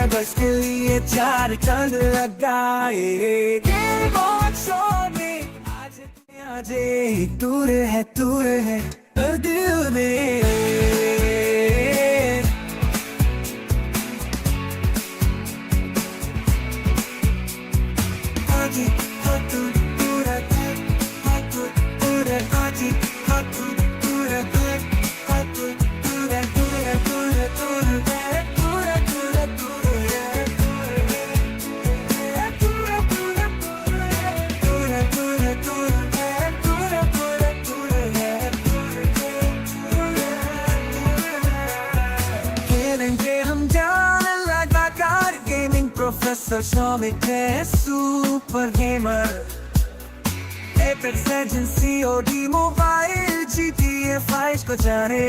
Subscribers के लिए 4 चांद लगाए आज दूर है दिल में Professor SHIVAM है super gamer apex legends COD mobile GTA 5 को जाने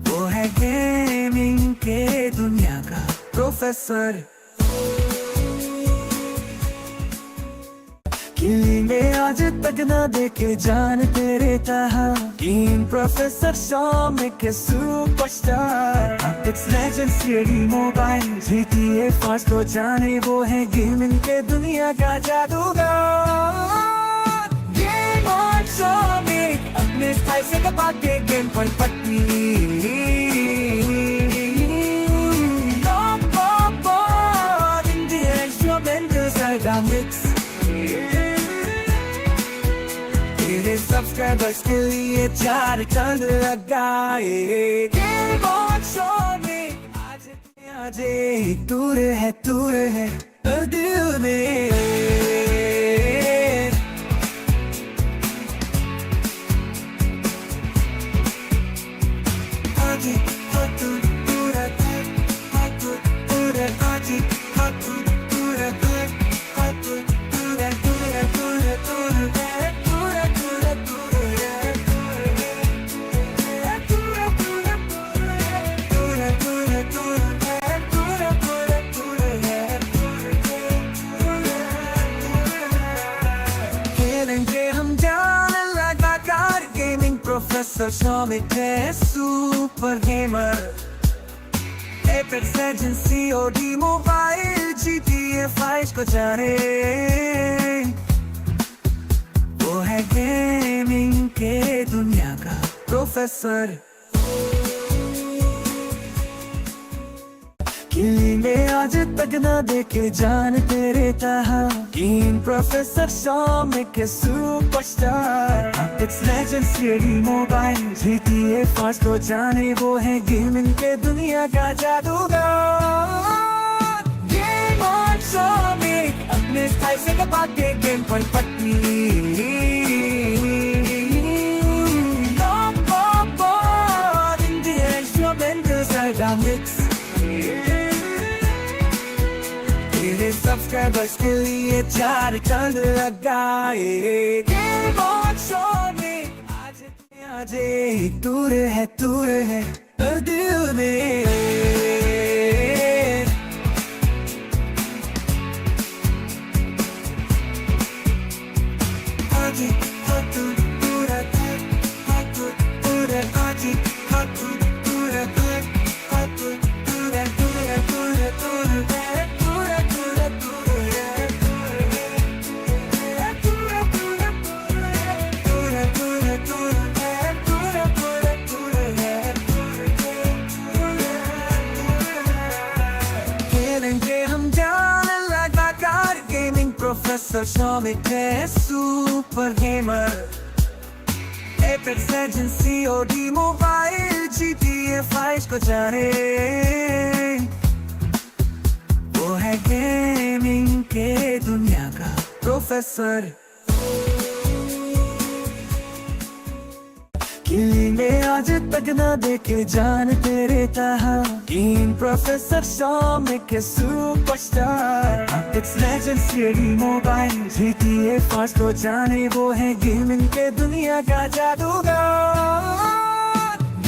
वो है गेमिंग के दुनिया का प्रोफेसर किली में आज तक ना देखे जान तेरे तहा गेम प्रोफेसर SHIVAM के superstar apex legends COD mobile GTA 5 को जाने वो है गेमिंग के दुनिया का जादूगर गेम ऑन SHIVAM अपने स्टाइल से दबा के गेम पर पट्टी सब्सक्राइबर्स के लिए 4 चांद लगाए गेम ऑन SHIVAM आज दूर है दिल में Professor SHIVAM है super gamer apex legends COD mobile GTA 5 को जाने वो है गेमिंग के दुनिया का प्रोफेसर किली में आज तक ना देखे जान तेरे तहा गेम प्रोफेसर SHIVAM के superstar apex legends COD mobile GTA 5 को जाने वो है गेमिंग के दुनिया का जादूगर गेम ऑन SHIVAM अपने स्टाइल से दबा के गेम पर पट्टी सब्सक्राइबर्स के लिए 4 चांद लगाए गेम ऑन SHIVAM आज दूर है दिल में Professor SHIVAM है super gamer apex legends COD mobile GTA 5 को जाने वो है गेमिंग के दुनिया का प्रोफेसर किली में आज तक ना देखे जान तेरे तहा गेम प्रोफेसर SHIVAM के superstar apex legends COD mobile GTA 5 को जाने वो है गेमिंग के दुनिया का जादूगर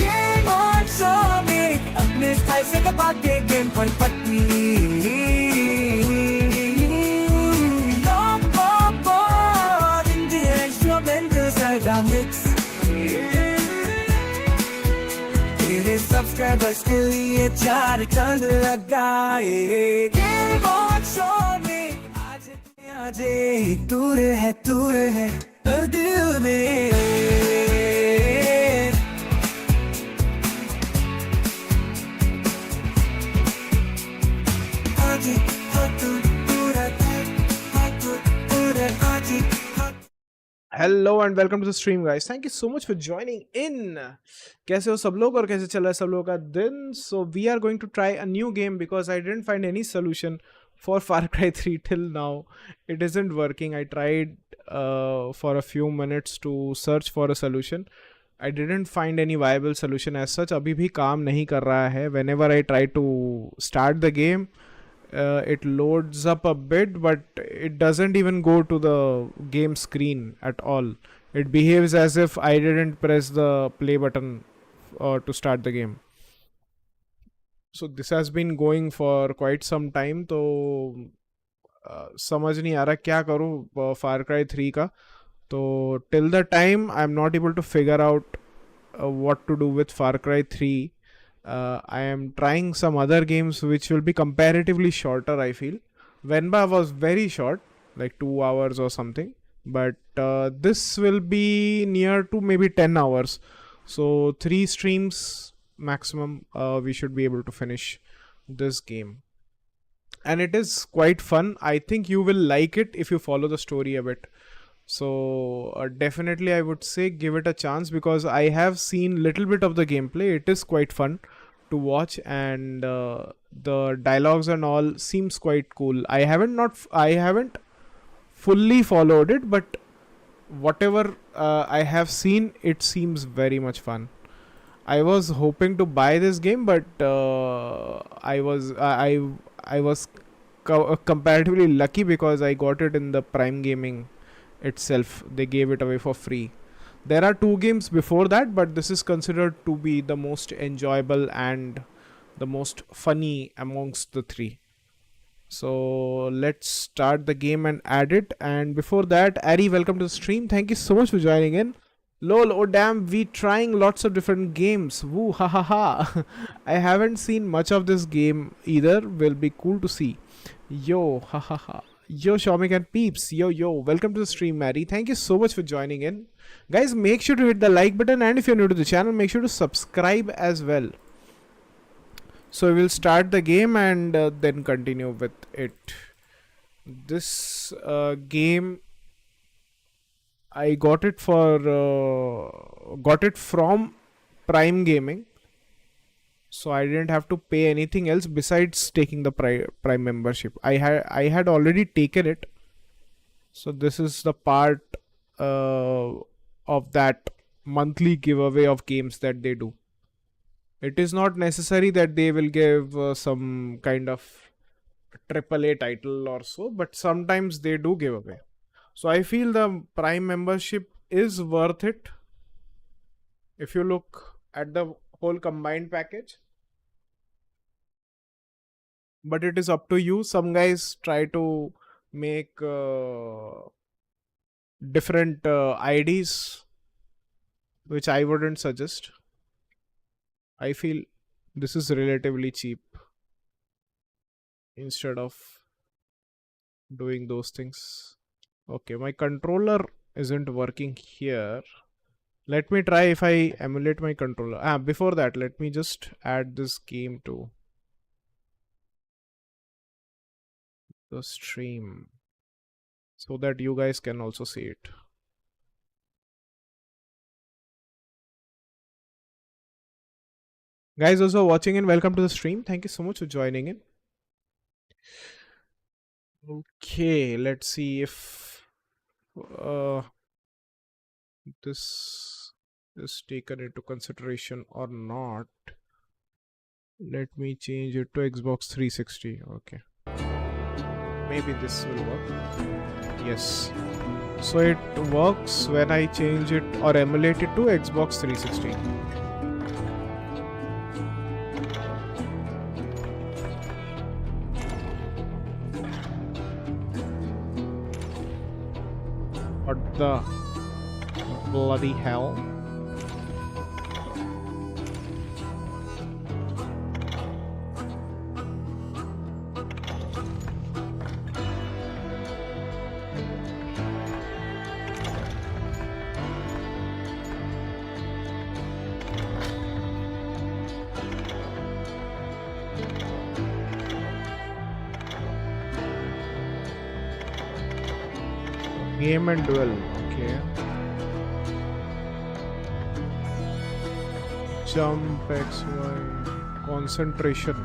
गेम ऑन SHIVAM अपने स्टाइल से दबा के गेम पर पट्टी है बस के लिए चार चांद लगाए आज दूर है दिल में hello and welcome to the stream guys, thank you so much for joining in. कैसे हो सब लोग और कैसे चल रहा है सब लोगों का दिन? So we are going to try a new game because I didn't find any solution for Far Cry 3 till now. It isn't working. I tried for a few minutes to search for a solution. I didn't find any viable solution as such. अभी भी काम नहीं कर रहा है. Whenever I try to start the game, it loads up a bit, but it doesn't even go to the game screen at all. It behaves as if I didn't press the play button to start the game. So this has been going for quite some time. तो समझ नहीं आ रहा क्या करूँ Far Cry 3 का. तो till the time I'm not able to figure out what to do with Far Cry 3. I am trying some other games which will be comparatively shorter, I feel. Venba was very short, like 2 hours or something. But this will be near to maybe 10 hours. So 3 streams maximum we should be able to finish this game, and it is quite fun. I think you will like it if you follow the story a bit. So definitely I would say give it a chance because I have seen little bit of the gameplay. It is quite fun to watch, and the dialogues and all seems quite cool. I haven't fully followed it, but whatever I have seen, it seems very much fun. I was hoping to buy this game, but I was comparatively lucky because I got it in the Prime Gaming itself. They gave it away for free. There are 2 games before that, but this is considered to be the most enjoyable and the most funny amongst the 3. So let's start the game and add it. And before that, Ari, welcome to the stream. Thank you so much for joining in. Lol, oh damn, we trying lots of different games. Woo, ha ha ha. I haven't seen much of this game either. Will be cool to see. Yo, ha ha ha. Yo, SHIVAM and peeps. Yo, welcome to the stream, Mary. Thank you so much for joining in. Guys, make sure to hit the like button, and if you're new to the channel, make sure to subscribe as well. So we'll start the game and then continue with it. This game, I got it from Prime Gaming, so I didn't have to pay anything else besides taking the Prime membership. I had already taken it, so this is the part of that monthly giveaway of games that they do. It is not necessary that they will give some kind of AAA title or so, but sometimes they do give away. So I feel the Prime membership is worth it if you look at the whole combined package. But it is up to you. Some guys try to make different IDs, which I wouldn't suggest. I feel this is relatively cheap instead of doing those things. Okay, my controller isn't working here. Let me try if I emulate my controller. Before that, let me just add this game to the stream so that you guys can also see it. Guys also watching in, welcome to the stream. Thank you so much for joining in. Okay, let's see if this is taken into consideration or not. Let me change it to Xbox 360. Okay, maybe this will work. Yes, so it works when I change it or emulate it to Xbox 360. What the bloody hell? Game and duel. Okay. Jump XY. Concentration.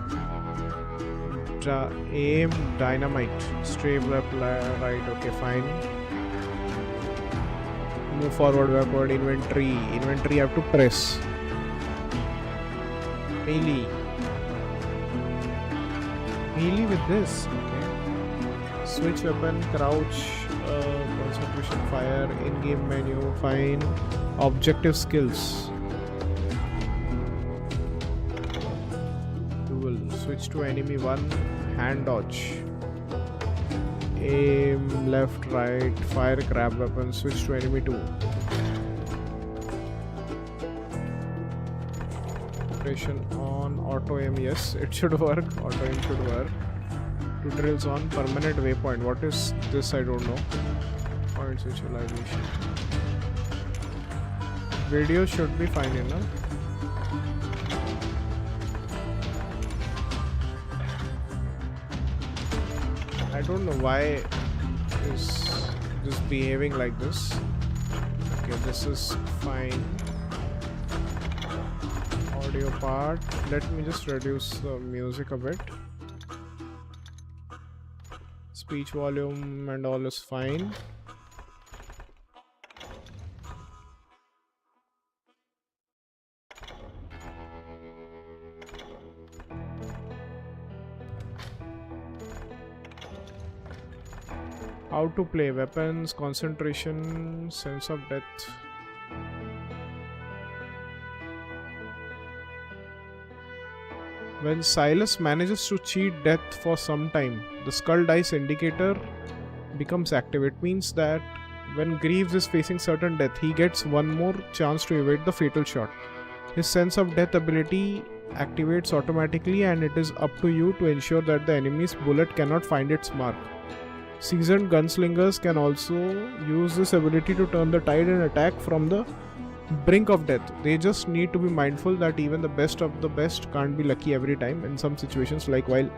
Aim dynamite. Stray left right. Okay, fine. Move forward, backward. Inventory. Inventory I have to press. Melee. Melee with this. Okay. Switch weapon. Crouch. Concentration fire. In-game menu. Fine. Objective skills. Duel. Switch to enemy 1. Hand dodge. Aim left, right, fire grab weapon, switch to enemy 2. Operation on, auto aim, yes, it should work, auto aim should work. Tutorials on, permanent waypoint, what is this, I don't know. Point visualization. Video should be fine enough. I don't know why is this behaving like this. Okay, this is fine. Audio part. Let me just reduce the music a bit. Speech volume and all is fine. How to play, weapons, concentration, sense of death. When Silas manages to cheat death for some time, the skull dice indicator becomes active. It means that when Greaves is facing certain death, he gets one more chance to evade the fatal shot. His sense of death ability activates automatically, and it is up to you to ensure that the enemy's bullet cannot find its mark. Seasoned gunslingers can also use this ability to turn the tide and attack from the brink of death. They just need to be mindful that even the best of the best can't be lucky every time. In some situations, like while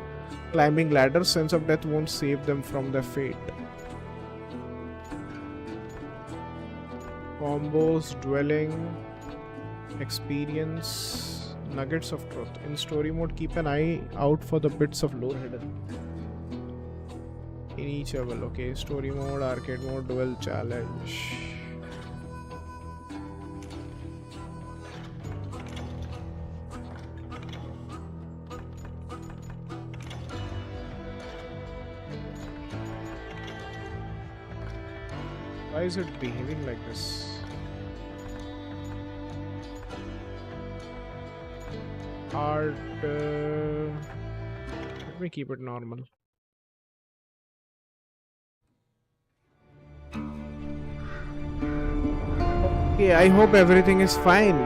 climbing ladders, sense of death won't save them from their fate. Combos, dwelling, experience, nuggets of truth. In story mode, keep an eye out for the bits of lore hidden in each level. Okay, story mode, arcade mode, duel, challenge. Why is it behaving like this? Art. Let me keep it normal. Okay, I hope everything is fine.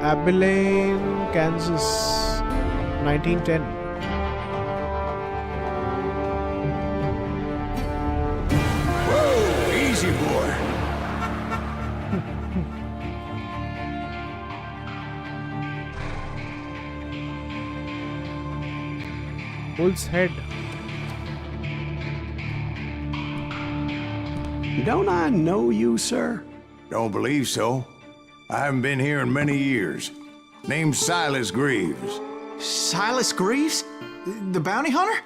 Abilene, Kansas, 1910. Whoa, easy boy. Bull's head. Don't I know you, sir? Don't believe so. I haven't been here in many years. Name's Silas Greaves. Silas Greaves? The bounty hunter?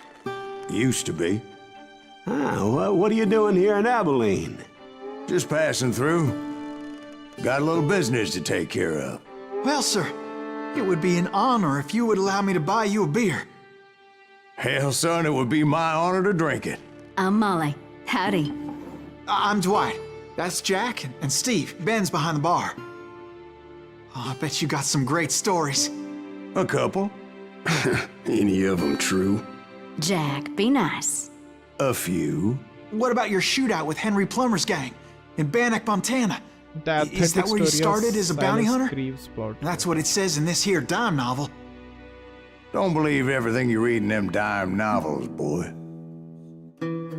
Used to be. Ah, well, what are you doing here in Abilene? Just passing through. Got a little business to take care of. Well, sir, it would be an honor if you would allow me to buy you a beer. Hell, son, it would be my honor to drink it. I'm Molly. Howdy. I'm Dwight. That's Jack and Steve. Ben's behind the bar. Oh, I bet you got some great stories. A couple. Any of them true? Jack, be nice. A few. What about your shootout with Henry Plummer's gang in Bannock, Montana? The Is that where you authentic story of started as a bounty Silas hunter? Greaves plot. That's what it says in this here dime novel. Don't believe everything you read in them dime novels, boy.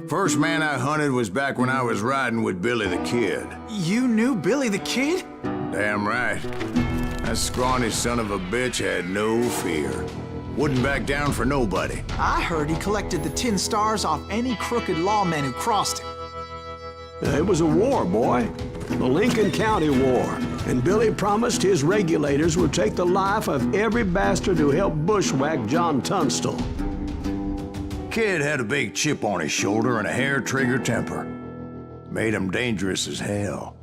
First man I hunted was back when I was riding with Billy the Kid. You knew Billy the Kid? Damn right. That scrawny son of a bitch had no fear. Wouldn't back down for nobody. I heard he collected the 10 stars off any crooked lawman who crossed him. It was a war, boy. The Lincoln County War. And Billy promised his regulators would take the life of every bastard who helped bushwhack John Tunstall. Kid had a big chip on his shoulder and a hair-trigger temper. Made him dangerous as hell.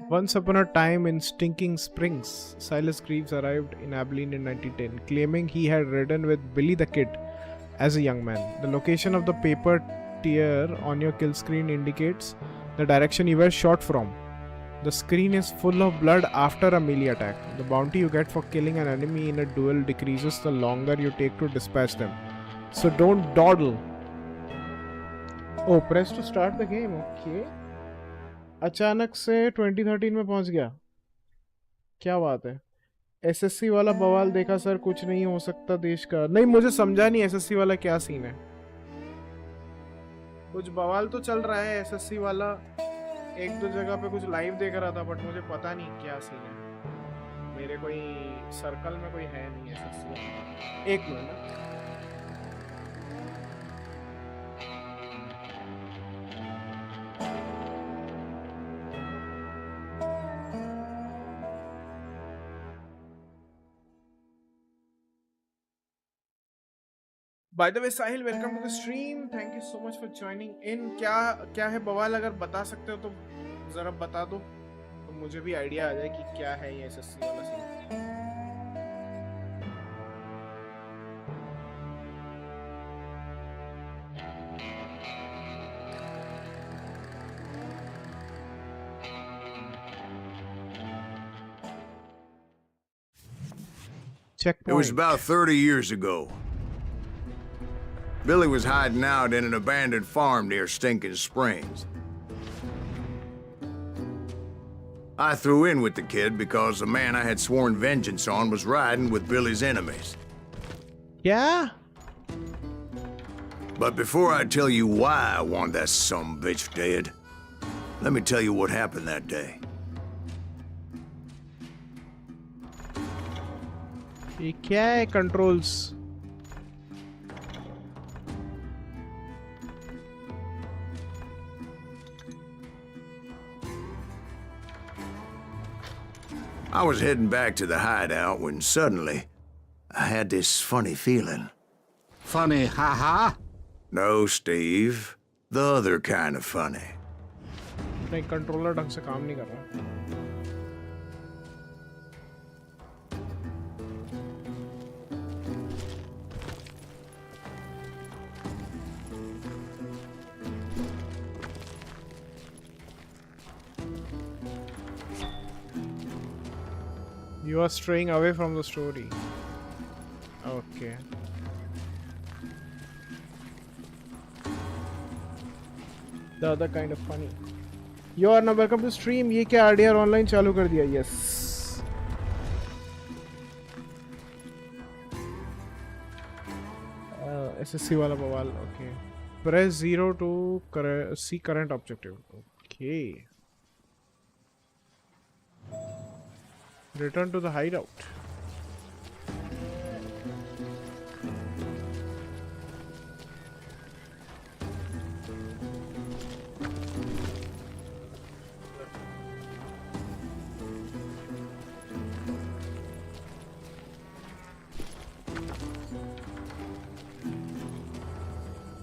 Once upon a time in Stinking Springs, Silas Greaves arrived in Abilene in 1910, claiming he had ridden with Billy the Kid as a young man. The location of the paper tear on your kill screen indicates the direction you were shot from. The screen is full of blood after a melee attack. The bounty you get for killing an enemy in a duel decreases the longer you take to dispatch them. So don't dawdle. Oh, press to start the game. Okay. अचानक से 2013 में पहुंच गया. क्या बात है. SSC वाला बवाल देखा सर. कुछ नहीं हो सकता देश का. नहीं, मुझे समझा नहीं एसएससी वाला क्या सीन है. कुछ बवाल तो चल रहा है एसएससी वाला. एक दो जगह पे कुछ लाइव देख रहा था, बट मुझे पता नहीं क्या सीन है. मेरे कोई सर्कल में कोई है नहीं एसएससी. एक minute. By the way, Sahil, welcome to the stream. Thank you so much for joining in. क्या है बवाल, अगर बता सकते हो तो जरा बता दो, तो मुझे भी आइडिया आ जाए कि क्या है ये एसएससी वाला scene. Checkpoint. It was about 30 years ago. Billy was hiding out in an abandoned farm near Stinking Springs. I threw in with the kid because the man I had sworn vengeance on was riding with Billy's enemies. Yeah? But before I tell you why I want that sumbitch dead, let me tell you what happened that day. ये क्या है controls? I was heading back to the hideout when suddenly I had this funny feeling. Funny, haha? No, Steve. The other kind of funny. नहीं, controller ढंग से काम नहीं कर रहा. You are straying away from the story. Okay. The other kind of funny. You are now welcome to stream. ये क्या RDR online चालू कर दिया? Yes. SSC वाला बवाल. Okay. Press 0 to see current objective. Okay. Return to the hideout.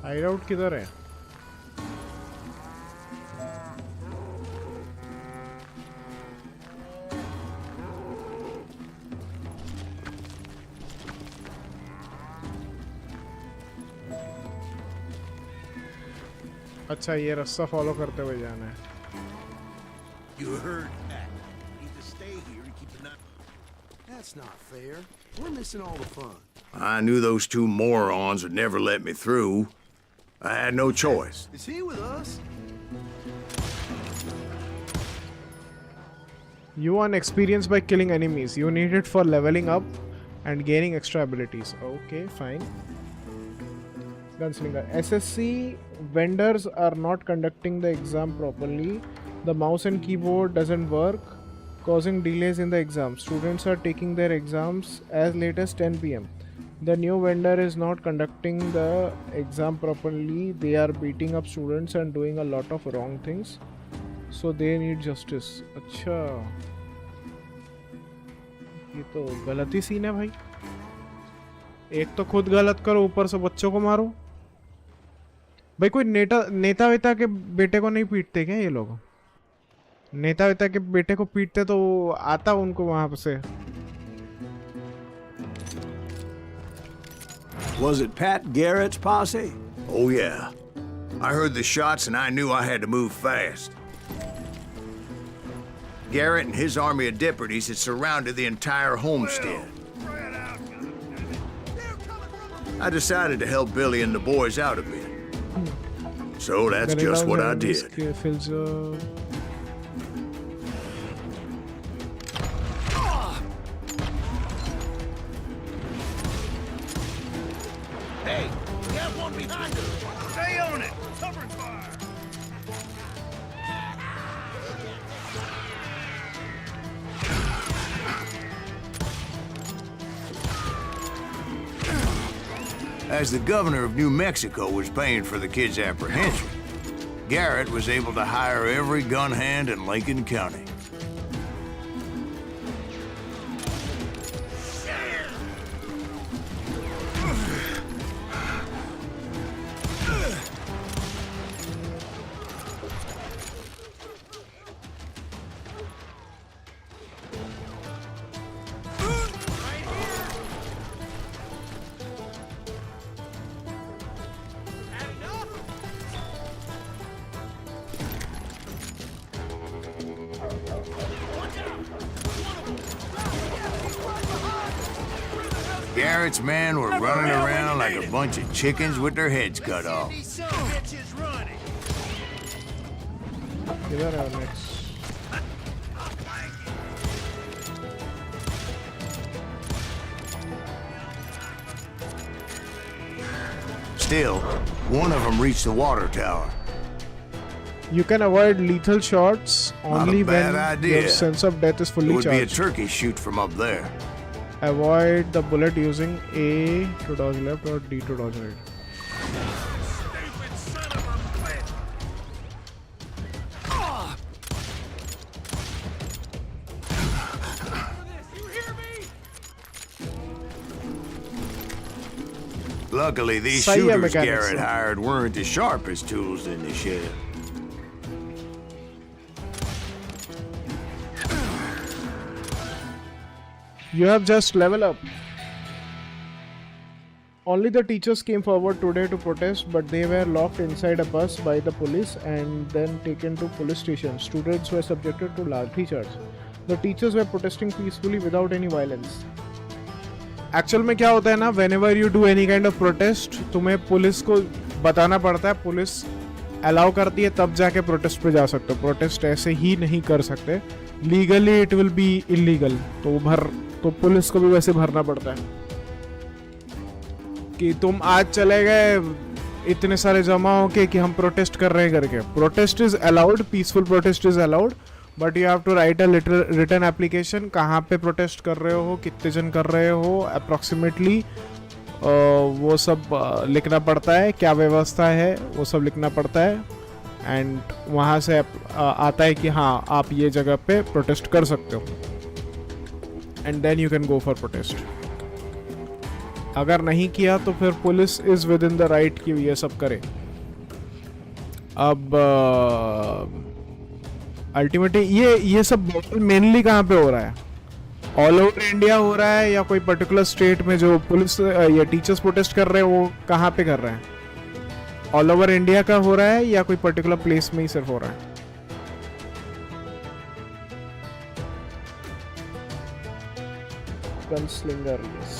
Hideout किधर है? अच्छा, ये रास्ता फॉलो करते हुए जाना है. You heard that. Need to stay here and keep an eye. That's not fair. We're missing all the fun. I knew those two morons would never let me through. I had no choice. Is he with us? You earn experience by killing enemies. You need it for leveling up and gaining extra abilities. Okay, fine. Gunslinger. SSC vendors are not conducting the exam properly. The mouse and keyboard doesn't work, causing delays in the exam. Students are taking their exams as late as 10 PM. The new vendor is not conducting the exam properly. They are beating up students and doing a lot of wrong things. So they need justice. अच्छा, ये तो गलत ही scene है भाई. एक तो खुद गलत करो, ऊपर से बच्चों को मारो. भाई कोई नेता वेता के बेटे को नहीं पीटते क्या ये लोग? नेता वेता के बेटे को पीटते तो आता उनको वहां से. Was it Pat Garrett's posse? Oh, yeah. I heard the shots and I knew I had to move fast. Garrett and his army of deputies had surrounded the entire homestead. I decided to help Billy and the boys out a bit. So that's just what I did. Hey, we have one behind us. Stay on it. Cover fire. As the governor of New Mexico was paying for the kids' apprehension, Garrett was able to hire every gun hand in Lincoln County. Garrett's men were running around like a bunch of chickens with their heads cut off. These son of bitches running. किधर है next? Still, one of them reached the water tower. You can avoid lethal shots only when idea. your sense of death is It fully would be a charged. turkey shoot from up there. Avoid the bullet using A to dodge left or D to dodge right. Stupid son of a bitch. You hear me? Luckily, these Sayan shooters mechanics. Garrett hired weren't the sharpest tools in the shed. You have just leveled up. Only the teachers came forward today to protest, but they were locked inside a bus by the police and then taken to police station. Students were subjected to lathi charge. The teachers were protesting peacefully without any violence. Actual में क्या होता है ना, whenever you do any kind of protest, तुम्हें police को बताना पड़ता है, पुलिस अलाउ करती है तब जाके प्रोटेस्ट पे जा सकते हो. प्रोटेस्ट ऐसे ही नहीं कर सकते. Legally it will be illegal. तो पुलिस को भी वैसे भरना पड़ता है कि तुम आज चले गए इतने सारे जमा होके कि हम प्रोटेस्ट कर रहे हैं करके. Protest is allowed, peaceful protest is allowed, but you have to write a written application. कहाँ पे प्रोटेस्ट कर रहे हो, कितने जन कर रहे हो, अप्रॉक्सीमेटली वो सब लिखना पड़ता है. क्या व्यवस्था है वो सब लिखना पड़ता है. एंड वहाँ से आता है कि हाँ आप ये जगह पे प्रोटेस्ट कर सकते हो. And then you can go for protest. अगर नहीं किया तो फिर police is within the right कि ये सब करे. अब अल्टीमेटली ये सब मेनली कहाँ पे हो रहा है? ऑल ओवर इंडिया हो रहा है या कोई पर्टिकुलर स्टेट में जो पुलिस या टीचर्स प्रोटेस्ट कर रहे हैं वो कहाँ पे कर रहे हैं? ऑल ओवर इंडिया का हो रहा है या कोई पर्टिकुलर प्लेस में ही सिर्फ हो रहा है? Gunslinger, yes.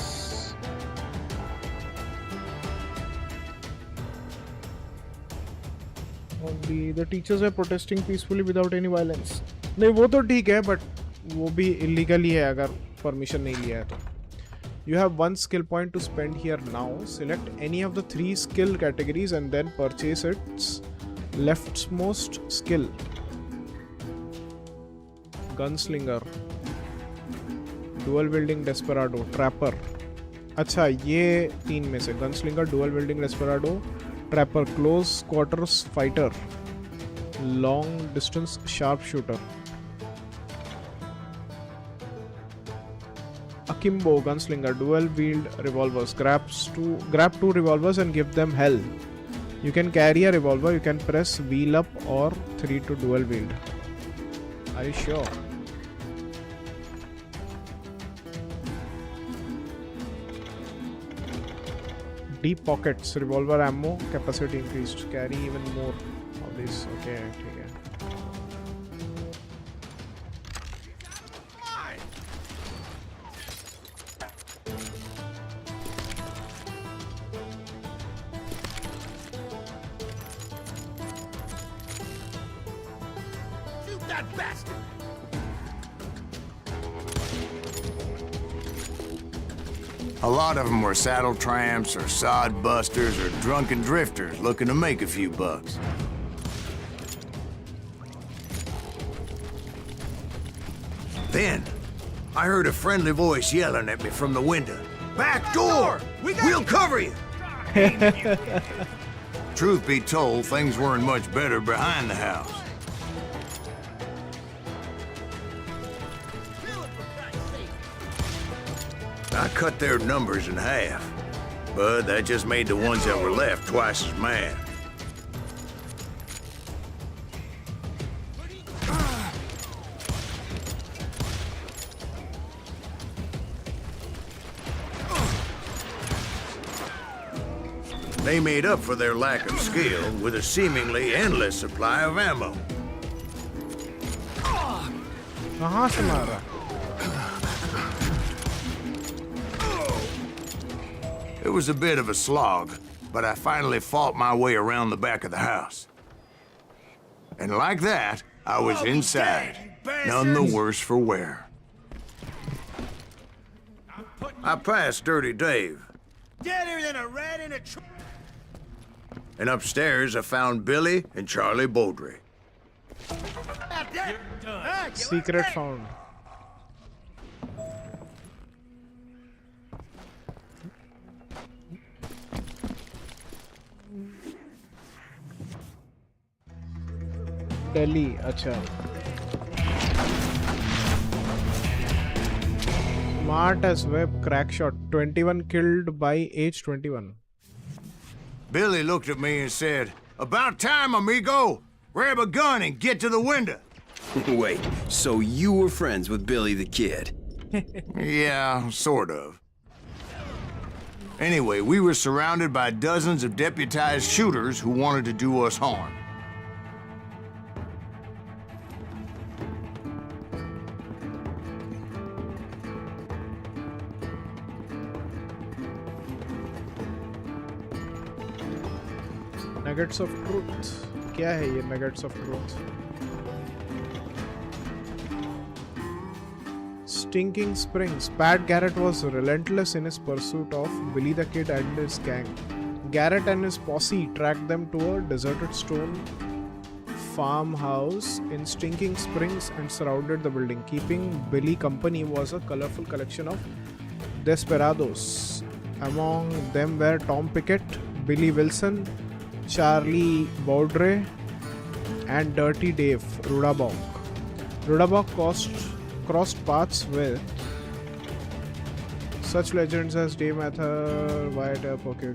The teachers were protesting peacefully without any violence. नहीं वो तो ठीक है, बट वो भी इलीगल ही है अगर परमिशन नहीं लिया है तो. You have one skill point to spend here now. Select any of the 3 skill categories and then purchase its leftmost skill. Gunslinger, dual wielding desperado, trapper, अच्छा ये 3 में से gunslinger, dual wielding desperado, trapper, close quarters fighter, long distance sharp shooter. Akimbo, gunslinger, dual wield revolvers, grab two revolvers and give them hell. You can carry a revolver, you can press wheel up or 3 to dual wield. Are you sure? Deep pockets, revolver ammo capacity increased, carry even more of this. Okay, ठीक है. A lot of them were saddle tramps or sod busters or drunken drifters looking to make a few bucks. Then, I heard a friendly voice yelling at me from the window. Back door! We'll cover you! Truth be told, things weren't much better behind the house. I cut their numbers in half, but that just made the ones that were left twice as mad. They made up for their lack of skill with a seemingly endless supply of ammo. कहाँ से मारा? It was a bit of a slog, but I finally fought my way around the back of the house. And like that, I was inside, none the worse for wear. I passed Dirty Dave. Deader than a rat in a tree. And upstairs, I found Billy and Charlie Beaudry. Secret found. Delhi, अच्छा. Smart as web, crack shot. 21 killed by age 21. Billy looked at me and said, "About time, amigo! Grab a gun and get to the window." Wait, so you were friends with Billy the Kid? Yeah, sort of. Anyway, we were surrounded by dozens of deputized shooters who wanted to do us harm. Nuggets of truth. क्या है ये nuggets of truth? Stinking Springs. Pat Garrett was relentless in his pursuit of Billy the Kid and his gang. Garrett and his posse tracked them to a deserted stone farmhouse in Stinking Springs and surrounded the building. Keeping Billy company was a colorful collection of desperados. Among them were Tom Pickett, Billy Wilson, Charlie Beaudry, and Dirty Dave Rudabok. Rudabok crossed paths with such legends as Dave Mather, White Up. Okay.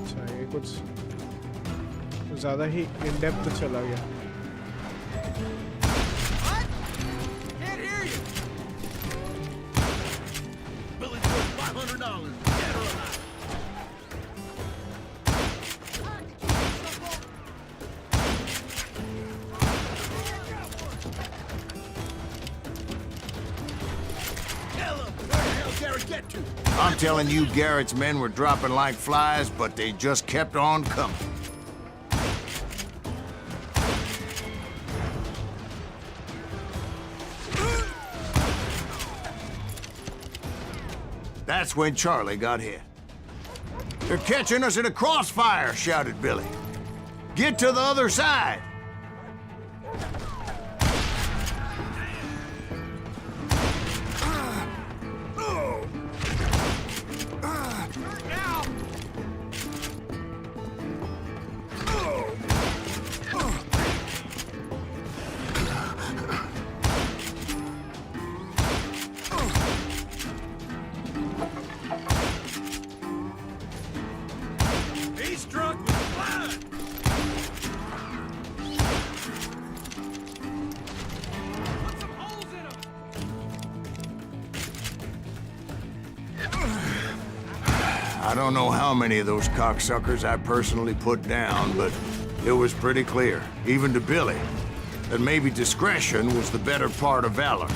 अच्छा ये कुछ ज़्यादा ही in depth चला गया. Can't hear you. Billy's worth $500. Dead or alive. I'm telling you, Garrett's men were dropping like flies, but they just kept on coming. That's when Charlie got hit. "They're catching us in a crossfire," shouted Billy. "Get to the other side." I don't know how many of those cocksuckers I personally put down, but it was pretty clear, even to Billy, that maybe discretion was the better part of valor.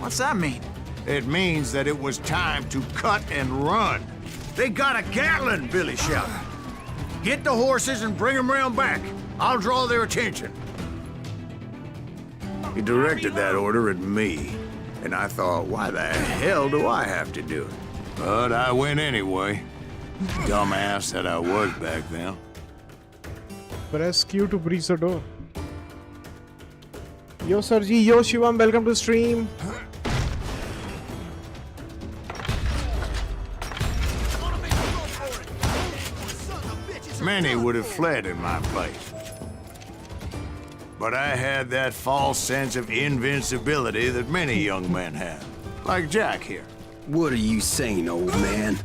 What's that mean? It means that it was time to cut and run. They got a Gatling, Billy shouted. Get the horses and bring them round back. I'll draw their attention. He directed that order at me, and I thought, why the hell do I have to do it? But I went anyway. Dumbass that I was back then. Press Q to breach the door. Yo Sarji, yo Shivam, welcome to stream. Many would have fled in my place. But I had that false sense of invincibility that many young men have. Like Jack here. What are you saying, old man?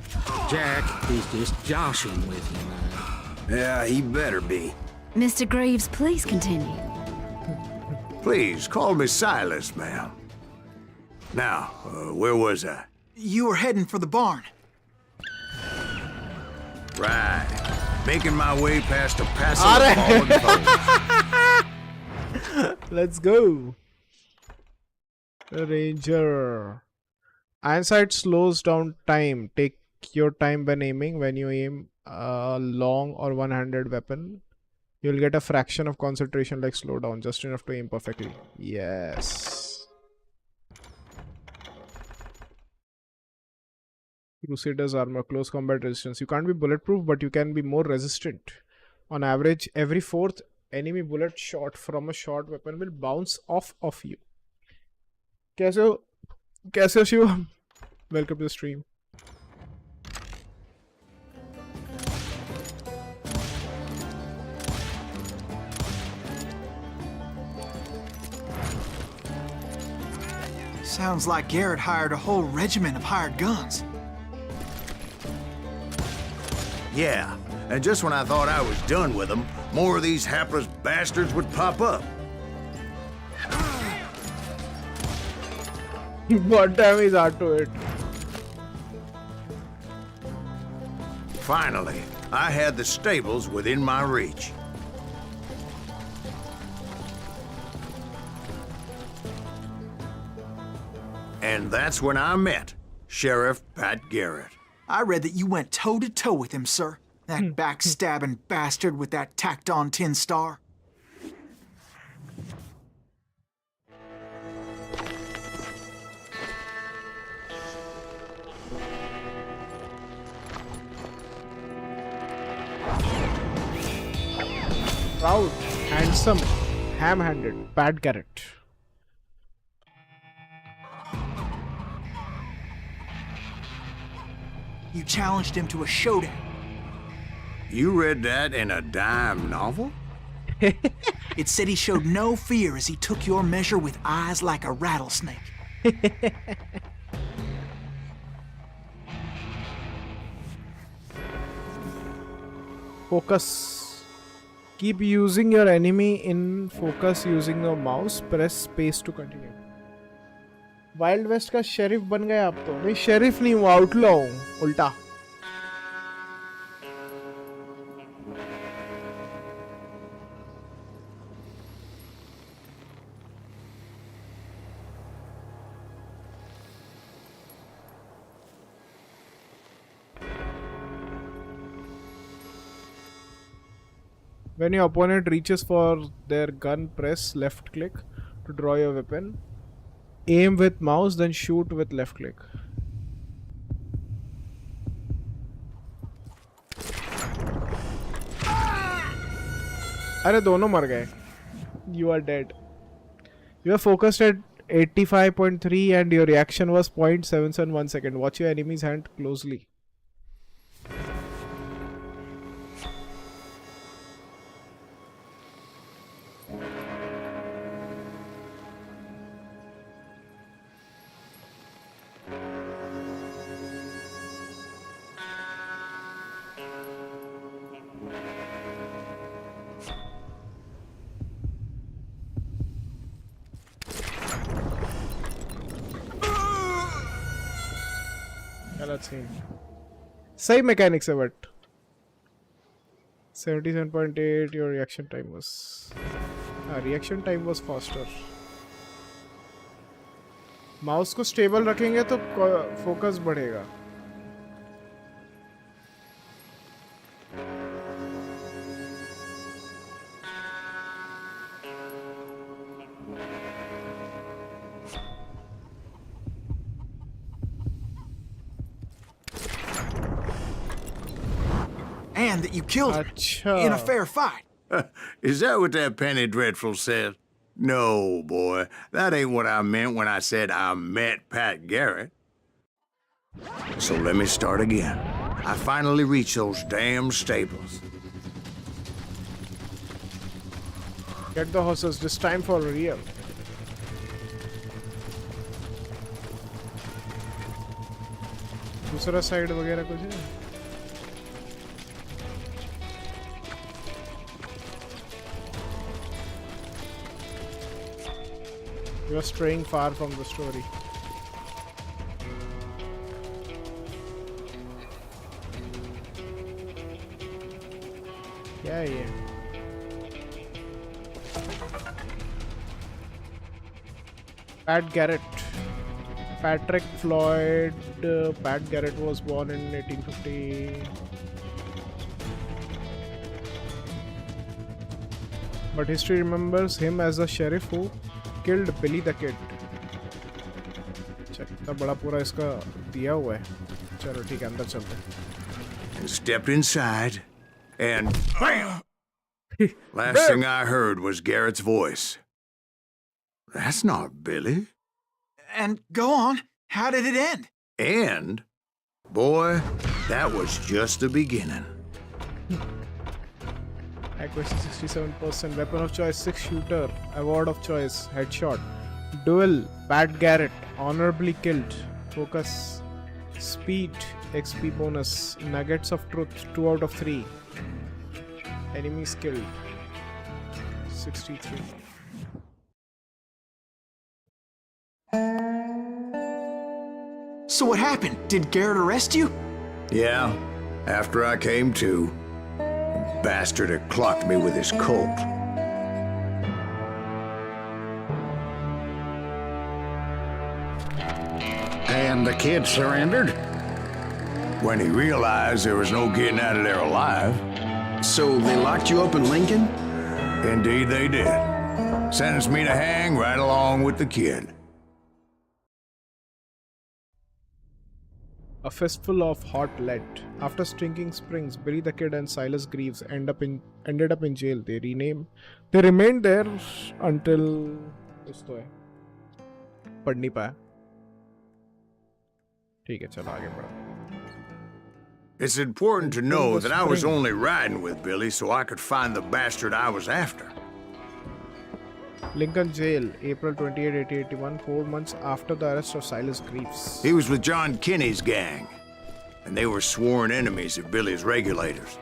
Jack, he's just joshing with you now. Yeah, he better be. Mr. Greaves, please continue. Please, call me Silas, ma'am. Now, where was I? You were heading for the barn. Right. Making my way past a passing of fallen foes. Let's go. Ranger. Iron sight slows down time. Take your time when aiming. When you aim a long or one-handed weapon, you'll get a fraction of concentration like slowdown, just enough to aim perfectly. Yes. Crusader's armor, close combat resistance. You can't be bulletproof, but you can be more resistant. On average, every fourth enemy bullet shot from a short weapon will bounce off of you. कैसे हो Shivam? Welcome to the stream. Sounds like Garrett hired a whole regiment of hired guns. Yeah, and just when I thought I was done with them, more of these hapless bastards would pop up. What damage add to it? Finally, I had the stables within my reach. And that's when I met Sheriff Pat Garrett. I read that you went toe-to-toe with him, sir. That backstabbing bastard with that tacked-on tin star. Proud, handsome, ham-handed, Pat Garrett. You challenged him to a showdown. You read that in a dime novel? It said he showed no fear as he took your measure with eyes like a rattlesnake. Focus. Keep using your enemy in focus using your mouse. Press space to continue. Wild West का sheriff बन गए आप तो। नहीं sheriff नहीं हूँ, outlaw हूँ, उल्टा। When your opponent reaches for their gun, press left click to draw your weapon. Aim with mouse, then shoot with left click. अरे दोनों मर गए. You are dead. You are focused at 85.3 and your reaction was 0.771 second. Watch your enemy's hand closely. Let's see. सही mechanics है but 77.8 your reaction time was reaction time was faster. Mouse को stable रखेंगे तो focus बढ़ेगा. And that you killed her in a fair fight. Is that what that Penny Dreadful said? No, boy. That ain't what I meant when I said I met Pat Garrett. So let me start again. I finally reached those damn stables. Get the horses, this time for real. दूसरा side वगैरह कुछ है? You are straying far from the story. Yeah. Pat Garrett. Patrick Floyd. Pat Garrett was born in 1850. But history remembers him as the sheriff who killed Billy the Kid. इतना बड़ा पूरा इसका दिया हुआ है. चलो ठीक है, अंदर चलते हैं. And stepped inside, and bam! Last thing I heard was Garrett's voice. That's not Billy. And go on. How did it end? And, boy, that was just the beginning. Accuracy 67%. Weapon of choice 6-shooter. Award of choice headshot. Duel Pat Garrett. Honorably killed. Focus. Speed XP bonus. Nuggets of truth 2 out of 3. Enemies killed 63. So what happened? Did Garrett arrest you? Yeah, after I came to, the bastard had clocked me with his Colt. And the kid surrendered? When he realized there was no getting out of there alive. So they locked you up in Lincoln? Indeed they did. Sentenced me to hang right along with the kid. A fistful of hot lead. After Stinking Springs, Billy the Kid and Silas Greaves ended up in jail. They remained there until पढ़ नहीं पाया. ठीक है, चलो आगे बढ़ो. It's important to know that I was only riding with Billy so I could find the bastard I was after. Lincoln Jail, April 28, 1881, 4 months after the arrest of Silas Greaves. He was with John Kinney's gang, and they were sworn enemies of Billy's regulators.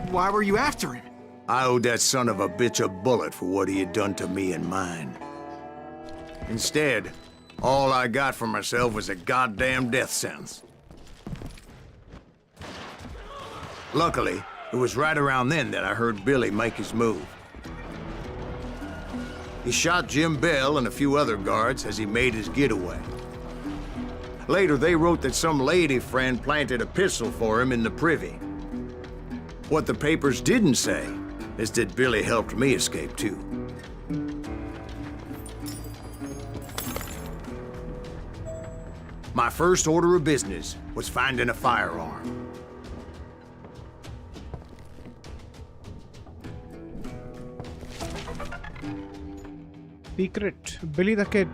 Why were you after him? I owed that son of a bitch a bullet for what he had done to me and mine. Instead, all I got for myself was a goddamn death sentence. Luckily, it was right around then that I heard Billy make his move. He shot Jim Bell and a few other guards as he made his getaway. Later, they wrote that some lady friend planted a pistol for him in the privy. What the papers didn't say is that Billy helped me escape too. My first order of business was finding a firearm. Secret, Billy the Kid.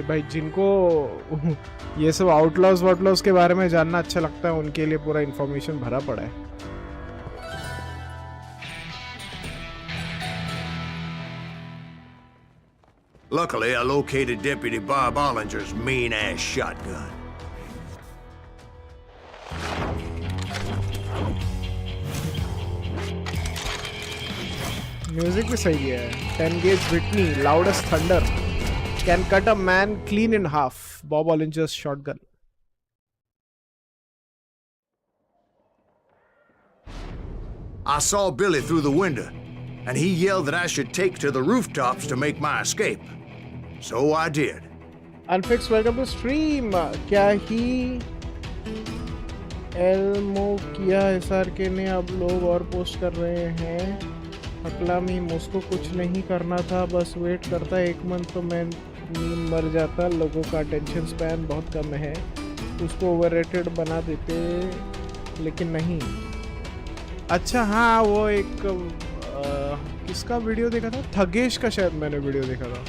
भाई जिनको ये सब outlaws के बारे में जानना अच्छा लगता है उनके लिए पूरा इंफॉर्मेशन भरा पड़ा है. Luckily, I located Deputy Bob Ollinger's mean-ass shotgun. Music भी सही है. 10 gauge Whitney, loud as thunder, can cut a man clean in half. Bob Ollinger's shotgun. I saw Billy through the window, and he yelled that I should take to the rooftops to make my escape. So I did. Unfixed, welcome to stream. क्या ही एल्मो किया SRK ने अब लोग और post कर रहे हैं. अकला meme, उसको कुछ नहीं करना था, बस वेट करता 1 मंथ तो मैं मीम मर जाता. लोगों का अटेंशन स्पैन बहुत कम है, उसको ओवररेटेड बना देते, लेकिन नहीं. अच्छा हाँ, वो एक किसका वीडियो देखा था, थगेश का शायद मैंने वीडियो देखा था,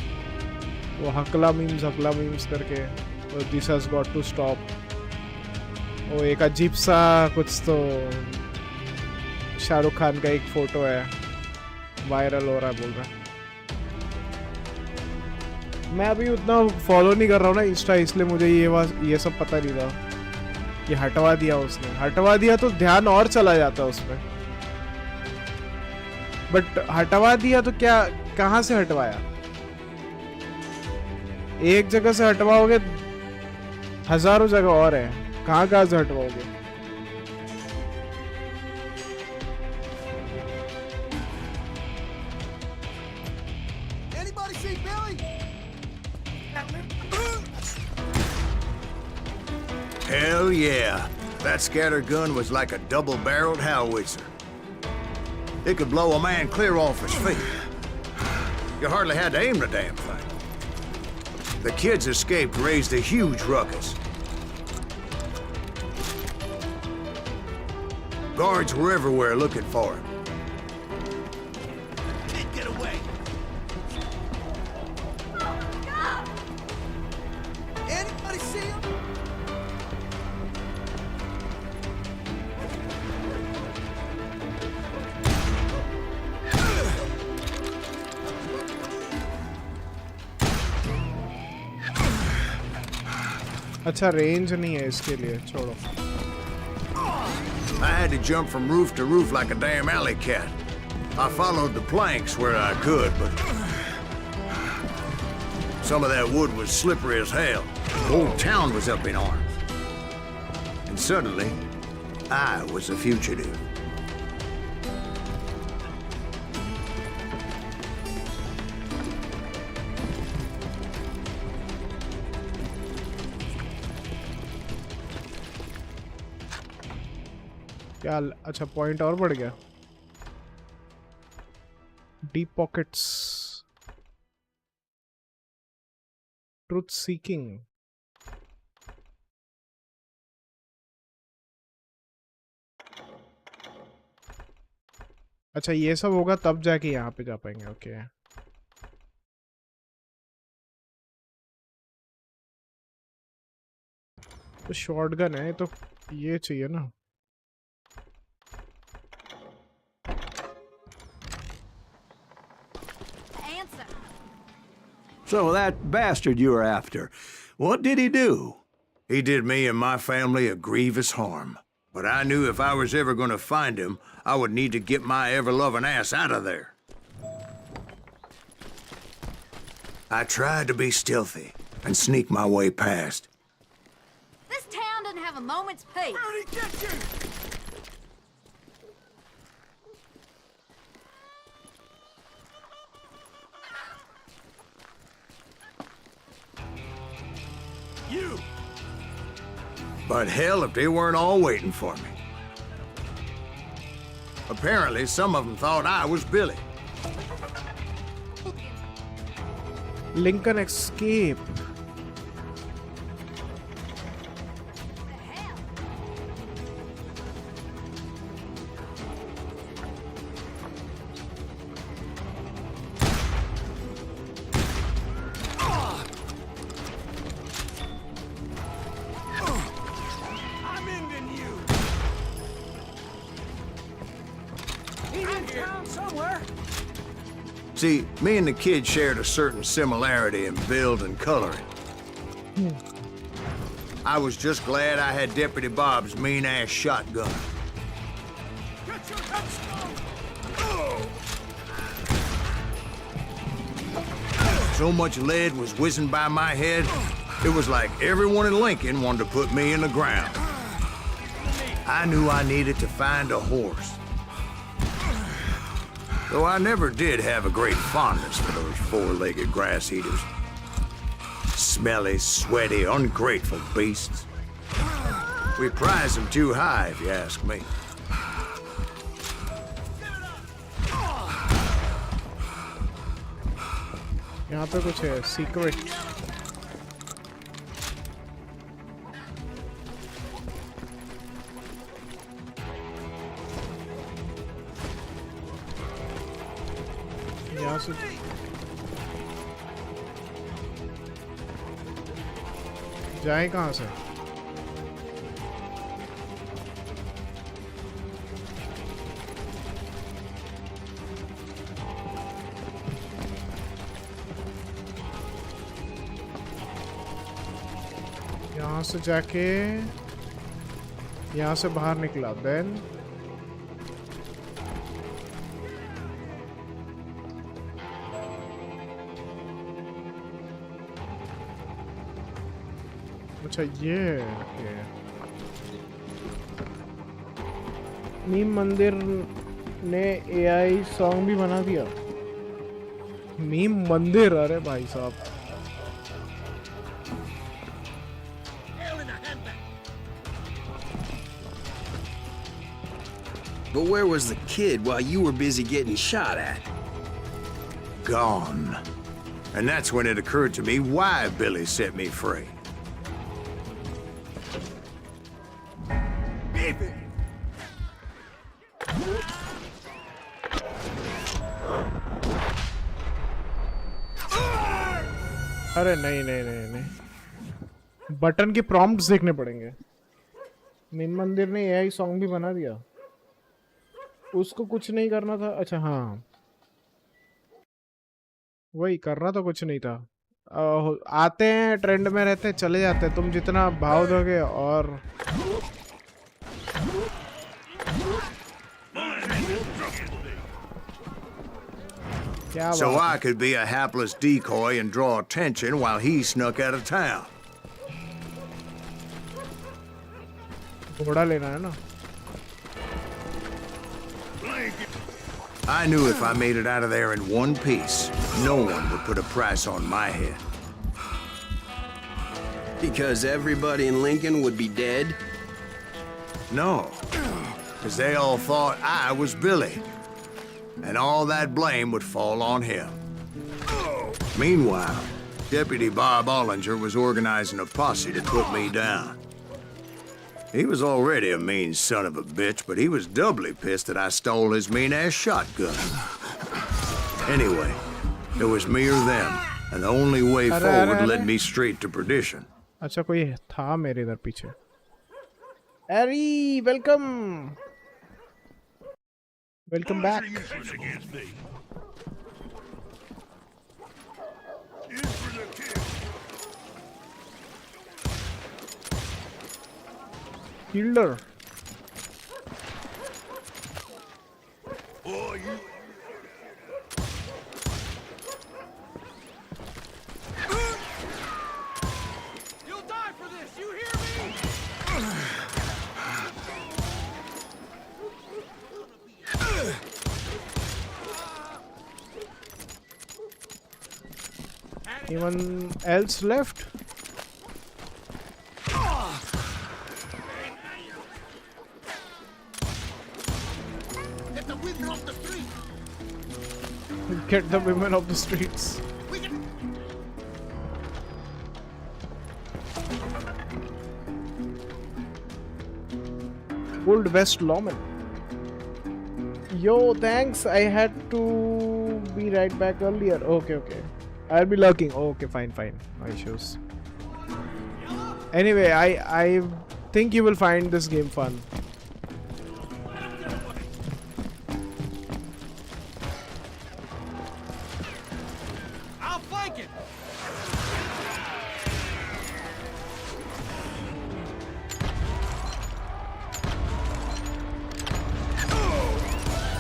वो हकला मीम्स करके, this has got to stop. वो एक अजीब सा कुछ तो शाहरुख खान का एक फोटो है, वायरल हो रहा है, बोल रहा है. मैं अभी उतना फॉलो नहीं कर रहा हूँ ना इंस्टा, इसलिए मुझे ये सब पता नहीं था. ये हटवा दिया उसने, हटवा दिया तो ध्यान और चला जाता है उसमें. बट हटवा दिया तो क्या, कहाँ से हटवाया? एक जगह से हटवाओगे, हजारों जगह और है, कहाँ से हटवाओगे? Anybody see Billy? Hell yeah. That scatter gun was like a double-barreled howitzer. It could blow a man clear off his feet. You hardly had to aim the damn thing. The kids escaped raised a huge ruckus. Guards were everywhere looking for him. Kid, get away! Anybody see him? अच्छा range नहीं है इसके लिए, छोड़ो. I had to jump from roof to roof like a damn alley cat. I followed the planks where I could, but some of that wood was slippery as hell. The whole town was up in arms. And suddenly, I was a fugitive. क्या? अच्छा point और बढ़ गया. Deep pockets, truth seeking. अच्छा ये सब होगा तब जाके यहाँ पे जा पाएंगे. ओके तो शॉटगन है तो ये चाहिए ना. So that bastard you were after, what did he do? He did me and my family a grievous harm. But I knew if I was ever going to find him, I would need to get my ever-loving ass out of there. I tried to be stealthy and sneak my way past. This town doesn't have a moment's peace. Brody, get you! You! But hell if they weren't all waiting for me. Apparently, some of them thought I was Billy. Lincoln escape. See, me and the kid shared a certain similarity in build and coloring. I was just glad I had Deputy Bob's mean-ass shotgun. Get your headstone! So much lead was whizzing by my head, it was like everyone in Lincoln wanted to put me in the ground. I knew I needed to find a horse. Though I never did have a great fondness for those four-legged grass eaters. Smelly, sweaty, ungrateful beasts. We prize them too high, if you ask me. यहाँ पे कुछ है secret. यहाँ से जाए कहाँ से? यहाँ से जाके यहाँ से बाहर निकला देन अच्छा ये ओके. मीम मंदिर ने एआई सॉन्ग भी बना दिया. मीम मंदिर, अरे भाई साहब. But where was the kid while you were busy getting shot at? Gone. And that's when it occurred to me why Billy set me free. अरे नहीं नहीं नहीं नहीं, बटन के प्रॉम्प्ट्स देखने पड़ेंगे. मीम मंदिर ने एआई सॉन्ग भी बना दिया. उसको कुछ नहीं करना था. अच्छा हाँ, वही करना तो कुछ नहीं था. आते हैं, ट्रेंड में रहते हैं, चले जाते हैं. तुम जितना भाव दोगे और क्या So I could be a hapless decoy and draw attention while he snuck out of town. घोड़ा लेना है ना. I knew if I made it out of there in one piece, no one would put a price on my head. Because everybody in Lincoln would be dead? No, because they all thought I was Billy, and all that blame would fall on him. Meanwhile, Deputy Bob Ollinger was organizing a posse to put me down. He was already a mean son of a bitch, but he was doubly pissed that I stole his mean-ass shotgun. Anyway, it was me or them, and the only way forward led me straight to perdition. अच्छा कोई था मेरे इधर पीछे. Harry, welcome. Welcome back. Killer. You'll die for this, you hear me? Anyone else left? Get the women off the street! Get the women off the streets. Old West Lawman. Yo, thanks. I had to be right back earlier. Okay. I'll be lurking. Okay, fine. No issues. Anyway, I think you will find this game fun. I'll flank it!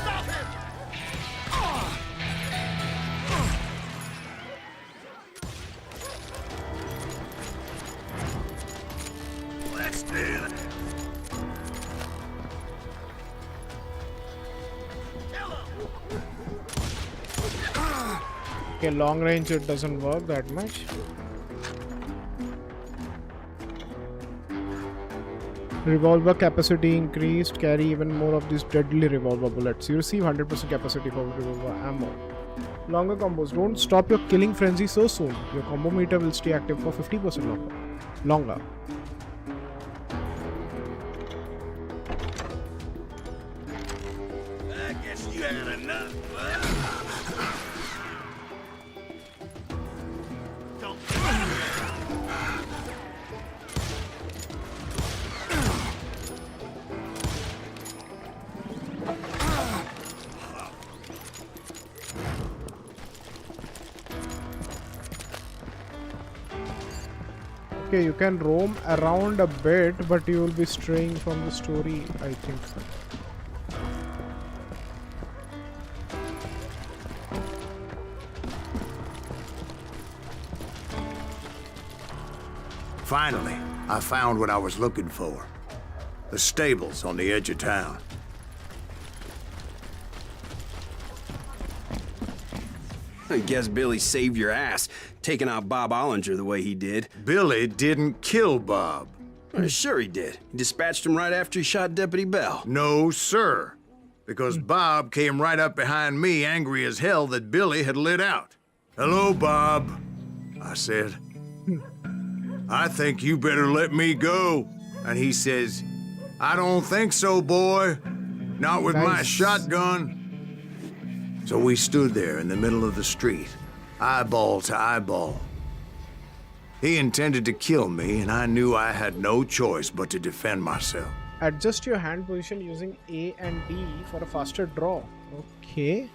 Stop him! Okay, long range it doesn't work that much. Revolver capacity increased. Carry even more of these deadly revolver bullets. You receive 100% capacity for revolver ammo. Longer combos. Don't stop your killing frenzy so soon. Your combo meter will stay active for 50% longer. I guess you had enough. Okay, you can roam around a bit, but you will be straying from the story, I think. Finally, I found what I was looking for. The stables on the edge of town. I guess Billy saved your ass, taking out Bob Ollinger the way he did. Billy didn't kill Bob. Well, sure he did. He dispatched him right after he shot Deputy Bell. No, sir. Because Bob came right up behind me, angry as hell that Billy had lit out. "Hello, Bob," I said. "I think you better let me go." And he says, "I don't think so, boy. Not with my shotgun." So we stood there in the middle of the street, eyeball to eyeball. He intended to kill me, and I knew I had no choice but to defend myself. Adjust your hand position using A and D for a faster draw. Okay.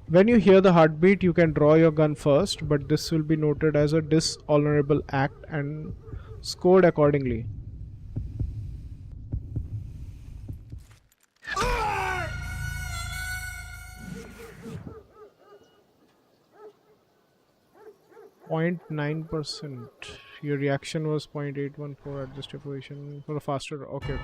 When you hear the heartbeat, you can draw your gun first, but this will be noted as a dishonorable act and scored accordingly. .9%. Your reaction was 0.814. Adjust your position for a faster. Okay.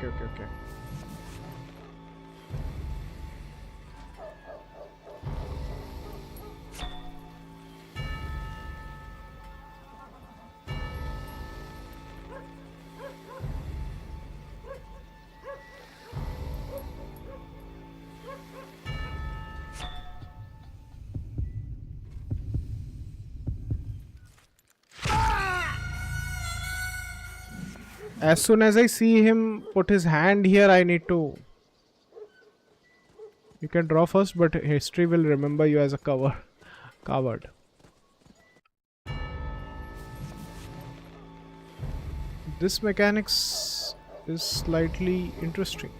As soon as I see him put his hand here, I need to... You can draw first, but history will remember you as a coward. This mechanics is slightly interesting.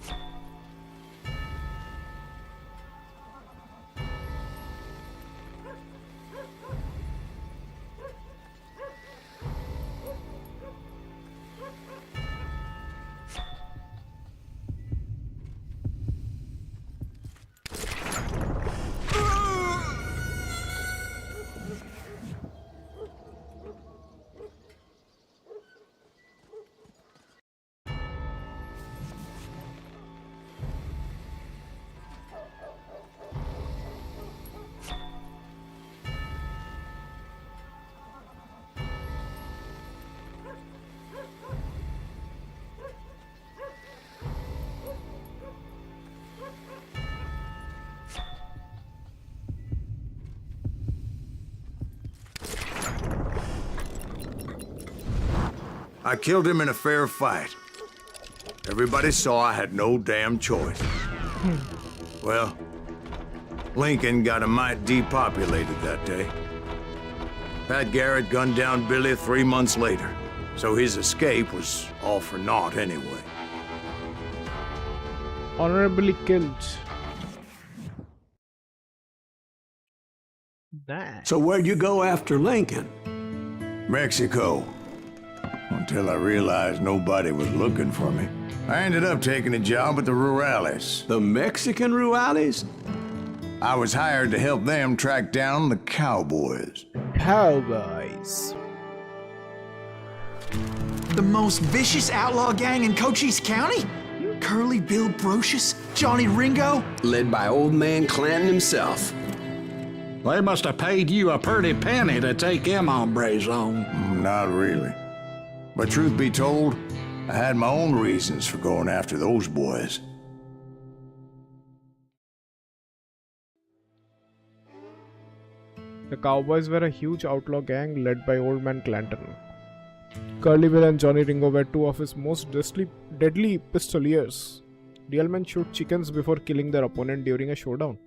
I killed him in a fair fight. Everybody saw I had no damn choice. Well, Lincoln got a mite depopulated that day. Pat Garrett gunned down Billy 3 months later, so his escape was all for naught anyway. Honorably killed. Nice. So where'd you go after Lincoln? Mexico. Until I realized nobody was looking for me. I ended up taking a job at the Rurales. The Mexican Rurales? I was hired to help them track down the cowboys. Cowboys. The most vicious outlaw gang in Cochise County? Curly Bill Brocious? Johnny Ringo? Led by old man Clanton himself. They must have paid you a pretty penny to take them hombres on. Not really. But truth be told, I had my own reasons for going after those boys. The Cowboys were a huge outlaw gang led by Old Man Clanton. Curly Bill and Johnny Ringo were two of his most deadly pistoliers. Real men shoot chickens before killing their opponent during a showdown.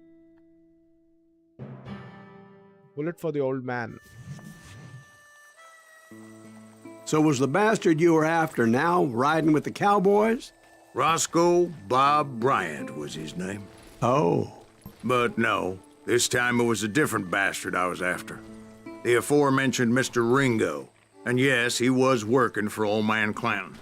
Bullet for the old man. So was the bastard you were after now riding with the cowboys? Roscoe Bob Bryant was his name. Oh. But no, this time it was a different bastard I was after. The aforementioned Mr. Ringo. And yes, he was working for old man Clanton.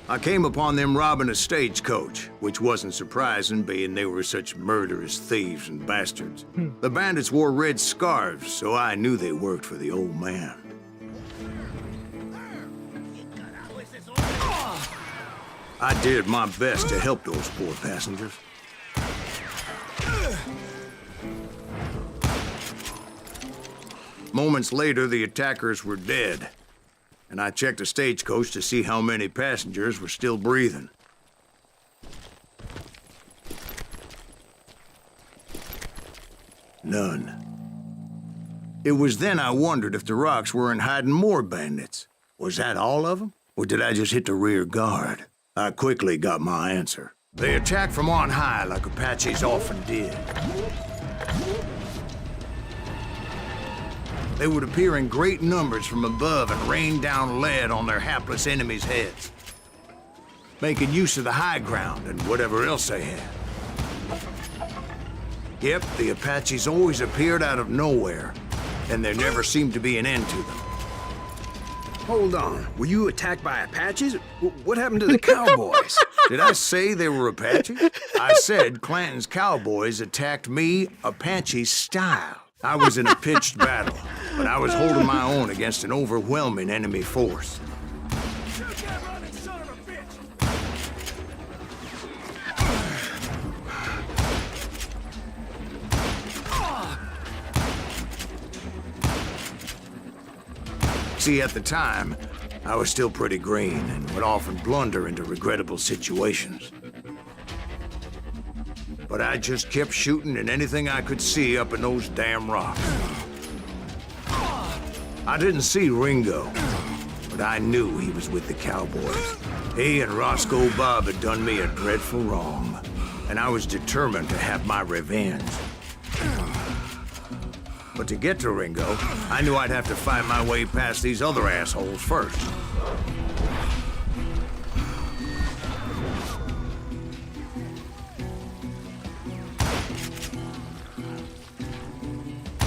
I came upon them robbing a stagecoach, which wasn't surprising, being they were such murderous thieves and bastards. The bandits wore red scarves, so I knew they worked for the old man. I did my best to help those poor passengers. Moments later, the attackers were dead, and I checked the stagecoach to see how many passengers were still breathing. None. It was then I wondered if the rocks weren't hiding more bandits. Was that all of them? Or did I just hit the rear guard? I quickly got my answer. They attacked from on high like Apaches often did. They would appear in great numbers from above and rain down lead on their hapless enemies' heads, making use of the high ground and whatever else they had. Yep, the Apaches always appeared out of nowhere, and there never seemed to be an end to them. Hold on, were you attacked by Apaches? What happened to the cowboys? Did I say they were Apaches? I said Clanton's cowboys attacked me Apache style. I was in a pitched battle, but I was holding my own against an overwhelming enemy force. See, at the time, I was still pretty green and would often blunder into regrettable situations. But I just kept shooting at anything I could see up in those damn rocks. I didn't see Ringo, but I knew he was with the cowboys. He and Roscoe Bob had done me a dreadful wrong, and I was determined to have my revenge. But to get to Ringo, I knew I'd have to fight my way past these other assholes first.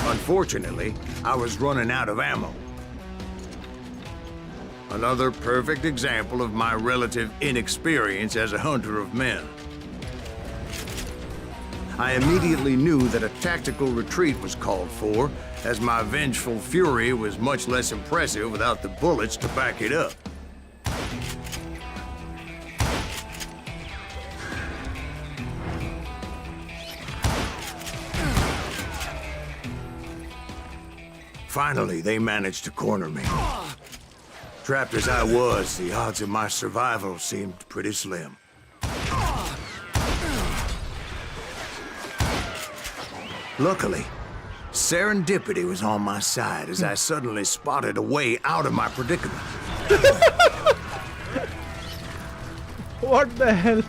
Unfortunately, I was running out of ammo. Another perfect example of my relative inexperience as a hunter of men. I immediately knew that a tactical retreat was called for, as my vengeful fury was much less impressive without the bullets to back it up. Finally, they managed to corner me. Trapped as I was, the odds of my survival seemed pretty slim. Luckily, serendipity was on my side as I suddenly spotted a way out of my predicament. What the hell?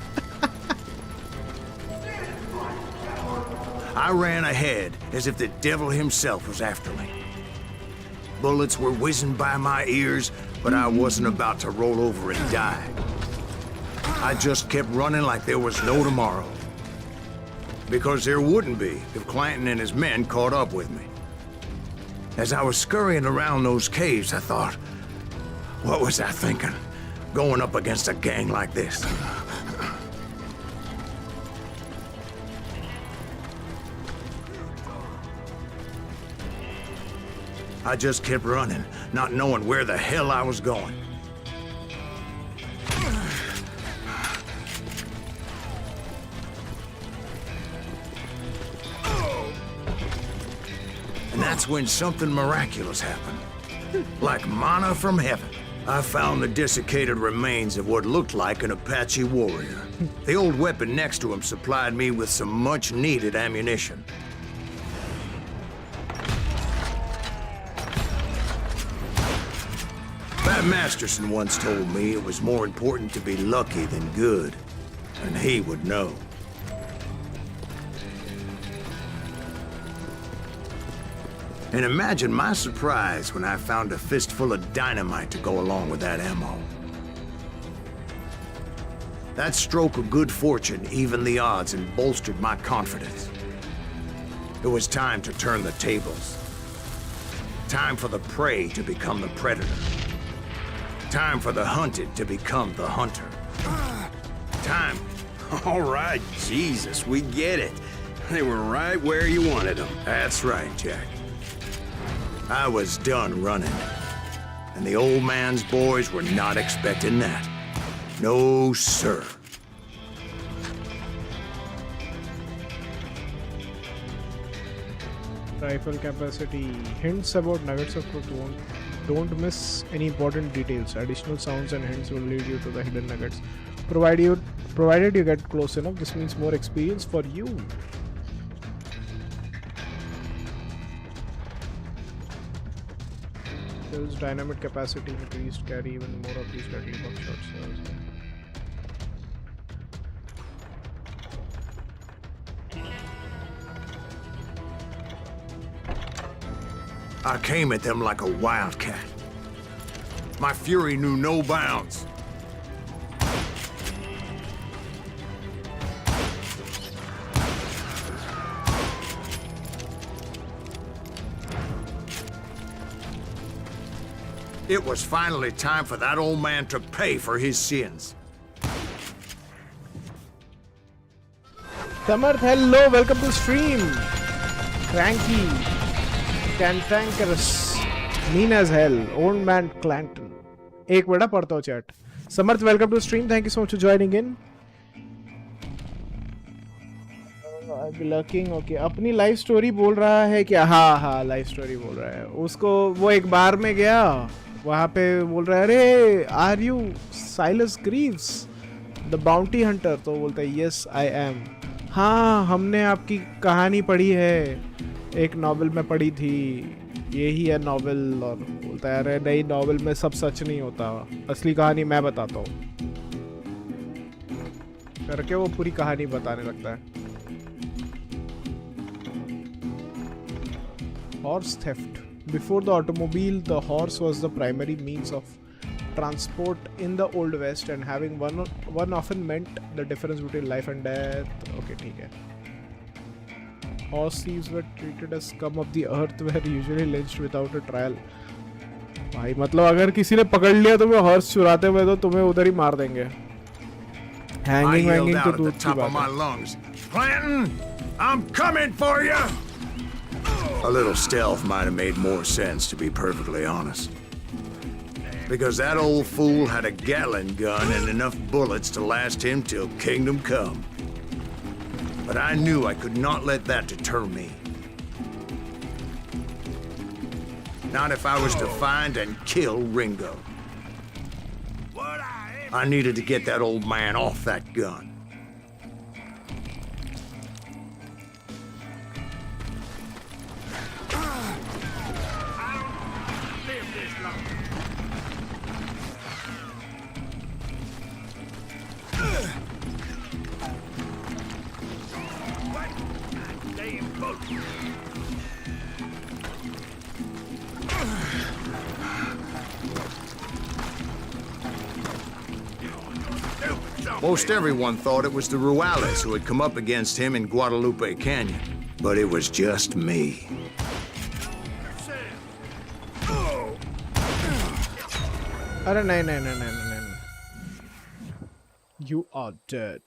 I ran ahead as if the devil himself was after me. Bullets were whizzing by my ears, but I wasn't about to roll over and die. I just kept running like there was no tomorrow. Because there wouldn't be if Clanton and his men caught up with me. As I was scurrying around those caves, I thought, what was I thinking? Going up against a gang like this? I just kept running, not knowing where the hell I was going. And that's when something miraculous happened. Like manna from heaven. I found the desiccated remains of what looked like an Apache warrior. The old weapon next to him supplied me with some much-needed ammunition. Pat Masterson once told me it was more important to be lucky than good, and he would know. And imagine my surprise when I found a fistful of dynamite to go along with that ammo. That stroke of good fortune evened the odds and bolstered my confidence. It was time to turn the tables. Time for the prey to become the predator. Time for the hunted to become the hunter. Time. All right, Jesus, we get it. They were right where you wanted them. That's right, Jack. I was done running. And the old man's boys were not expecting that. No, sir. Rifle capacity. Hints about nuggets of truth. Don't miss any important details. Additional sounds and hints will lead you to the hidden nuggets. Provided you get close enough, this means more experience for you. Kills dynamite capacity increased, carry even more of these deadly buckshots. I came at them like a wildcat. My fury knew no bounds. It was finally time for that old man to pay for his sins. Samarth, hello, welcome to stream. Cranky, cantankerous, mean as hell, old man Clanton. एक बड़ा पढ़ता हूँ chat. Samarth, welcome to stream. Thank you so much for joining in. I'll be lurking. Okay, अपनी life story बोल रहा है क्या? हाँ लाइफ स्टोरी बोल रहा है. उसको वो एक बार में गया, वहाँ पे बोल रहा है अरे are you Silas Greaves the bounty hunter? तो बोलता है यस आई एम. हाँ हमने आपकी कहानी पढ़ी है, एक नॉवेल में पढ़ी थी, यही है नॉवेल. और बोलता है अरे नहीं, नॉवेल में सब सच नहीं होता, असली कहानी मैं बताता हूँ. करके वो पूरी कहानी बताने लगता है. Horse theft. Before the automobile, the horse was the primary means of transport in the Old West, and having one often meant the difference between life and death. Okay, ठीक है. Horse thieves were treated as scum of the earth, were usually lynched without a trial. भाई मतलब अगर किसी ने पकड़ लिया तुम्हें हॉर्स चुराते हुए तो तुम्हें उधर ही मार देंगे. Hanging तो दूर की बात है. Clanton, I'm coming for you. A little stealth might have made more sense, to be perfectly honest. Because that old fool had a Gatling gun and enough bullets to last him till kingdom come. But I knew I could not let that deter me. Not if I was to find and kill Ringo. I needed to get that old man off that gun. Most everyone thought it was the Ruales who had come up against him in Guadalupe Canyon, but it was just me. No. You are dead.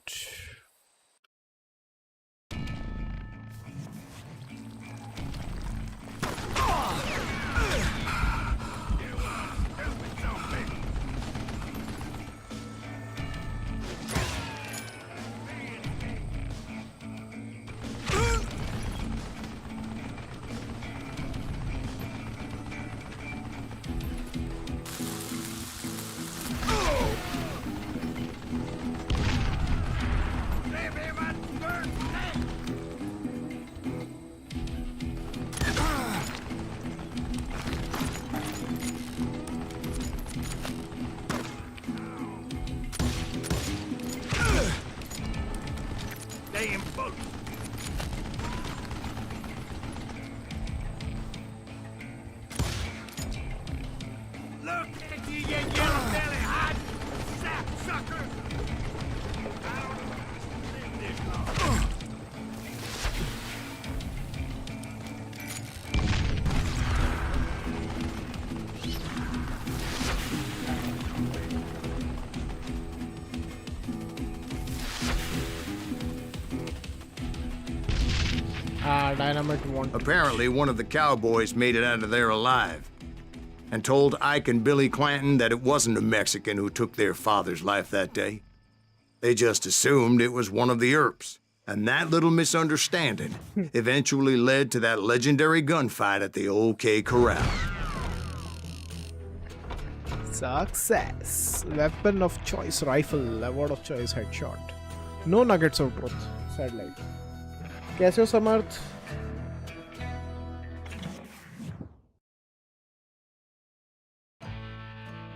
Dynamite won't. Apparently, one of the cowboys made it out of there alive and told Ike and Billy Clanton that it wasn't a Mexican who took their father's life that day. They just assumed it was one of the Earps, and that little misunderstanding eventually led to that legendary gunfight at the OK Corral. Success. Weapon of choice rifle. Award of choice headshot. No nuggets of truth. Sad life. कैसे हो समर्थ?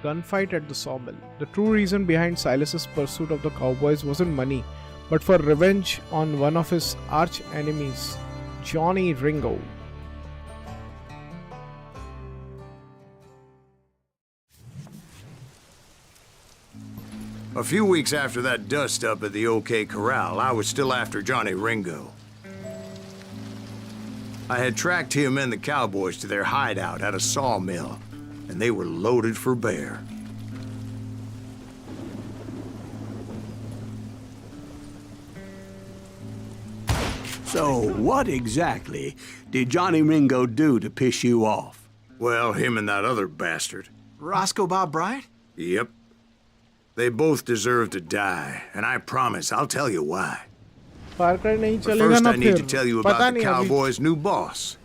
Gunfight at the sawmill. The true reason behind Silas's pursuit of the cowboys wasn't money, but for revenge on one of his arch enemies, Johnny Ringo. A few weeks after that dust-up at the OK Corral, I was still after Johnny Ringo. I had tracked him and the cowboys to their hideout at a sawmill, and they were loaded for bear. So, what exactly did Johnny Ringo do to piss you off? Well, him and that other bastard. Roscoe Bob Bryant? Yep. They both deserve to die, and I promise I'll tell you why. Far Cry नहीं But चलेगा first ना I need फिर. to tell you पता about the नहीं अभी Cowboys' new boss,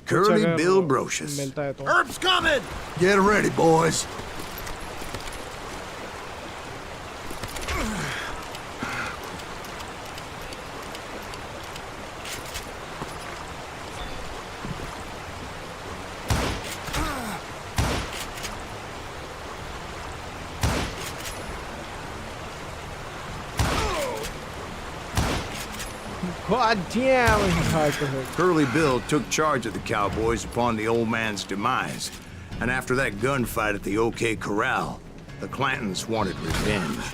कुछ Curly अगर Bill Brocious. मिलता है तो. Herb's coming! Get ready, boys. God damn, it's hard to hit. Curly Bill took charge of the Cowboys upon the old man's demise, and after that gunfight at the OK Corral, the Clantons wanted revenge.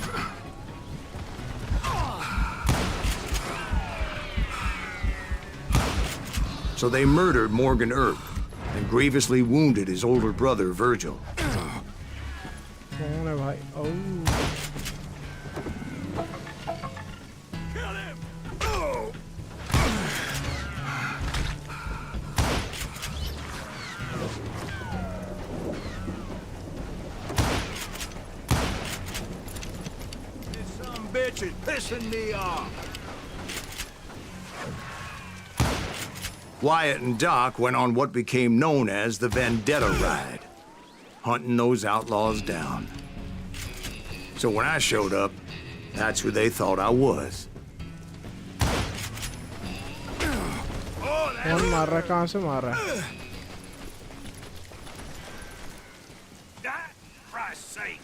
So they murdered Morgan Earp and grievously wounded his older brother, Virgil. कौन है भाई? Oh. Bitch is pissing me off. Wyatt and Doc went on what became known as the Vendetta Ride, hunting those outlaws down. So when I showed up, that's who they thought I was. कौन मार रहा है? कहाँ से मार रहा है? Christ's sake.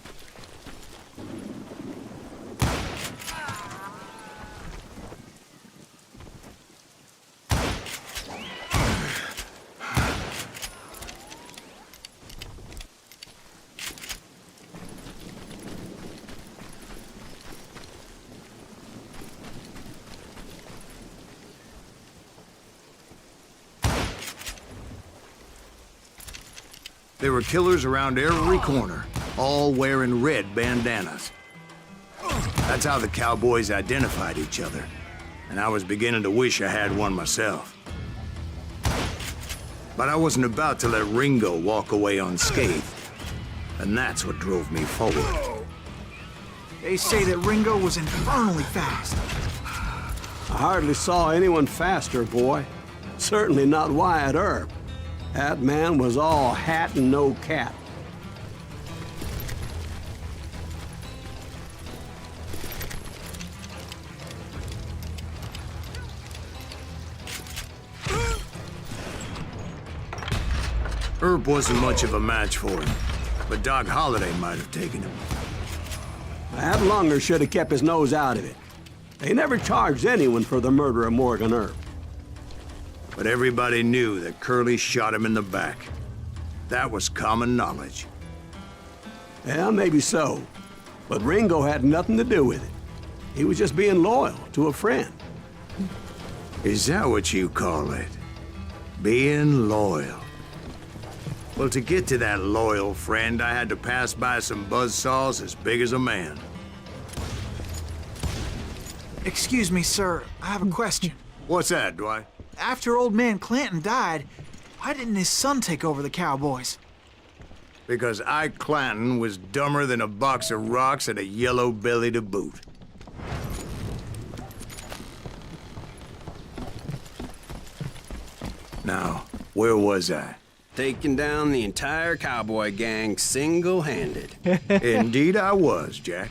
There were killers around every corner, all wearing red bandanas. That's how the cowboys identified each other, and I was beginning to wish I had one myself. But I wasn't about to let Ringo walk away unscathed, and that's what drove me forward. They say that Ringo was infernally fast. I hardly saw anyone faster, boy. Certainly not Wyatt Earp. That man was all hat and no cat. Earp wasn't much of a match for him, but Doc Holliday might have taken him. That Lunger should have kept his nose out of it. They never charged anyone for the murder of Morgan Earp. But everybody knew that Curly shot him in the back. That was common knowledge. Yeah, maybe so. But Ringo had nothing to do with it. He was just being loyal to a friend. Is that what you call it? Being loyal? Well, to get to that loyal friend, I had to pass by some buzzsaws as big as a man. Excuse me, sir. I have a question. What's that, Dwight? After old man Clanton died, why didn't his son take over the Cowboys? Because Ike Clanton was dumber than a box of rocks and a yellow belly to boot. Now, where was I? Taking down the entire cowboy gang single-handed. Indeed I was, Jack.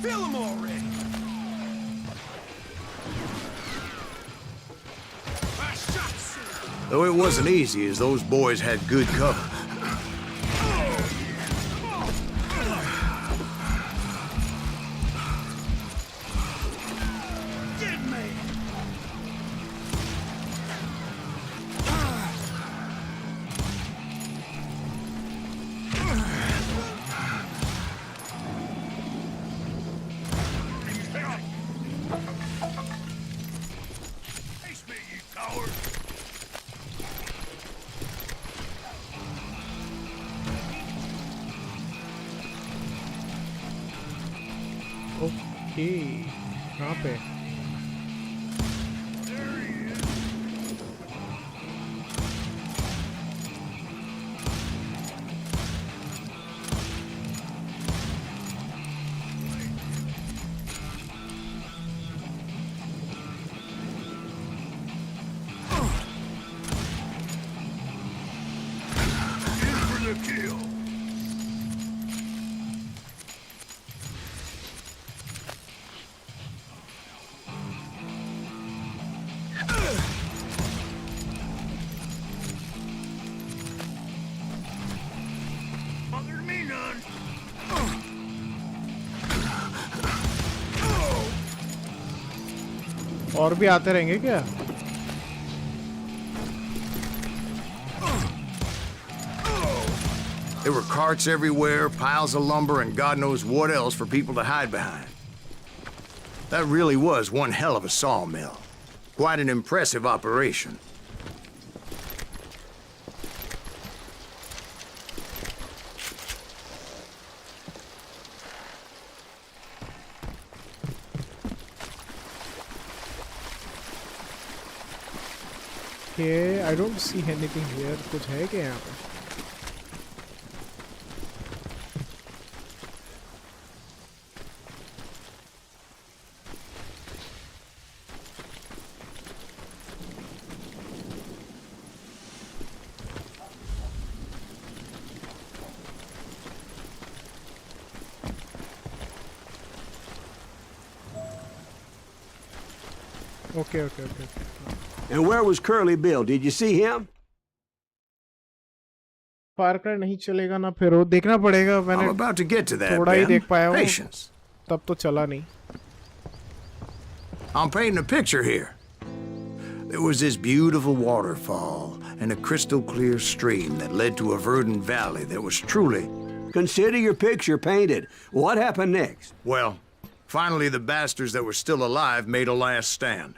Fill him already! Though it wasn't easy, as those boys had good cover. Okay कहाँ पे और भी आते रहेंगे क्या There were carts everywhere, piles of lumber, and God knows what else for people to hide behind. That really was one hell of a sawmill. Quite an impressive operation. Okay, I don't see anything here. कुछ है क्या यहाँ पे? Okay. And where was Curly Bill? Did you see him? Far cry नहीं चलेगा ना, फिर वो देखना पड़ेगा. I'm मैंने about to get to that, थोड़ा ही Ben. देख पाया हूँ, Patience. तब तो चला नहीं. I'm painting a picture here. There was this beautiful waterfall and a crystal clear stream that led to a verdant valley that was truly... Consider your picture painted. What happened next? Well, finally the bastards that were still alive made a last stand.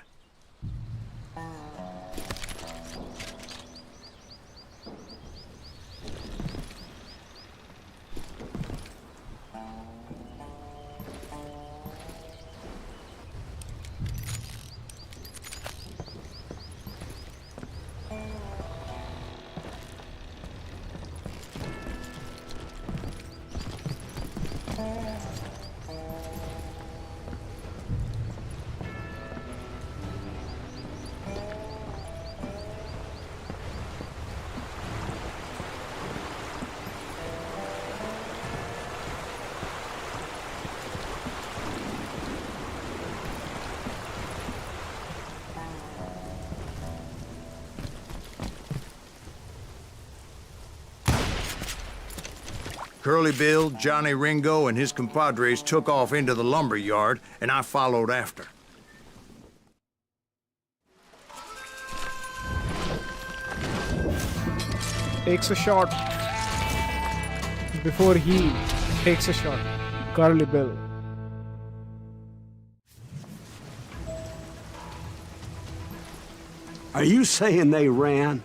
Curly Bill, Johnny Ringo, and his compadres took off into the lumber yard, and I followed after. Takes a shot before he takes a shot. Curly Bill. Are you saying they ran?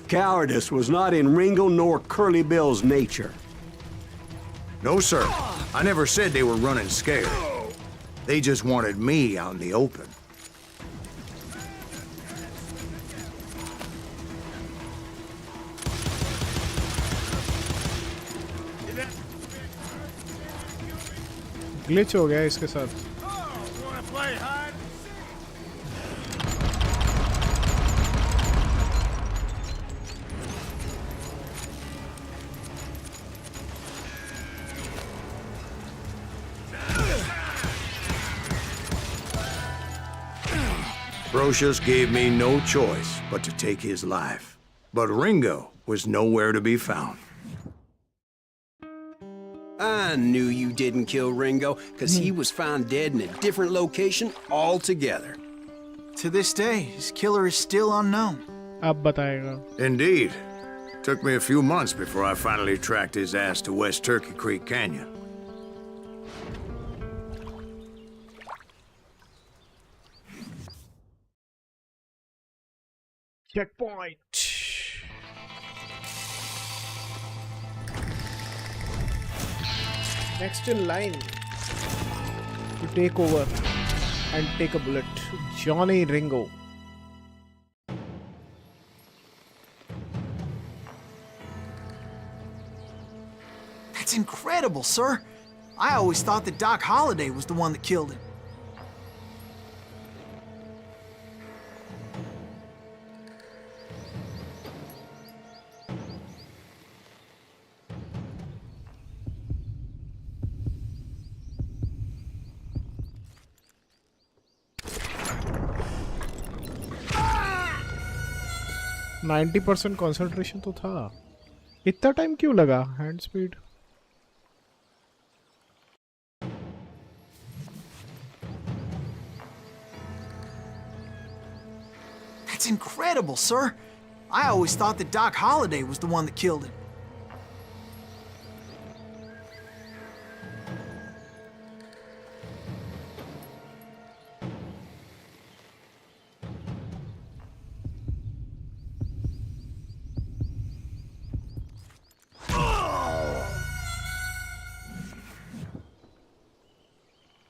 Cowardice was not in Ringo nor Curly Bill's nature. No, sir. I never said they were running scared. They just wanted me out in the open. Glitch हो गया इसके साथ. Brocious gave me no choice but to take his life. But Ringo was nowhere to be found. I knew you didn't kill Ringo, because he was found dead in a different location altogether. To this day, his killer is still unknown. अब बताएगा. Indeed. Took me a few months before I finally tracked his ass to West Turkey Creek Canyon. Checkpoint. Next in line to take over and take a bullet, Johnny Ringo. That's incredible, sir. I always thought that Doc Holliday was the one that killed him. %90 concentration तो था. इतना time क्यों लगा? Hand speed. That's incredible, sir. I always thought that Doc Holliday was the one that killed him.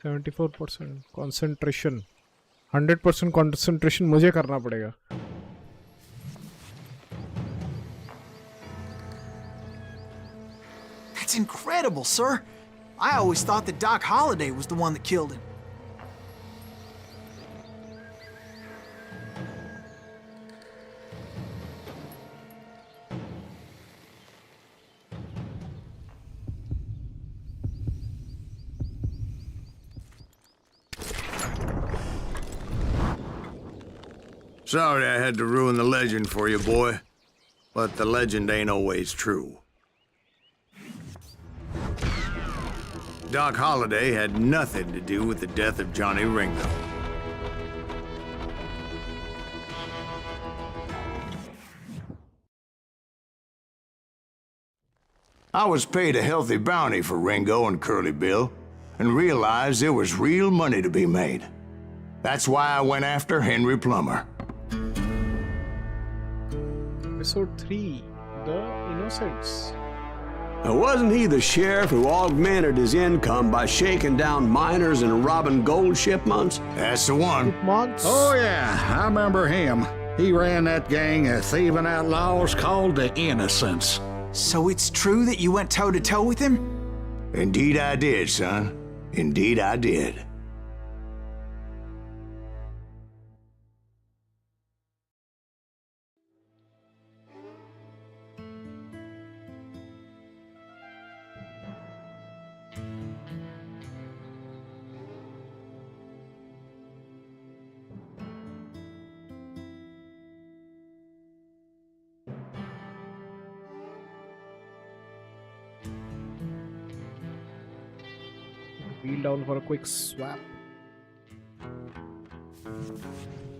%74 concentration. 100% concentration मुझे करना पड़ेगा. That's incredible, sir. I always thought that Doc Holliday was the one that killed him. Sorry I had to ruin the legend for you, boy. but the legend ain't always true. Doc Holliday had nothing to do with the death of Johnny Ringo. I was paid a healthy bounty for Ringo and Curly Bill, and realized there was real money to be made. That's why I went after Henry Plummer. Episode 3, The Innocents. Now, wasn't he the sheriff who augmented his income by shaking down miners and robbing gold shipments? That's the one. Months. Oh, yeah, I remember him. He ran that gang of thieving outlaws called the Innocents. So it's true that you went toe-to-toe with him? Indeed I did, son. Indeed I did. Wheel down for a quick swap.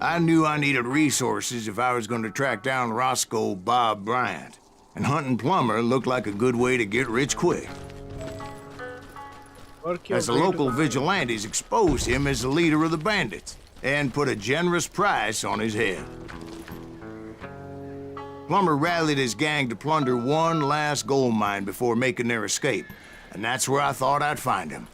I knew I needed resources if I was going to track down Roscoe Bob Bryant, and hunting Plummer looked like a good way to get rich quick. As the local vigilantes exposed him as the leader of the bandits, and put a generous price on his head. Plummer rallied his gang to plunder one last gold mine before making their escape, and that's where I thought I'd find him.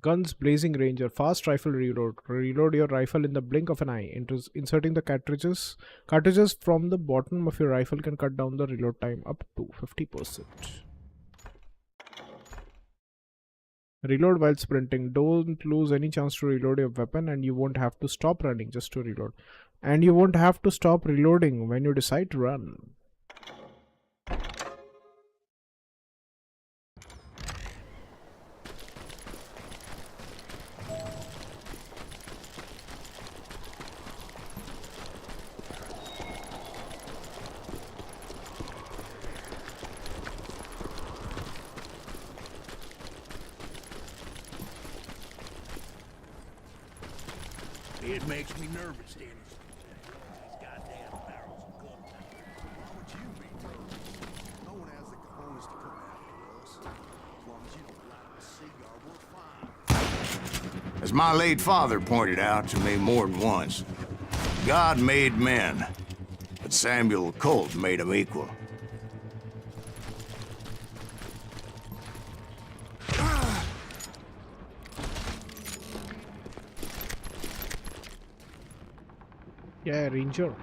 Guns Blazing Ranger, fast rifle reload. Reload your rifle in the blink of an eye. Inserting the cartridges from the bottom of your rifle can cut down the reload time up to 50%. Reload while sprinting. Don't lose any chance to reload your weapon, and you won't have to stop running just to reload. And you won't have to stop reloading when you decide to run. It makes me nervous standing these goddamn barrels of gunpowder. Why would you be nervous? No one has the cojones to come after us. As long as you don't light a cigar, we're fine. As my late father pointed out to me more than once, God made men, but Samuel Colt made them equal. Yeah, Ranger.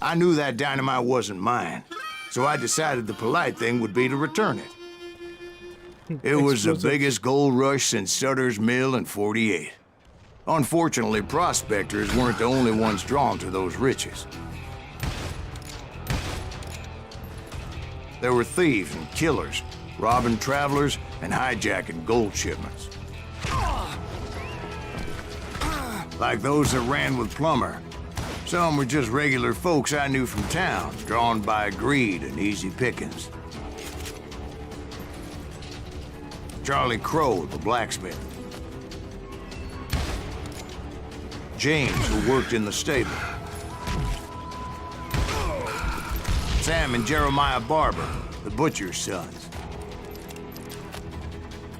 I knew that dynamite wasn't mine, so I decided the polite thing would be to return it. It was the biggest gold rush since Sutter's Mill in '48. Unfortunately, prospectors weren't the only ones drawn to those riches. There were thieves and killers, robbing travelers and hijacking gold shipments. Like those that ran with Plummer. Some were just regular folks I knew from town, drawn by greed and easy pickings. Charlie Crow, the blacksmith. James, who worked in the stable. Sam and Jeremiah Barber, the butcher's sons.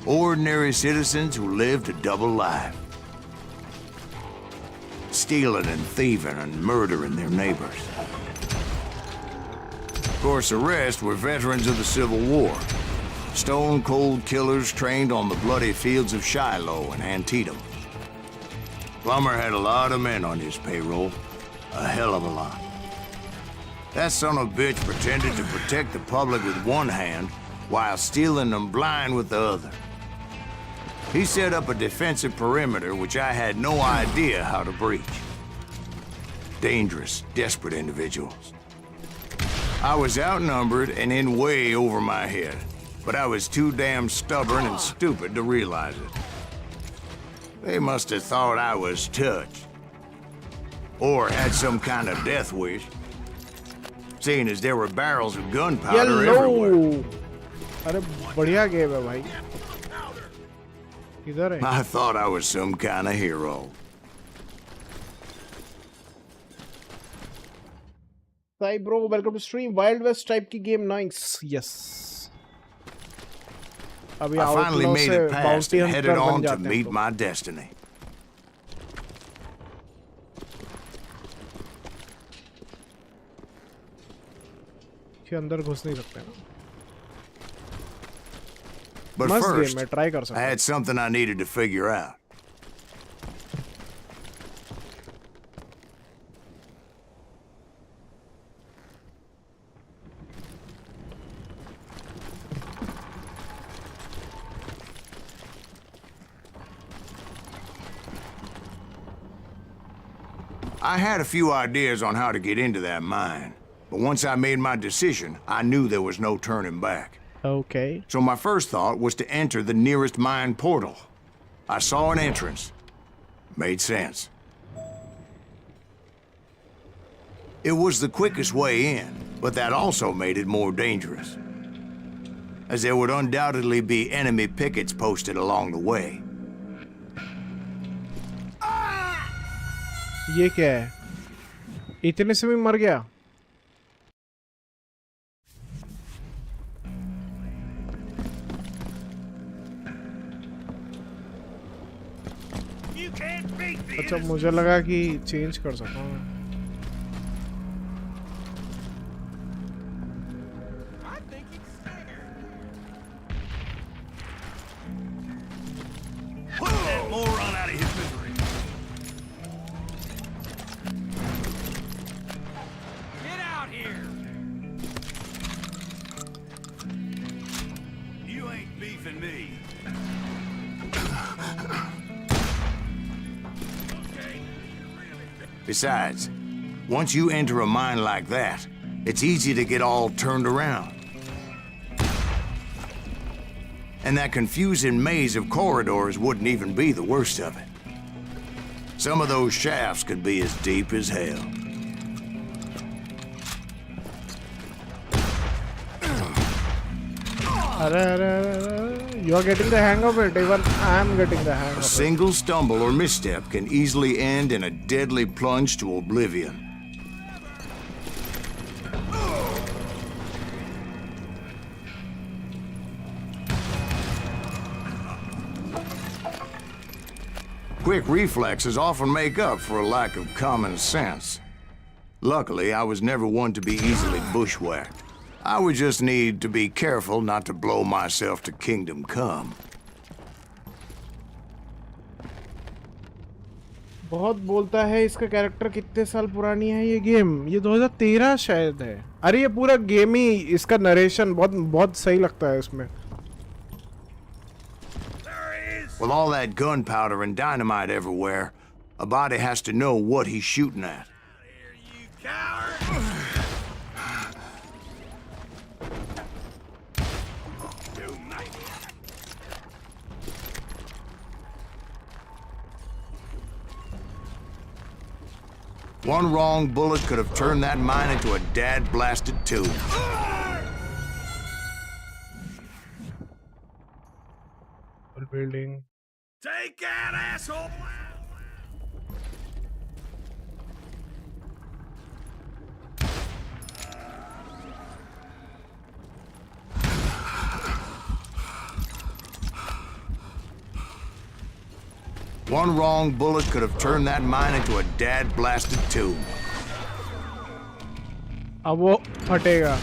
Ordinary citizens who lived a double life. Stealing and thieving and murdering their neighbors. Of course, the rest were veterans of the Civil War. Stone-cold killers trained on the bloody fields of Shiloh and Antietam. Plummer had a lot of men on his payroll. A hell of a lot. That son of a bitch pretended to protect the public with one hand while stealing them blind with the other. He set up a defensive perimeter which I had no idea how to breach. Dangerous, desperate individuals. I was outnumbered and in way over my head, but I was too damn stubborn and stupid to realize it. They must have thought I was touched. Or had some kind of death wish. Seeing as there were barrels of gunpowder everywhere. अरे बढ़िया game है भाई. किधर है? I thought I was some kind of hero. Hi bro, welcome to stream. Wild West type की game, nice. Yes. I finally made it past and headed on to meet my destiny. के अंदर घुस नहीं सकते ना. But first, I had something I needed to figure out. I had a few ideas on how to get into that mine, but once I made my decision, I knew there was no turning back. Okay. So my first thought was to enter the nearest mine portal. I saw an entrance. Made sense. It was the quickest way in, but that also made it more dangerous, as there would undoubtedly be enemy pickets posted along the way. ये क्या है? इतने से भी मर गया? अच्छा मुझे लगा कि चेंज कर सकता हूँ मैं. Besides, once you enter a mine like that, it's easy to get all turned around. And that confusing maze of corridors wouldn't even be the worst of it. Some of those shafts could be as deep as hell. You are getting the hang of it. Even I am getting the hang of it. A single stumble or misstep can easily end in a deadly plunge to oblivion. Quick reflexes often make up for a lack of common sense. Luckily, I was never one to be easily bushwhacked. I would just need to be careful not to blow myself to kingdom come. बहुत बोलता है इसका character कितने साल पुरानी है ये game. ये 2013 शायद है. अरे ये पूरा गेम ही इसका नरेशन बहुत सही लगता है इसमें. With all that gunpowder and dynamite everywhere, a body has to know what he's shooting at. You coward! One wrong bullet could have turned that mine into a dad-blasted tomb. Building. Take that, asshole! One wrong bullet could have turned that mine into a dad-blasted tomb. अब वो फटेगा.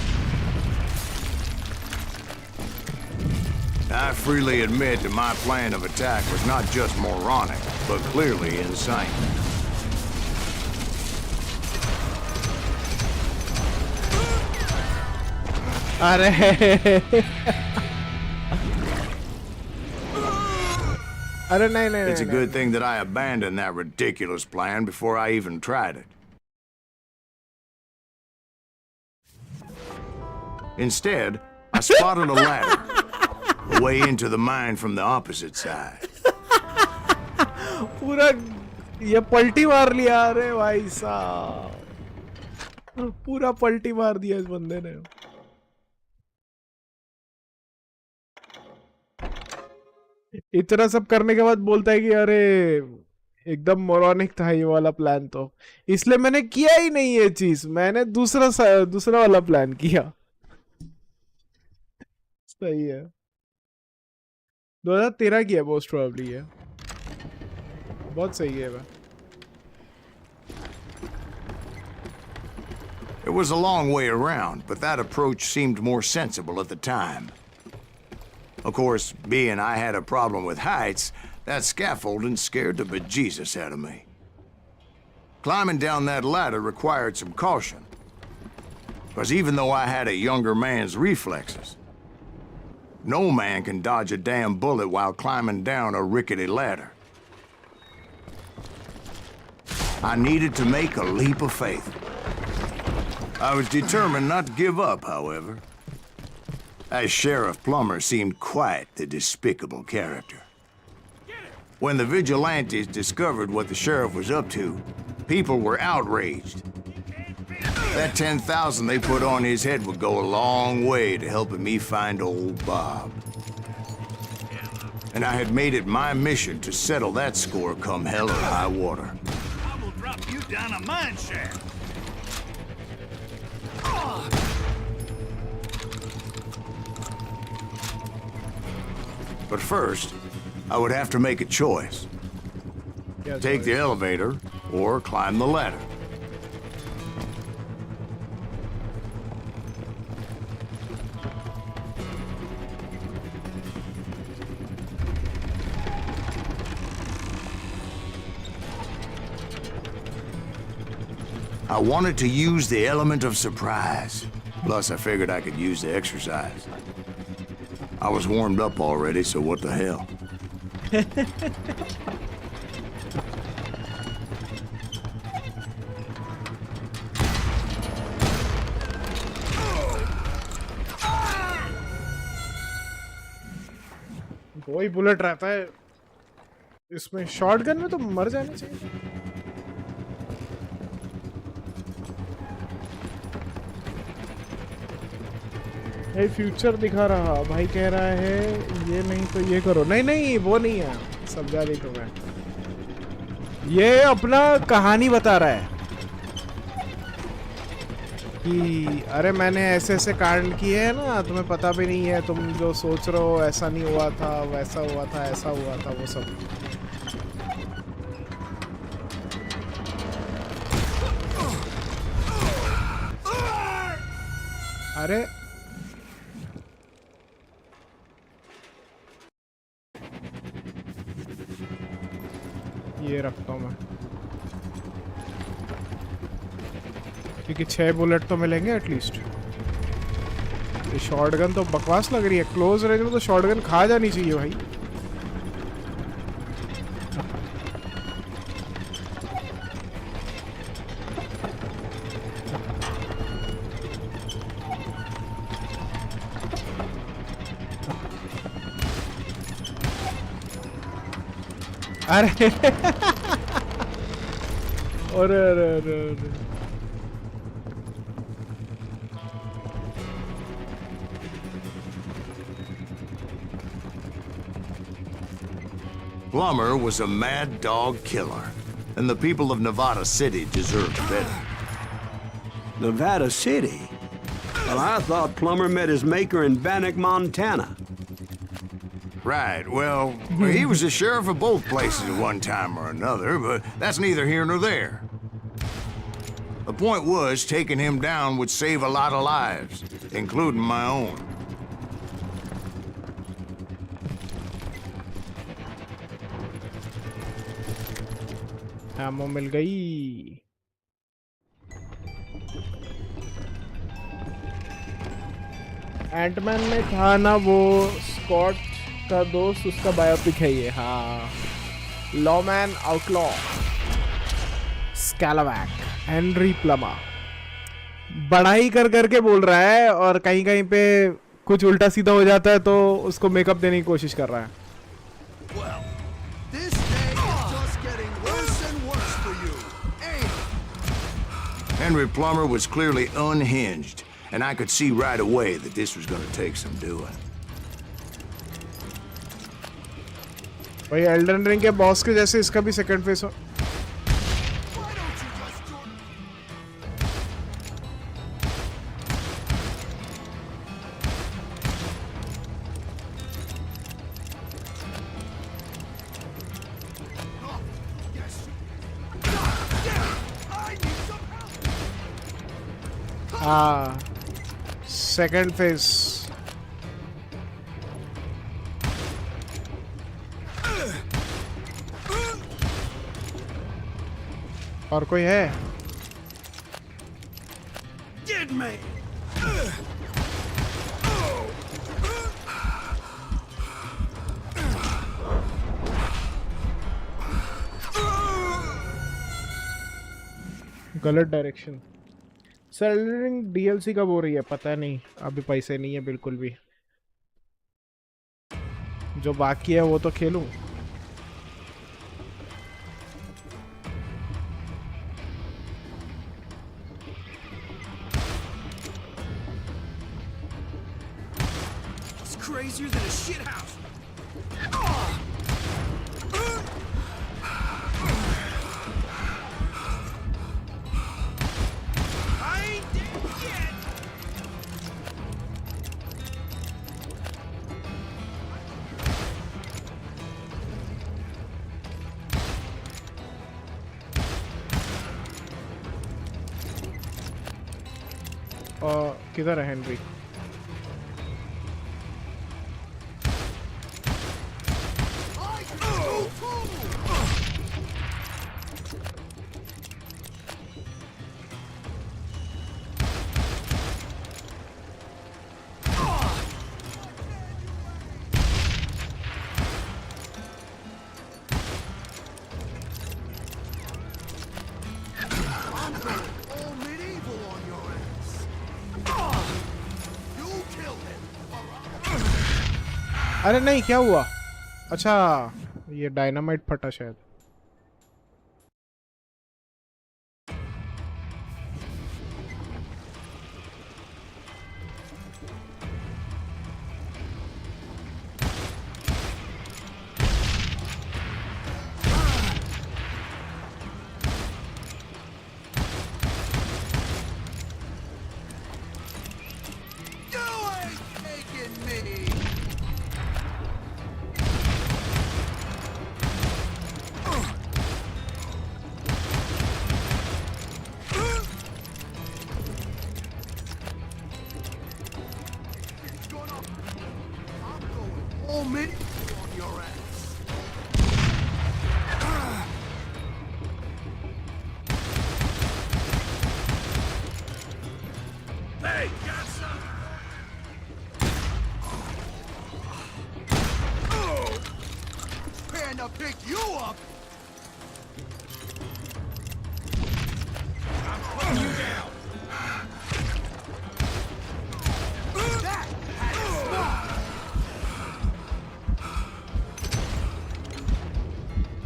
I freely admit that my plan of attack was not just moronic, but clearly insane. अरे अरे नहीं. It's a good thing that I abandoned that ridiculous plan before I even tried it. Instead, I spotted a ladder, a way into the mine from the opposite side. पूरा ये पलटी मार लिया. अरे भाई साहब, पूरा पलटी मार दिया इस बंदे ने. इतना सब करने के बाद बोलता है कि अरे एकदम मोरॉनिक था ये वाला प्लान, तो इसलिए मैंने किया ही नहीं ये चीज. मैंने दूसरा वाला प्लान किया. सही है. 2013 की है मोस्ट प्रोबेबली है. बहुत सही है वह. It was a long way around, but that approach seemed more sensible at the time. Of course, being I had a problem with heights, that scaffolding scared the bejesus out of me. Climbing down that ladder required some caution, because even though I had a younger man's reflexes, no man can dodge a damn bullet while climbing down a rickety ladder. I needed to make a leap of faith. I was determined not to give up, however. As Sheriff Plummer seemed quite the despicable character. When the vigilantes discovered what the sheriff was up to, people were outraged. That 10,000 they put on his head would go a long way to helping me find old Bob. And I had made it my mission to settle that score come hell or high water. I will drop you down a mine shaft. But first, I would have to make a choice. Take the elevator or climb the ladder. I wanted to use the element of surprise. Plus, I figured I could use the exercise. I was warmed up already, so what the hell? वही bullet रहता है इसमें. Shotgun में तो मर जाना चाहिए. भाई फ्यूचर दिखा रहा. भाई कह रहा है ये नहीं तो ये करो. नहीं वो नहीं है. समझा नहीं तो मैं. ये अपना कहानी बता रहा है कि अरे मैंने ऐसे ऐसे कांड किए हैं ना, तुम्हें पता भी नहीं है. तुम जो सोच रहे हो ऐसा नहीं हुआ था, वैसा हुआ था, ऐसा हुआ था, वो सब. अरे ये रखता हूँ मैं, क्योंकि 6 बुलेट तो मिलेंगे एटलीस्ट. ये शॉटगन तो बकवास लग रही है. क्लोज रेंज में तो शॉटगन खा जानी चाहिए भाई. अरे अरे Plummer was a mad dog killer, and the people of Nevada City deserved better. Nevada City? Well, I thought Plummer met his maker in Bannock, Montana. Right, well, he was the sheriff of both places at one time or another, but that's neither here nor there. The point was, taking him down would save a lot of lives, including my own. ammo मिल गई. Ant-Man में था ना वो Scott का दोस्त, उसका biopic है ये. हाँ, लॉमैन आउटलॉ, स्कैलावैक, हेनरी प्लमा. बढ़ाई कर करके बोल रहा है और कहीं कहीं पे कुछ उल्टा सीधा हो जाता है तो उसको मेकअप देने की कोशिश कर रहा है. Well, this day is just getting worse and worse for you. Henry Plummer was clearly unhinged, and I could see right away that this was going to take some doing. भाई Elden ring के boss के जैसे इसका भी second face हो. हाँ, second face. और कोई है? Get me! गलत डायरेक्शन. सेलिंग डीएलसी कब हो रही है पता नहीं, अभी पैसे नहीं है बिल्कुल भी. जो बाकी है वो तो खेलूं. It's crazier than a shit house. किधर है हेनरी? अरे नहीं, क्या हुआ? अच्छा, ये डायनामाइट फटा शायद.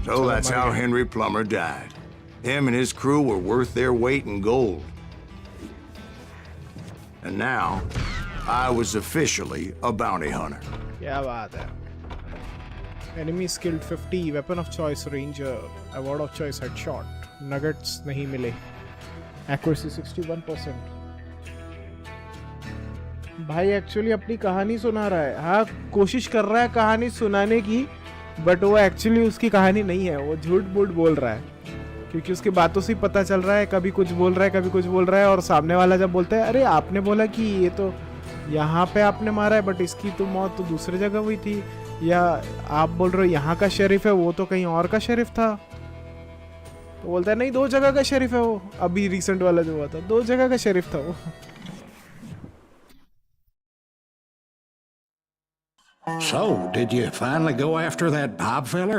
So that's how Henry Plummer died. Him and his crew were worth their weight in gold. And now, I was officially a bounty hunter. क्या बात है. Enemy skilled 50, weapon of choice ranger, award of choice headshot, nuggets नहीं मिले, accuracy 61%. भाई actually अपनी कहानी सुना रहा है। हाँ, कोशिश कर रहा है कहानी सुनाने की, बट वो एक्चुअली उसकी कहानी नहीं है, वो झूठ मूठ बोल रहा है, क्योंकि उसकी बातों से पता चल रहा है, कभी कुछ बोल रहा है, कभी कुछ बोल रहा है, और सामने वाला जब बोलता है अरे आपने बोला कि ये तो यहाँ पे आपने मारा है, बट इसकी तो मौत तो दूसरी जगह हुई थी, या आप बोल रहे हो यहाँ का शरीफ है, वो तो कहीं और का शरीफ था। तो बोलता है नहीं, 2 जगह का शरीफ है वो, अभी रिसेंट वाला जो हुआ था 2 जगह का शरीफ था वो। So, did you finally go after that Bob feller?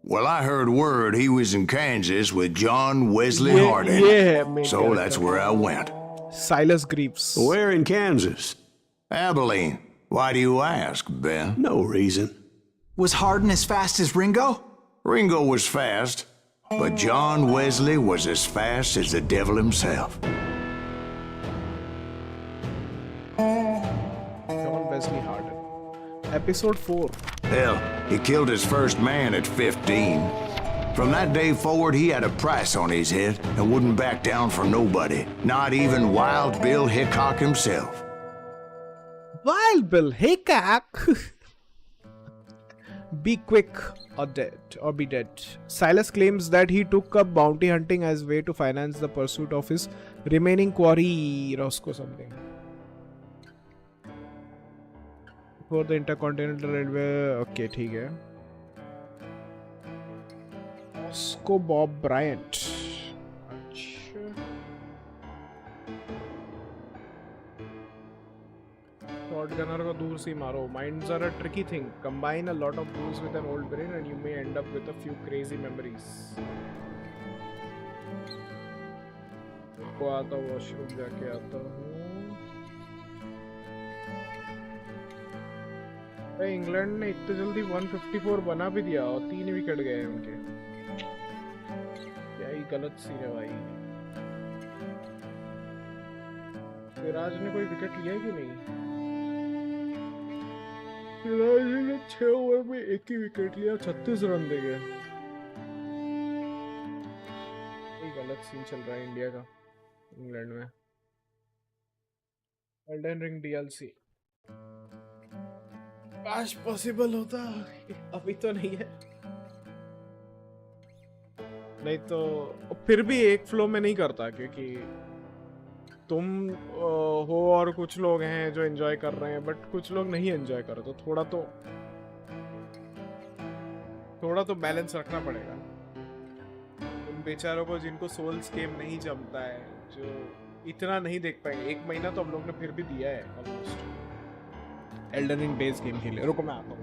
Well, I heard word he was in Kansas with John Wesley Yeah, Harding. yeah, main so character. that's where I went. Silas Greaves. Where in Kansas? Abilene. Why do you ask, Ben? No reason. Was Hardin as fast as Ringo? Ringo was fast, but John Wesley was as fast as the devil himself. John Wesley Harding. Episode 4. Hell, he killed his first man at 15. From that day forward, he had a price on his head and wouldn't back down for nobody, not even Wild Bill Hickok himself. Wild Bill Hickok. Be quick or dead, or be dead. Silas claims that he took up bounty hunting as way to finance the pursuit of his remaining quarry, Roscoe something. For the Intercontinental Railway, okay, ठीक है. Roscoe Bob Bryant. अच्छा. Shotgunner को दूर से मारो. Minds are a tricky thing. Combine a lot of booze with an old brain and you may end up with a few crazy memories. को आता washroom जाके आता हूँ. भाई इंग्लैंड ने इतने जल्दी 154 बना भी दिया और 3 विकेट गए उनके. क्या ही गलत सीन है भाई. सिराज ने कोई विकेट लिया कि नहीं? सिराज ने 6 ओवर में 1 ही विकेट लिया, 36 रन दे गए. ये गलत सीन चल रहा है इंडिया का इंग्लैंड में. एल्डन रिंग डीएलसी काश पॉसिबल होता, अभी तो नहीं है. नहीं तो फिर भी एक फ्लो में नहीं करता, क्योंकि तुम हो और कुछ लोग हैं जो एंजॉय कर रहे हैं, बट कुछ लोग नहीं एंजॉय कर रहे, तो थोड़ा तो बैलेंस रखना पड़ेगा. उन बेचारों को जिनको सोल्स गेम नहीं जमता है, जो इतना नहीं देख पाएंगे. 1 महीना तो हम लोग ने फिर भी दिया है almost Elden ring base game के लिए. रुको मैं आता हूँ.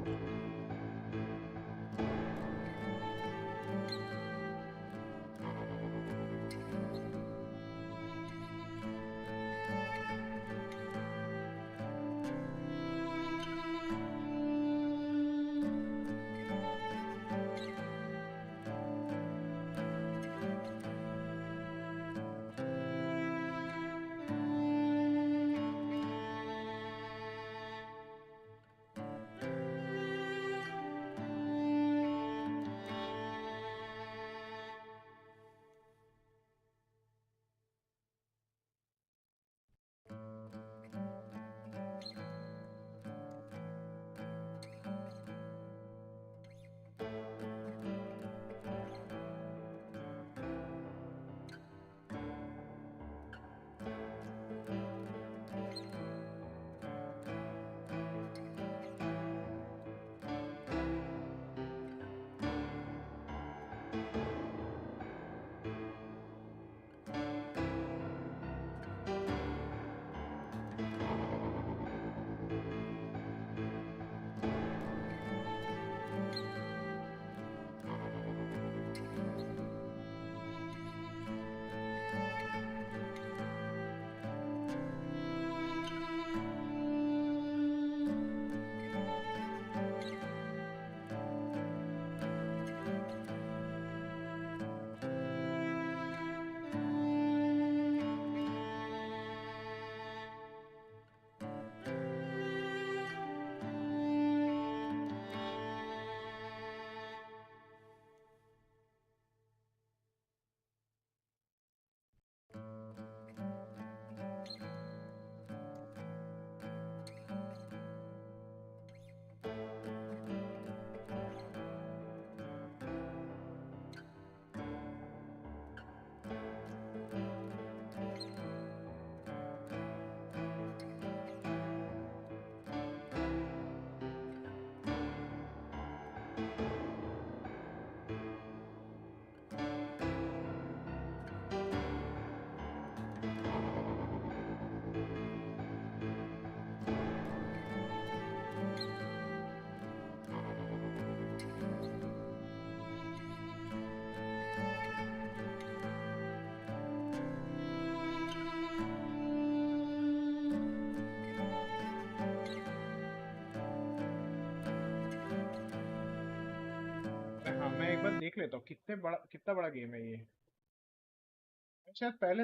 लेता हूँ कितना बड़ा गेम है ये। शायद पहले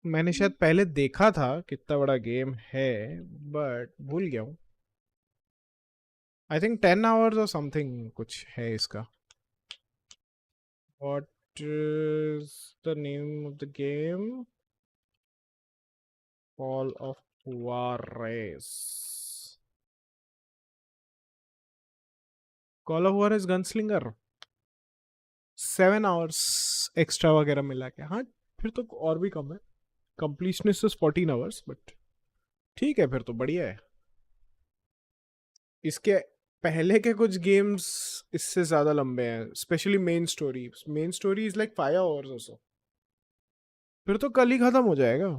मैंने शायद पहले देखा था कितना बड़ा गेम है, बट भूल गया हूँ। आई थिंक 10 hours और समथिंग कुछ है इसका। What is the name of the game? Fall of Juarez. Call of Juarez Gunslinger 7 hours extra वगैरह मिला के। हाँ फिर तो और भी कम है। कंप्लीशनिस्ट इज 14 hours, बट ठीक है फिर तो बढ़िया है। इसके पहले के कुछ गेम्स इससे ज्यादा लंबे हैं, specially main story is like 5 hours और सो। फिर तो कल ही खत्म हो जाएगा,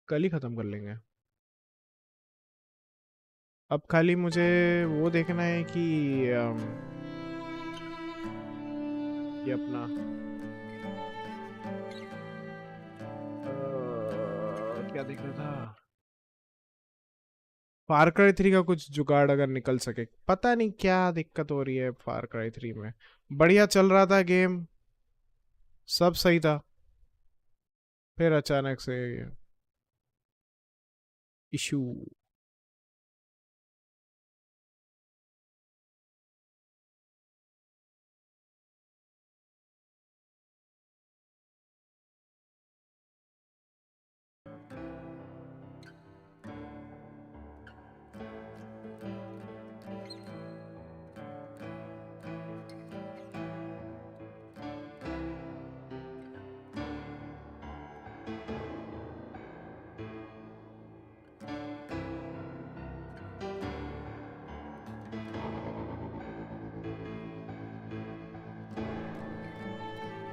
कल ही खत्म कर लेंगे। अब खाली मुझे वो देखना है कि ये अपना क्या देखना था, फार क्राई 3 का कुछ जुगाड़ अगर निकल सके। पता नहीं क्या दिक्कत हो रही है फार क्राई 3 में। बढ़िया चल रहा था गेम, सब सही था, फिर अचानक से इशू।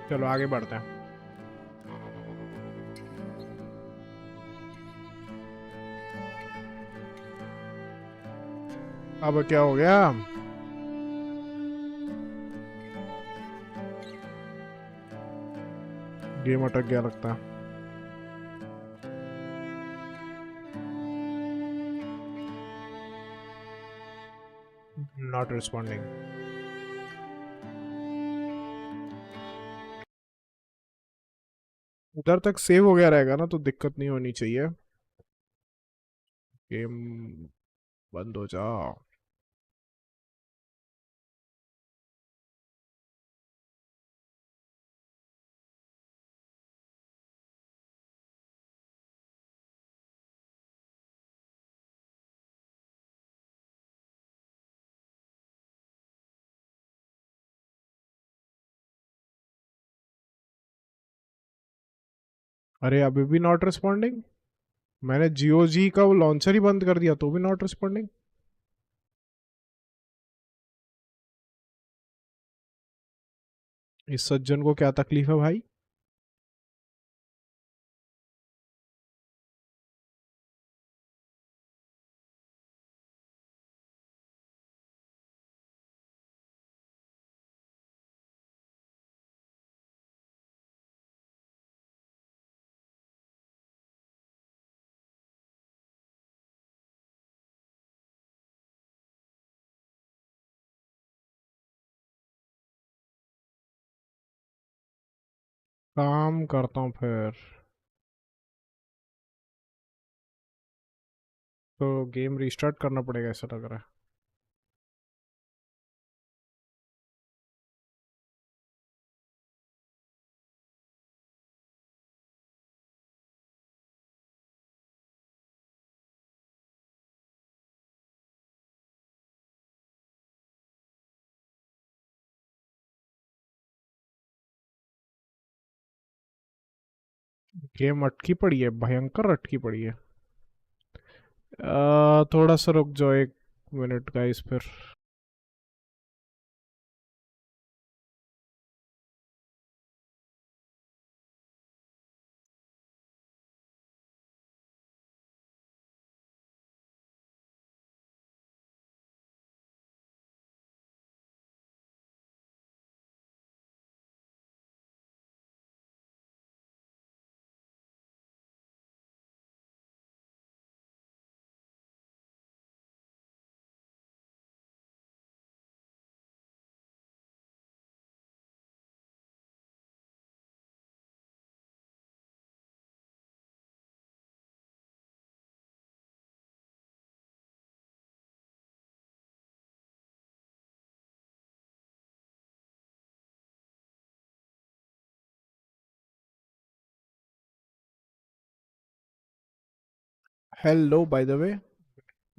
चलो आगे बढ़ते हैं। अब क्या हो गया? गेम अटक गया लगता है। Not responding. उधर तक सेव हो गया रहेगा ना, तो दिक्कत नहीं होनी चाहिए। गेम बंद हो जा। अरे अभी भी नॉट रिस्पॉन्डिंग। मैंने जियो जी का वो लॉन्चर ही बंद कर दिया तो भी नॉट रिस्पॉन्डिंग। इस सज्जन को क्या तकलीफ है भाई? काम करता हूँ फिर। तो गेम रीस्टार्ट करना पड़ेगा ऐसा लग रहा है। गेम अटकी पड़ी है, भयंकर अटकी पड़ी है। थोड़ा सा रुक जाओ 1 मिनट गाइस फिर। हेलो बाय द वे,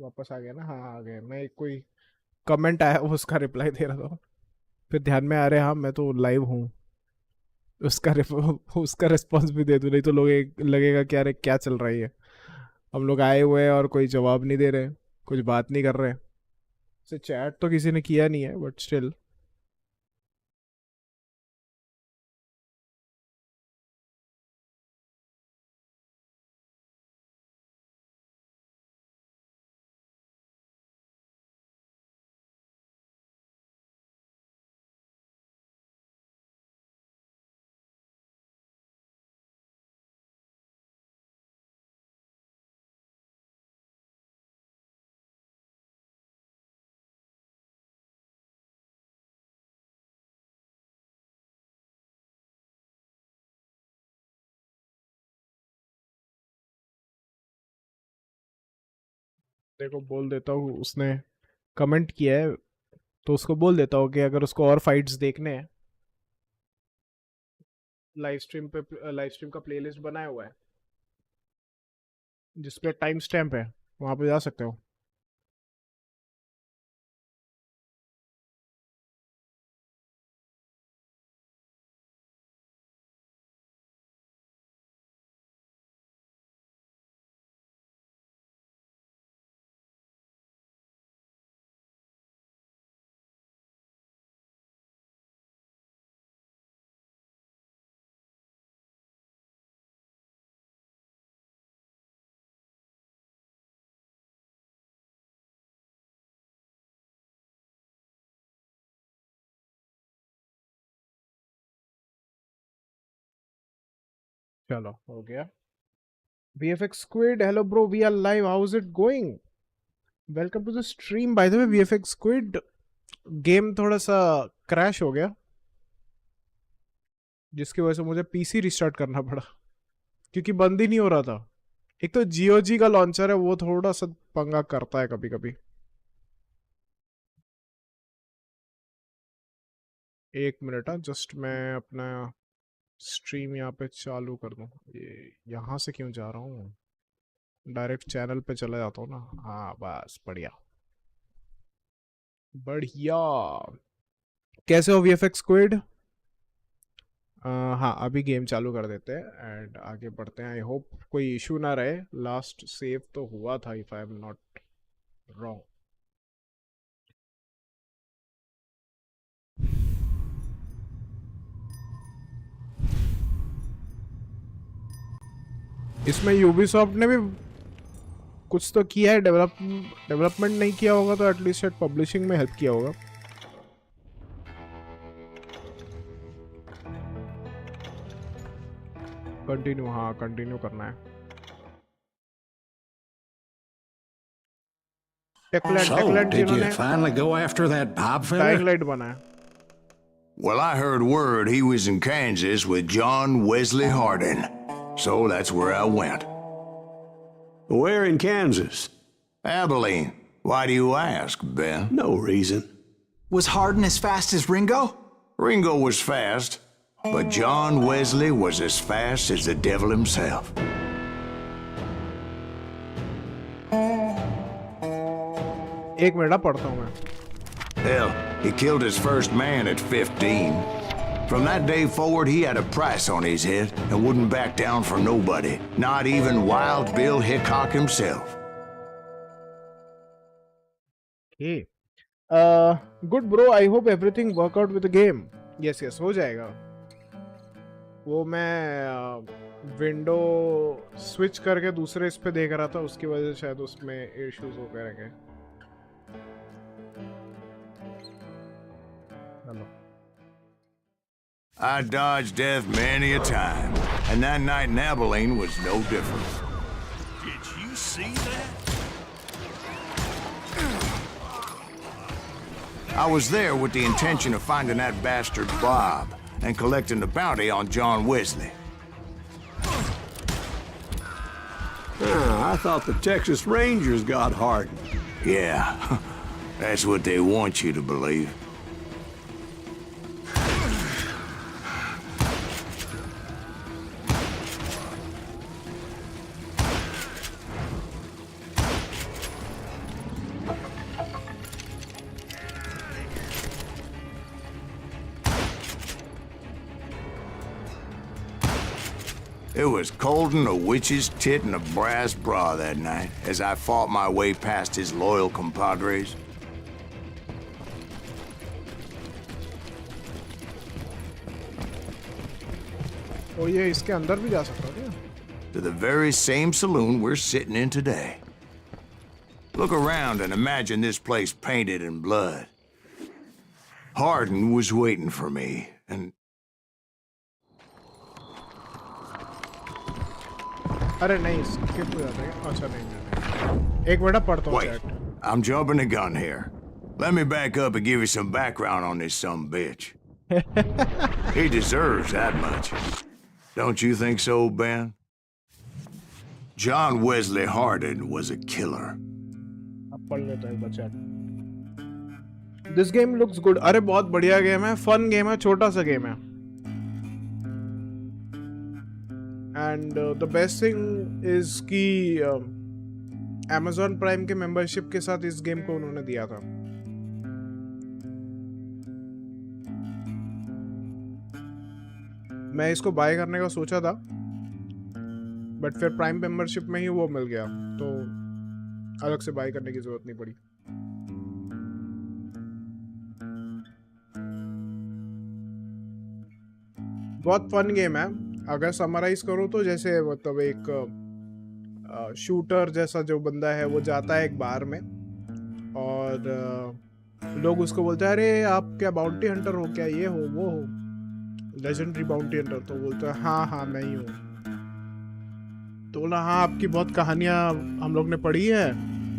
वापस आ गया ना? हाँ आ गया। मैं एक कोई कमेंट आया उसका रिप्लाई दे रहा था, फिर ध्यान में आ रहा है हाँ मैं तो लाइव हूँ, उसका रिस्पॉन्स भी दे दूँ, नहीं तो लोग लगेगा कि अरे क्या चल रही है, हम लोग आए हुए हैं और कोई जवाब नहीं दे रहे, कुछ बात नहीं कर रहे। से चैट तो किसी ने किया नहीं है बट स्टिल। देखो बोल देता हूँ, उसने कमेंट किया है तो उसको बोल देता हूँ कि अगर उसको और फाइट्स देखने हैं, लाइव स्ट्रीम का प्लेलिस्ट बनाया हुआ है जिसपे टाइम स्टैम्प है, वहाँ पे जा सकते हो। चलो हो गया। VFX Squid, hello bro, we are live. How's it going? Welcome to the stream. By the way, VFX Squid game थोड़ा सा क्रैश हो गया, जिसकी वजह से मुझे पीसी रिस्टार्ट करना पड़ा क्योंकि बंद ही नहीं हो रहा था। एक तो GOG का लॉन्चर है, वो थोड़ा सा पंगा करता है कभी कभी। एक मिनट जस्ट मैं अपना स्ट्रीम यहाँ पे चालू कर दूँ। ये यहाँ से क्यों जा रहा हूँ, डायरेक्ट चैनल पे चला जाता हूँ ना। हाँ बस बढ़िया बढ़िया। कैसे हो VFX Squid? हाँ अभी गेम चालू कर देते हैं एंड आगे बढ़ते हैं। आई होप कोई इशू ना रहे। लास्ट सेव तो हुआ था if I am not wrong. इसमें यूबीसॉफ्ट ने भी कुछ तो किया है, डेवलपमेंट नहीं किया होगा तो एटलीस्ट शायद पब्लिशिंग में हेल्प किया होगा। कंटिन्यू, हाँ कंटिन्यू करना है। So, did you finally go after that Bob fella? Dying Light बना है। Well, I heard word he was in Kansas with John Wesley Hardin, so that's where I went. Where in Kansas? Abilene. Why do you ask, Ben? No reason. Was Hardin as fast as Ringo? Ringo was fast, but John Wesley was as fast as the devil himself. एक minute पढ़ता हूँ मैं। Hell, he killed his first man at 15. From that day forward, he had a price on his head and wouldn't back down for nobody, not even Wild Bill Hickok himself. Okay. Good bro, I hope everything work out with the game. Yes, yes, हो जाएगा। वो मैं window switch करके दूसरे इस पे देख रहा था, उसकी वजह से शायद उसमें इश्यूज हो गए हैं। Hello. I dodged death many a time, and that night in Abilene was no different. Did you see that? I was there with the intention of finding that bastard Bob and collecting the bounty on John Wesley. I thought the Texas Rangers got Hardin. Yeah, that's what they want you to believe. It was cold in a witch's tit and a brass bra that night as I fought my way past his loyal compadres. ओ ये इसके अंदर भी जा सकता है क्या? To the very same saloon we're sitting in today. Look around and imagine this place painted in blood. Hardin was waiting for me, and... अरे नहीं, skip हो जाता है। अच्छा नहीं, एक मिनट पढ़ता हूँ Wait, I'm jumping the gun here. Let me back up and give you some background on this sumbitch. He deserves that much. Don't you think so, Ben? John Wesley Hardin was a killer. अब पढ़ लेता है बच्चा। This game looks good. अरे बहुत बढ़िया game है, fun game है, छोटा सा गेम है। And the best thing is कि Amazon Prime के मेंबरशिप के साथ इस गेम को उन्होंने दिया था। मैं इसको बाय करने का सोचा था, बट फिर प्राइम मेंबरशिप में ही वो मिल गया, तो अलग से बाय करने की जरूरत नहीं पड़ी। बहुत फन गेम है। अगर समराइज करो तो जैसे मतलब एक शूटर जैसा जो बंदा है वो जाता है एक बार में और लोग उसको बोलते हैं अरे आप क्या बाउंटी हंटर हो, क्या ये हो वो हो, लेजेंडरी बाउंटी हंटर। तो बोलता है हाँ हाँ मैं ही हूँ। तो बोला हाँ आपकी बहुत कहानियाँ हम लोग ने पढ़ी है,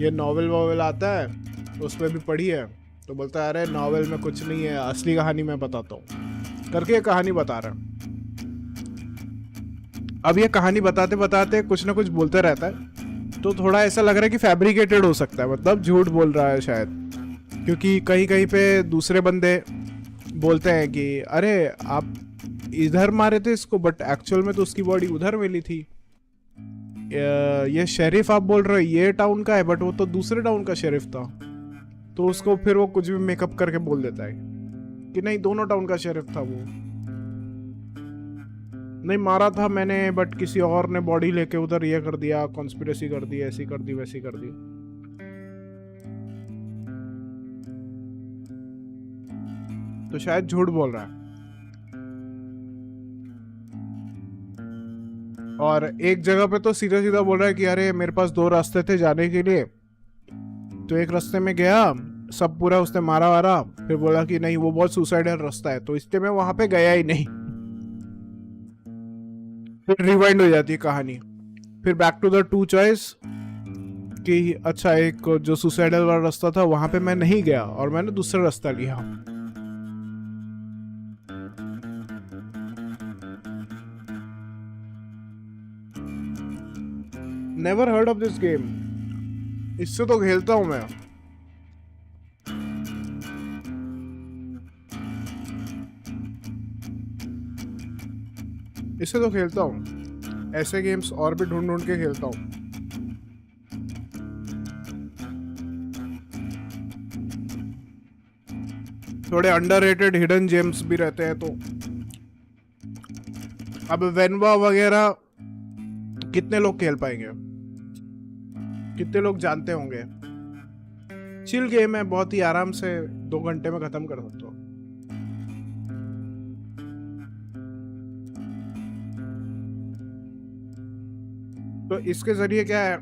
ये नॉवेल वॉवेल आता है उसमें भी पढ़ी है। तो बोलता है अरे नॉवेल में कुछ नहीं है, असली कहानी मैं बताता हूँ करके ये कहानी बता रहा है। अब ये कहानी बताते बताते कुछ ना कुछ बोलते रहता है, तो थोड़ा ऐसा लग रहा है कि फैब्रिकेटेड हो सकता है, मतलब झूठ बोल रहा है शायद, क्योंकि कहीं कहीं पे दूसरे बंदे बोलते हैं कि अरे आप इधर मारे थे इसको, बट एक्चुअल में तो उसकी बॉडी उधर मिली थी। ये शेरिफ आप बोल रहे हो ये टाउन का है, बट वो तो दूसरे टाउन का शेरिफ था। तो उसको फिर वो कुछ भी मेकअप करके बोल देता है कि नहीं दोनों टाउन का शेरिफ था वो, नहीं मारा था मैंने बट किसी और ने बॉडी लेके उधर ये कर दिया, कॉन्स्पिरेसी कर दी, ऐसी कर दी वैसी कर दी। तो शायद झूठ बोल रहा है। और एक जगह पे तो सीधा सीधा बोल रहा है कि अरे मेरे पास दो रास्ते थे जाने के लिए, तो एक रास्ते में गया, सब पूरा उसने मारा वारा, फिर बोला कि नहीं वो बहुत सुसाइडल रास्ता है, तो इसलिए मैं वहां पे गया ही नहीं। फिर रिवाइंड हो जाती है कहानी, फिर back to the two choice कि अच्छा एक जो सुसाइडल वाला रास्ता था वहां पे मैं नहीं गया और मैंने दूसरा रास्ता लिया। Never heard of this game. इससे तो खेलता हूं मैं। इससे तो खेलता हूं, ऐसे गेम्स और भी ढूंढ ढूंढ के खेलता हूं। थोड़े अंडररेटेड हिडन जेम्स भी रहते हैं। तो अब वेनवा वगैरह कितने लोग खेल पाएंगे, कितने लोग जानते होंगे। चिल गेम है, बहुत ही आराम से 2 घंटे में खत्म कर सकते हो। तो इसके जरिए क्या है,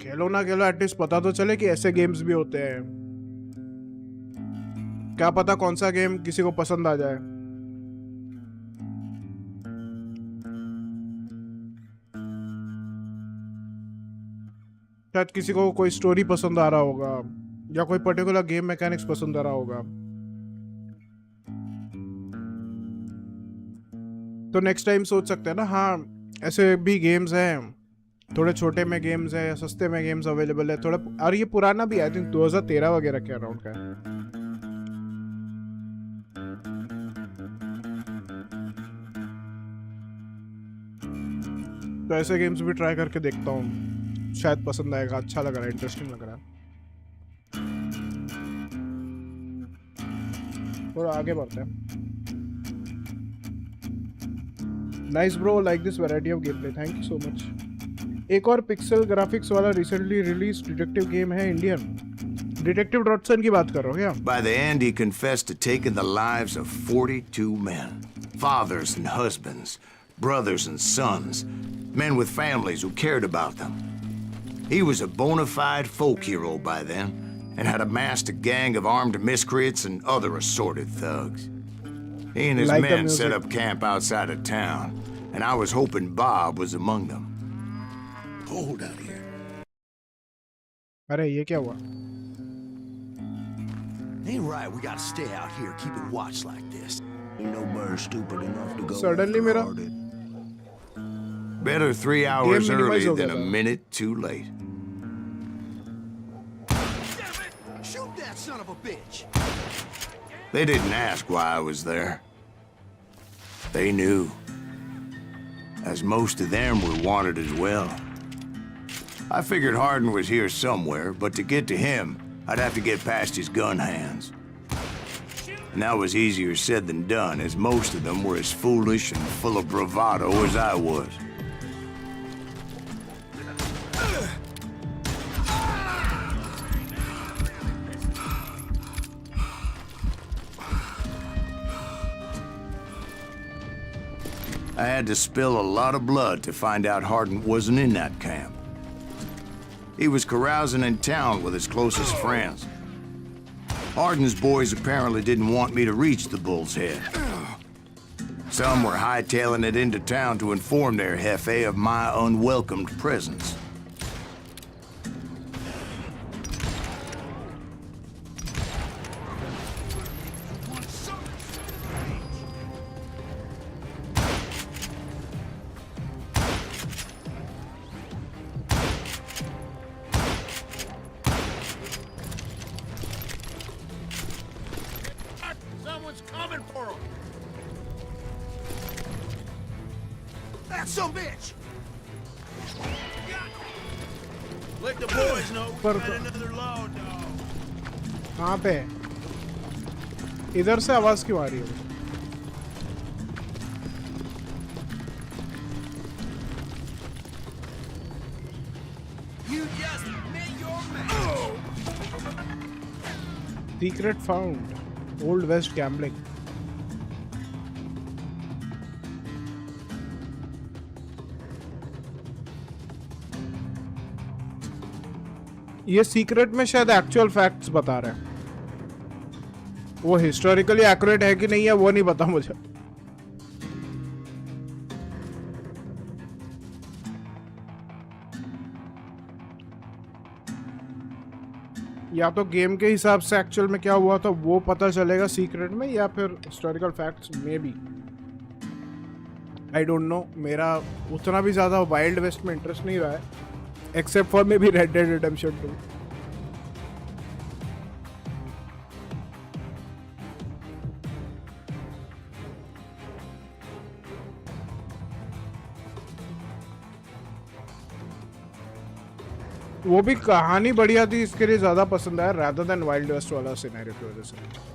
खेलो ना खेलो एटलीस्ट पता तो चले कि ऐसे गेम्स भी होते हैं। क्या पता कौन सा गेम किसी को पसंद आ जाए। शायद किसी को कोई स्टोरी पसंद आ रहा होगा या कोई पर्टिकुलर गेम मैकेनिक्स पसंद आ रहा होगा। तो नेक्स्ट टाइम सोच सकते हैं ना, हाँ ऐसे भी गेम्स हैं, थोड़े छोटे में गेम्स हैं या सस्ते में गेम्स अवेलेबल है थोड़ा। और ये पुराना भी आई थिंक 2013 वगैरह के अराउंड का है। तो ऐसे गेम्स भी ट्राई करके देखता हूँ, शायद पसंद आएगा, अच्छा लग रहा है, इंटरेस्टिंग लग रहा है। थोड़ा आगे बढ़ते हैं। Nice bro, like this variety of game play, thank you so much. एक और पिक्सल ग्राफिक्स वाला रिसेंटली रिलीज डिटेक्टिव गेम है इंडियन, डिटेक्टिव डॉटसन की बात कर रहे हो क्या? By the end, he confessed to taking the lives of 42 men, fathers and husbands, brothers and sons, men with families who cared about them. He was a bona fide folk hero by then, and had amassed a gang of armed miscreants and other assorted thugs. He and his men set up camp outside of town, and I was hoping Bob was among them. Hold out here. अरे ये क्या हुआ? Ain't right, we gotta stay out here keeping watch like this. Ain't no bird stupid enough to go Suddenly मेरा Better 3 hours early than a minute too late. Shoot that son of a bitch! They didn't ask why I was there. They knew. As most of them were wanted as well. I figured Hardin was here somewhere, but to get to him, I'd have to get past his gun hands. And that was easier said than done, as most of them were as foolish and full of bravado as I was. I had to spill a lot of blood to find out Hardin wasn't in that camp. He was carousing in town with his closest friends. Hardin's boys apparently didn't want me to reach the Bull's Head. Some were hightailing it into town to inform their jefe of my unwelcomed presence. Someone's coming for him! That's some bitch! Let the boys know we got another load, dog. कहाँ पे? इधर से आवाज क्यों आ रही है? You just met your man. Secret found. Old West gambling. ये secret में शायद एक्चुअल फैक्ट्स बता रहे हैं। वो हिस्टोरिकली एक्यूरेट है कि नहीं है वो नहीं पता मुझे। या तो गेम के हिसाब से एक्चुअल में क्या हुआ था वो पता चलेगा सीक्रेट में, या फिर हिस्टोरिकल फैक्ट्स में भी। आई डोंट नो, मेरा उतना भी ज़्यादा वाइल्ड वेस्ट में इंटरेस्ट नहीं रहा है, except for may be red dead redemption 2। वो भी कहानी बढ़िया थी, इसके लिए ज्यादा पसंद आया रादर देन वाइल्ड वेस्ट वाला सिनेरियो की वजह से।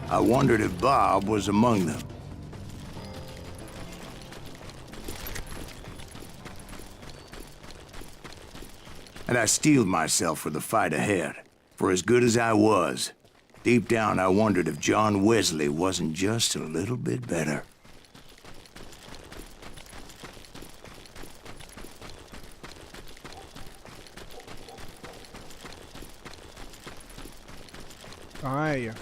I wondered if Bob was among them. And I steeled myself for the fight ahead. For as good as I was, deep down I wondered if John Wesley wasn't just a little bit better. कहाँ है ये?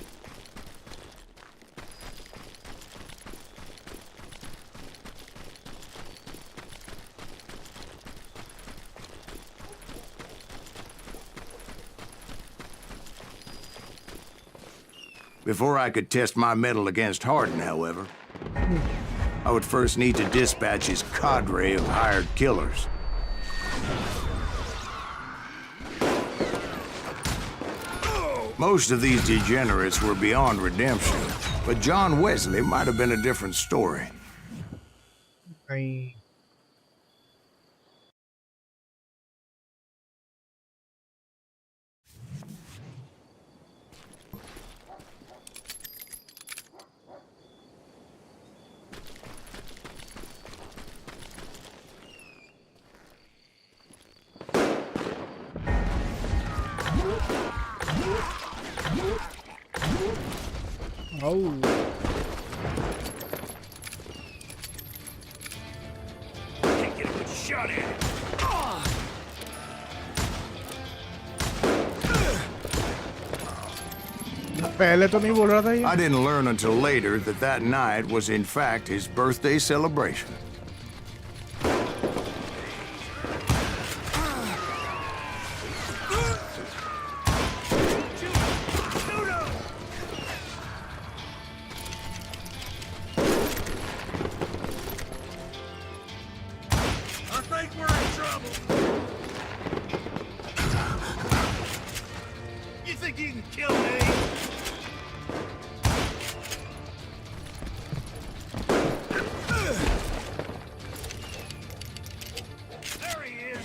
Before I could test my mettle against Hardin, however, I would first need to dispatch his cadre of hired killers. Most of these degenerates were beyond redemption, but John Wesley might have been a different story. नहीं, Oh. Can't get a good shot at it. पहले तो नहीं बोल रहा था ये. I didn't learn until later that that night was in fact his birthday celebration. I think we're in trouble. You think you can kill me? There he is.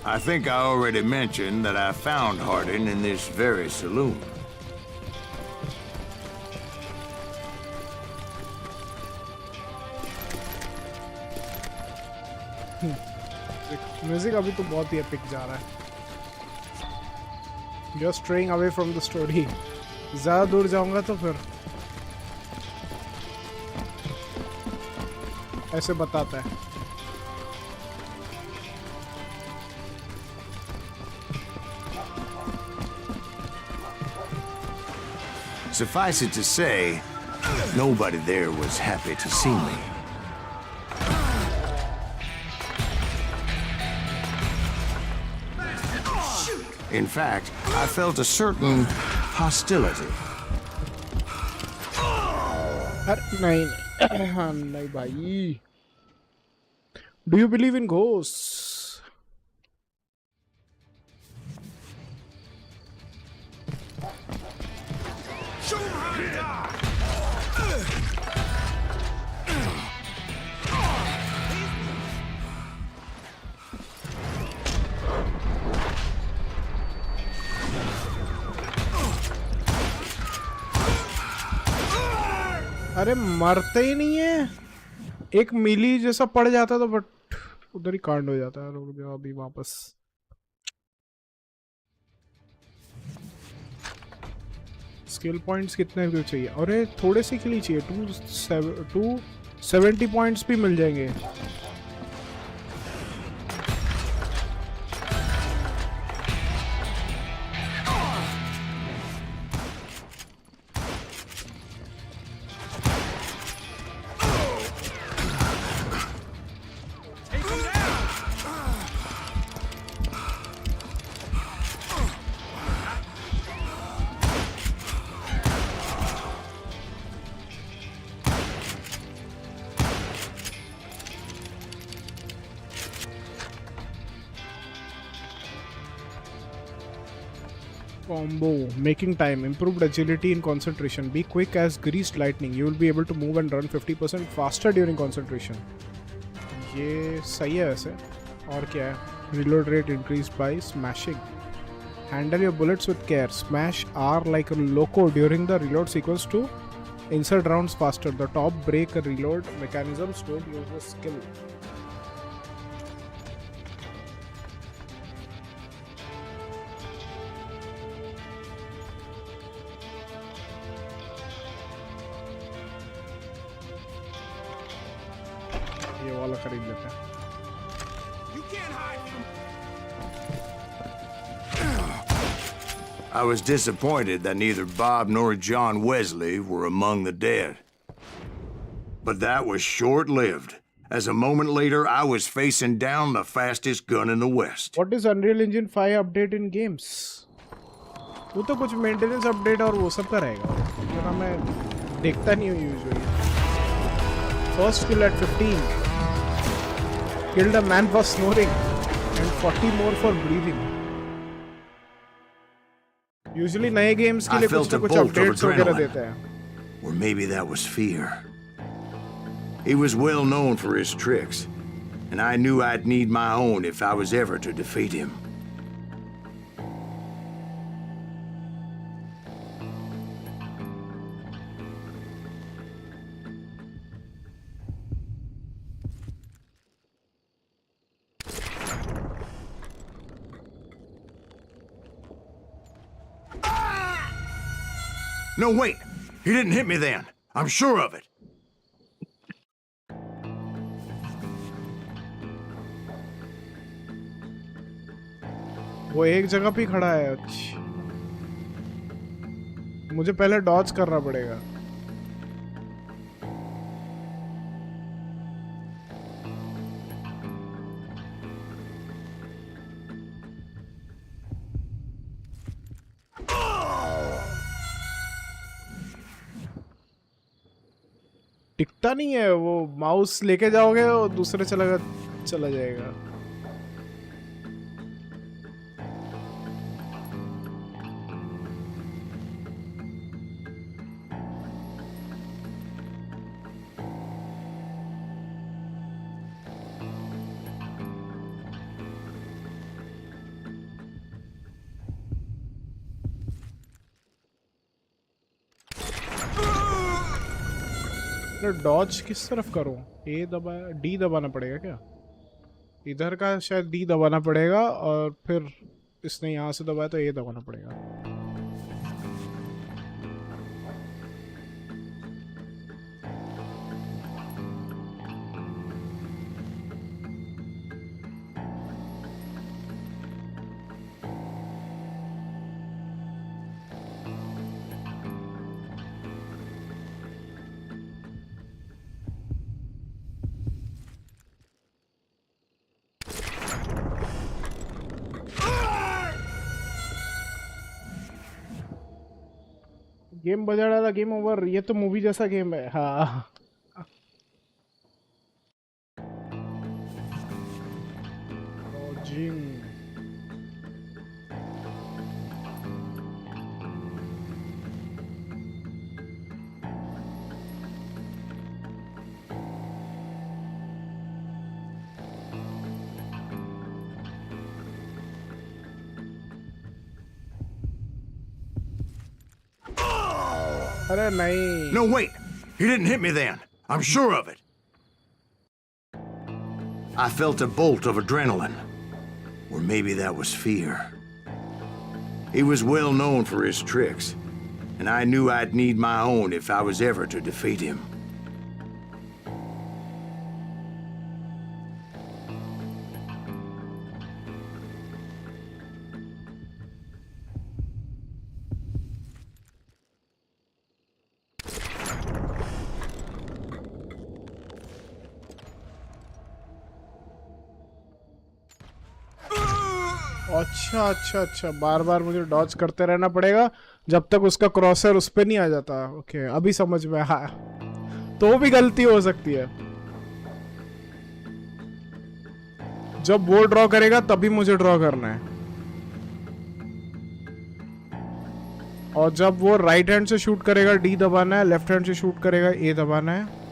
I think I already mentioned that I found Hardin in this very saloon. Music अभी तो बहुत ही epic जा रहा है. Just straying away from the story. ज़्यादा दूर जाऊंगा तो फिर ऐसे बताता है. Suffice it to say, nobody there was happy to see me. In fact, I felt a certain hostility. नहीं नहीं भाई. Do you believe in ghosts? Show him how to die. अरे मरते ही नहीं है. एक मिली जैसा पड़ जाता तो बट उधर ही कांड हो जाता है. रुक जाओ अभी वापस. स्किल पॉइंट्स कितने क्यों चाहिए? अरे थोड़े से के लिए चाहिए. 270 पॉइंट्स भी मिल जाएंगे. Combo, making time, improved agility and concentration. Be quick as greased lightning. You will be able to move and run 50% faster during concentration. ये सही है वैसे. और क्या है? Reload rate increased by smashing. Handle your bullets with care. Smash R like a loco during the reload sequence to insert rounds faster. The top break reload mechanisms don't use the skill. ये वाला खरीद लेते हैं. You can't hide from I was disappointed that neither Bob nor John Wesley were among the dead. But that was short-lived, as a moment later I was facing down the fastest gun in the West. What is Unreal Engine 5 update in games? वो तो कुछ maintenance update और वो सब का रहेगा. जो मैं देखता नहीं हूँ usually. First kill at 15. Killed a man for snoring and 40 more for breathing. Usually नए games के लिए कुछ ना कुछ updates वगैरह देते हैं. Or maybe that was fear. He was well known for his tricks. and I knew I'd need my own if I was ever to defeat him. No, wait! He didn't hit me then. I'm sure of it. वो एक जगह पे खड़ा है। अच्छा, मुझे पहले Dodge करना पड़ेगा। टिकता नहीं है वो, माउस लेके जाओगे और दूसरे चला जाएगा। डॉज किस तरफ करूं? ए दबा, डी दबाना पड़ेगा क्या? इधर का शायद डी दबाना पड़ेगा और फिर इसने यहाँ से दबाया तो ए दबाना पड़ेगा। गेम बजा डाला, गेम ओवर। ये तो मूवी जैसा गेम है। हाँ, अरे नहीं। No, wait! He didn't hit me then. I'm sure of it. I felt a bolt of adrenaline. Or maybe that was fear. He was well known for his tricks, and I knew I'd need my own if I was ever to defeat him. अच्छा, बार बार मुझे Dodge करते रहना पड़ेगा जब तक उसका क्रॉसर उस पे नहीं आ जाता। ओके, अभी समझ में। हाँ, तो भी गलती हो सकती है। जब वो ड्रॉ करेगा तभी मुझे ड्रॉ करना है, और जब वो राइट हैंड से शूट करेगा डी दबाना है, लेफ्ट हैंड से शूट करेगा ए दबाना है।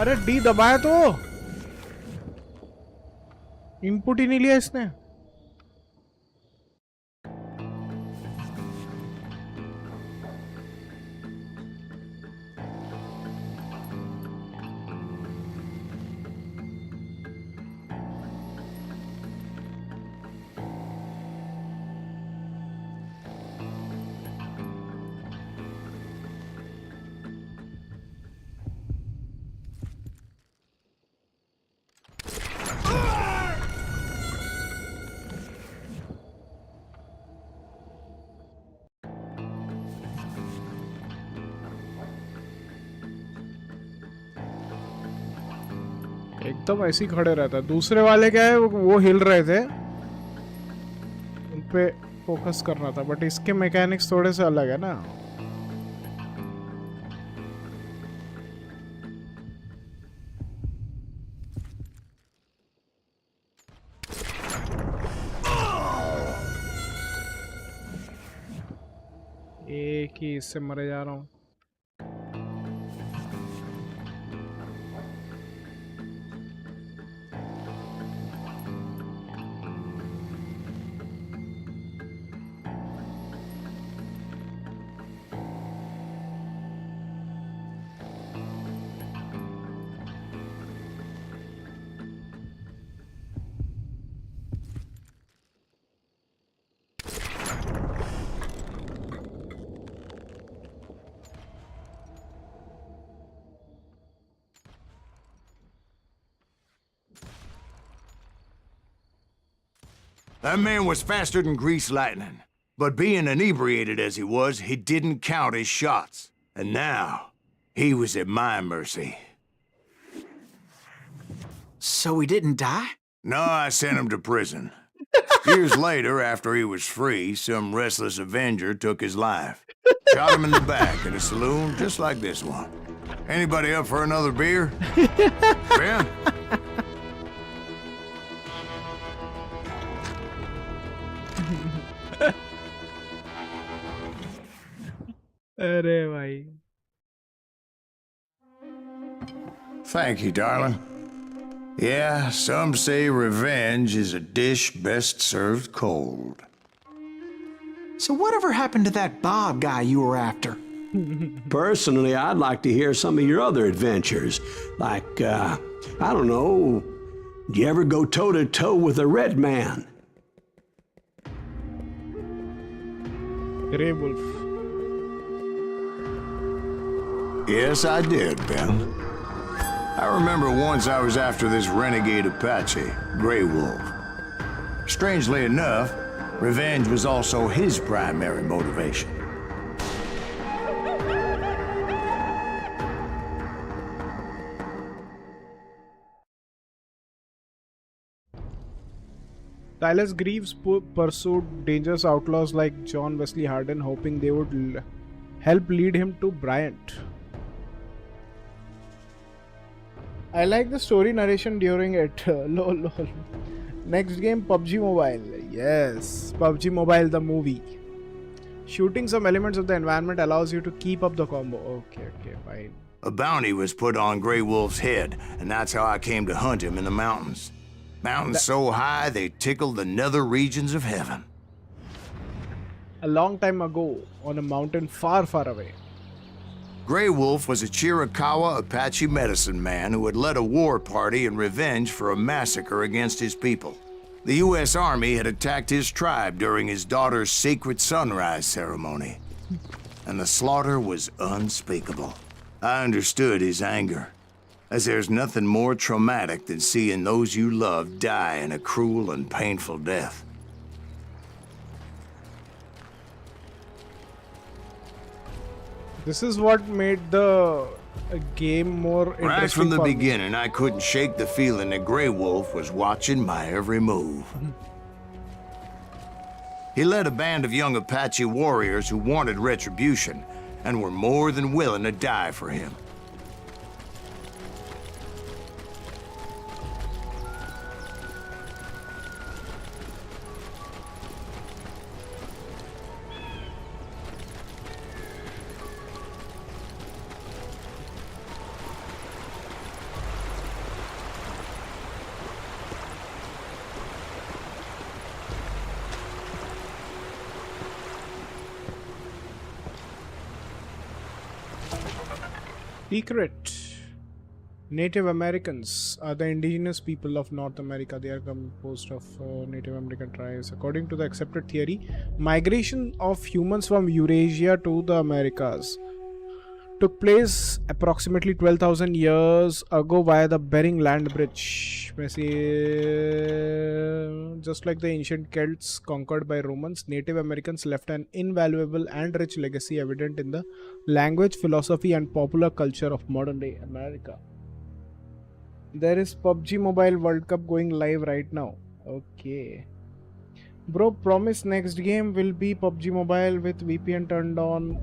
अरे डी दबाया तो इनपुट ही नहीं लिया इसने। एकदम ऐसे ही खड़े रहता है। दूसरे वाले क्या है, वो हिल रहे थे, उन पे फोकस करना था, बट इसके मैकेनिक्स थोड़े से अलग है ना। कि इससे मरे जा रहा हूँ. That man was faster than greased lightning. But being inebriated as he was, he didn't count his shots. And now, he was at my mercy. So he didn't die? No, I sent him to prison. Years later, after he was free, some restless Avenger took his life. Shot him in the back at a saloon just like this one. Anybody up for another beer? Ben? अरे भाई. Thank you, darling. Yeah, some say revenge is a dish best served cold. So whatever happened to that Bob guy you were after? Personally, I'd like to hear some of your other adventures. Like, I don't know, did you ever go toe-to-toe with a red man? Grey Wolf. Yes, I did, Ben. I remember once I was after this renegade Apache, Grey Wolf. Strangely enough, revenge was also his primary motivation. Silas Greaves pursued dangerous outlaws like John Wesley Hardin, hoping they would help lead him to Bryant. I like the story narration during it. Lol. Next game, PUBG Mobile. Yes, PUBG Mobile, the movie. Shooting some elements of the environment allows you to keep up the combo. Okay, fine. A bounty was put on Grey Wolf's head, and that's how I came to hunt him in the mountains. Mountains so high they tickled the nether regions of heaven. A long time ago, on a mountain far, far away. Grey Wolf was a Chiricahua Apache medicine man who had led a war party in revenge for a massacre against his people. The U.S. Army had attacked his tribe during his daughter's sacred sunrise ceremony, and the slaughter was unspeakable. I understood his anger, as there's nothing more traumatic than seeing those you love die in a cruel and painful death. This is what made the game more interesting. Right from the for me. beginning, I couldn't shake the feeling that Grey Wolf was watching my every move. He led a band of young Apache warriors who wanted retribution and were more than willing to die for him. Secret. Native Americans are the indigenous people of North America. They are composed of Native American tribes. According to the accepted theory, migration of humans from Eurasia to the Americas took place approximately 12,000 years ago via the Bering Land Bridge. Just like the ancient Celts conquered by Romans, Native Americans left an invaluable and rich legacy evident in the language, philosophy, and popular culture of modern-day America. There is PUBG Mobile World Cup going live right now. Okay. Bro, promise next game will be PUBG Mobile with VPN turned on.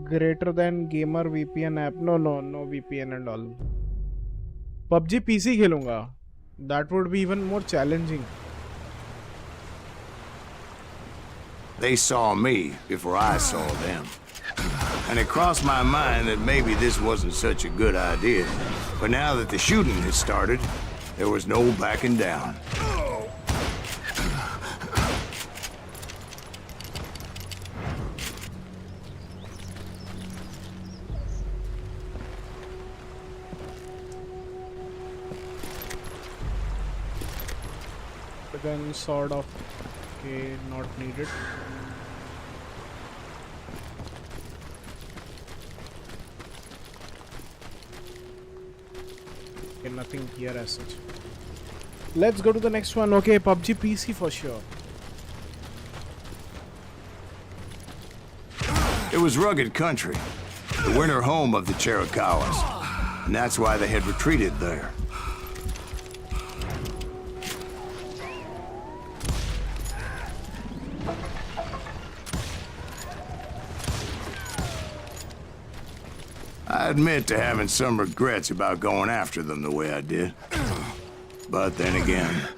Greater than gamer VPN app. No VPN and all. PUBG PC खेलूंगा. That would be even more challenging. They saw me before I saw them. And it crossed my mind that maybe this wasn't such a good idea. But now that the shooting had started, there was no backing down. The gun sort of, okay, not needed. Okay, nothing here as such. Let's go to the next one. Okay, PUBG PC for sure. It was rugged country, the winter home of the Chiricahuas, and that's why they had retreated there. I admit to having some regrets about going after them the way I did. But then again,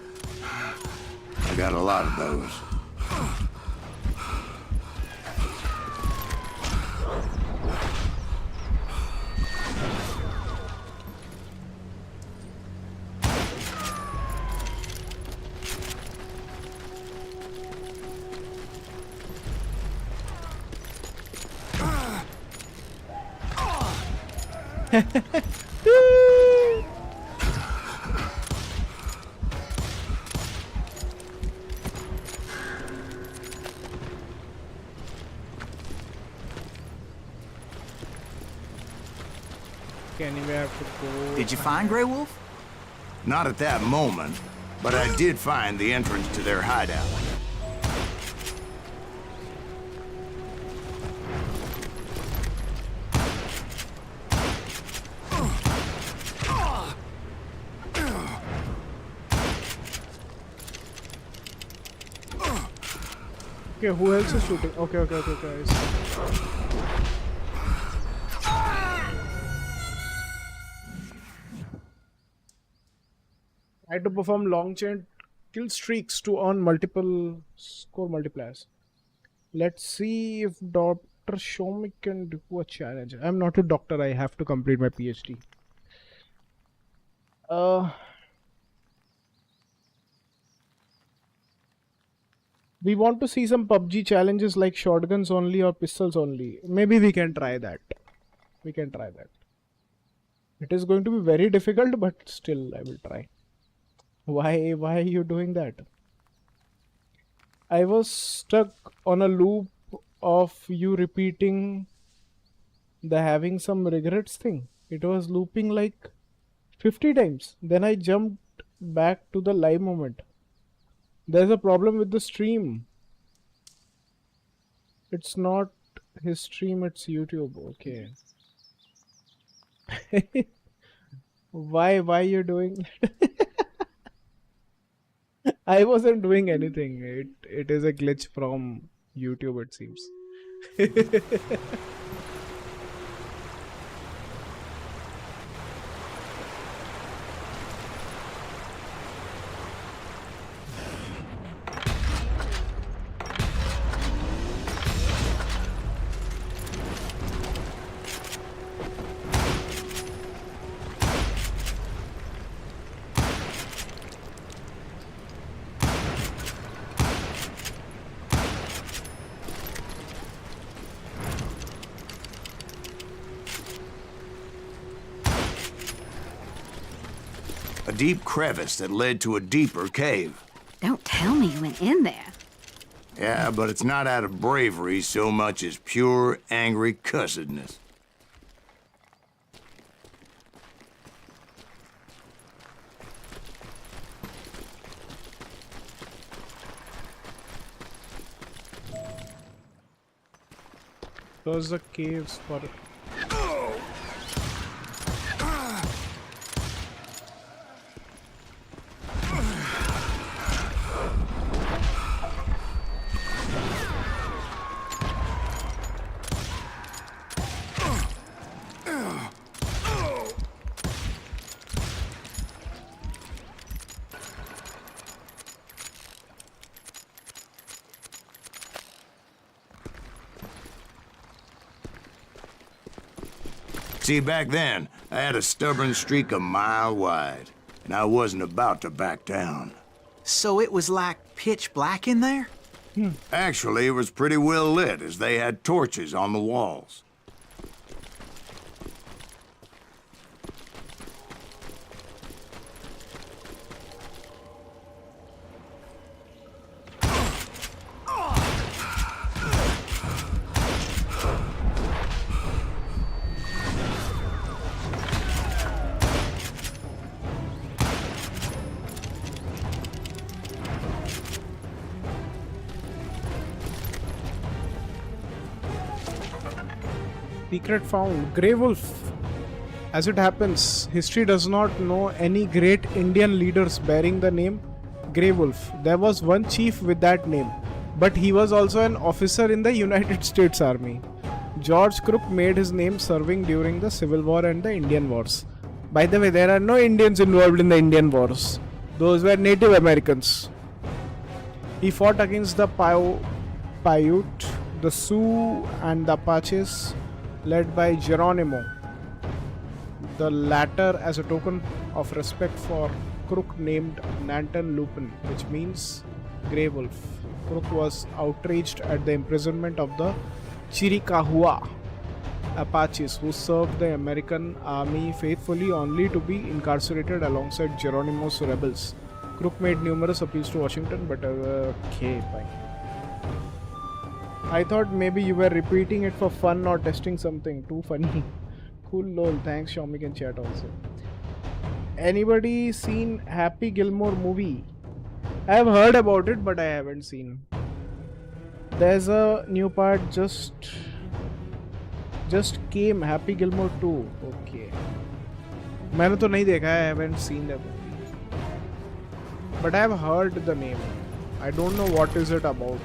I got a lot of those. Okay, anyway, I have to go. Did you find Grey Wolf? Not at that moment, but I did find the entrance to their hideout. Okay, who else is shooting? Okay, guys. I had to perform long chain kill streaks to earn multiple score multipliers. Let's see if Dr. SHOUMIK can do a challenge. I'm not a doctor, I have to complete my PhD. We want to see some PUBG challenges like shotguns only or pistols only. Maybe we can try that. It is going to be very difficult, but still I will try. Why are you doing that? I was stuck on a loop of you repeating the having some regrets thing. It was looping like 50 times. Then I jumped back to the live moment. There's a problem with the stream. It's not his stream, it's YouTube. Okay. Why you're doing that? I wasn't doing anything. It is a glitch from YouTube, it seems. A deep crevice that led to a deeper cave. Don't tell me you went in there. Yeah, but it's not out of bravery so much as pure, angry cussedness. Close the caves for... See, back then, I had a stubborn streak a mile wide, and I wasn't about to back down. So it was like pitch black in there? Actually, it was pretty well lit, as they had torches on the walls. Secret found. Grey Wolf. As it happens, history does not know any great Indian leaders bearing the name Grey Wolf. There was one chief with that name, but he was also an officer in the United States Army. George Crook made his name serving during the Civil War and the Indian Wars. By the way, there are no Indians involved in the Indian Wars. Those were Native Americans. He fought against the Paiute, the Sioux, and the Apaches, led by Geronimo, the latter as a token of respect for Crook named Nanton Lupin, which means Grey Wolf. Crook was outraged at the imprisonment of the Chiricahua Apaches, who served the American army faithfully only to be incarcerated alongside Geronimo's rebels. Crook made numerous appeals to Washington, but okay, fine. I thought maybe you were repeating it for fun or testing something. Too funny. Cool lol. Thanks SHIVAM in chat also. Anybody seen Happy Gilmore movie? I have heard about it but I haven't seen. There's a new part just came. Happy Gilmore 2. Okay. मैंने तो नहीं देखा. I haven't seen that movie. But I have heard the name. I don't know what is it about.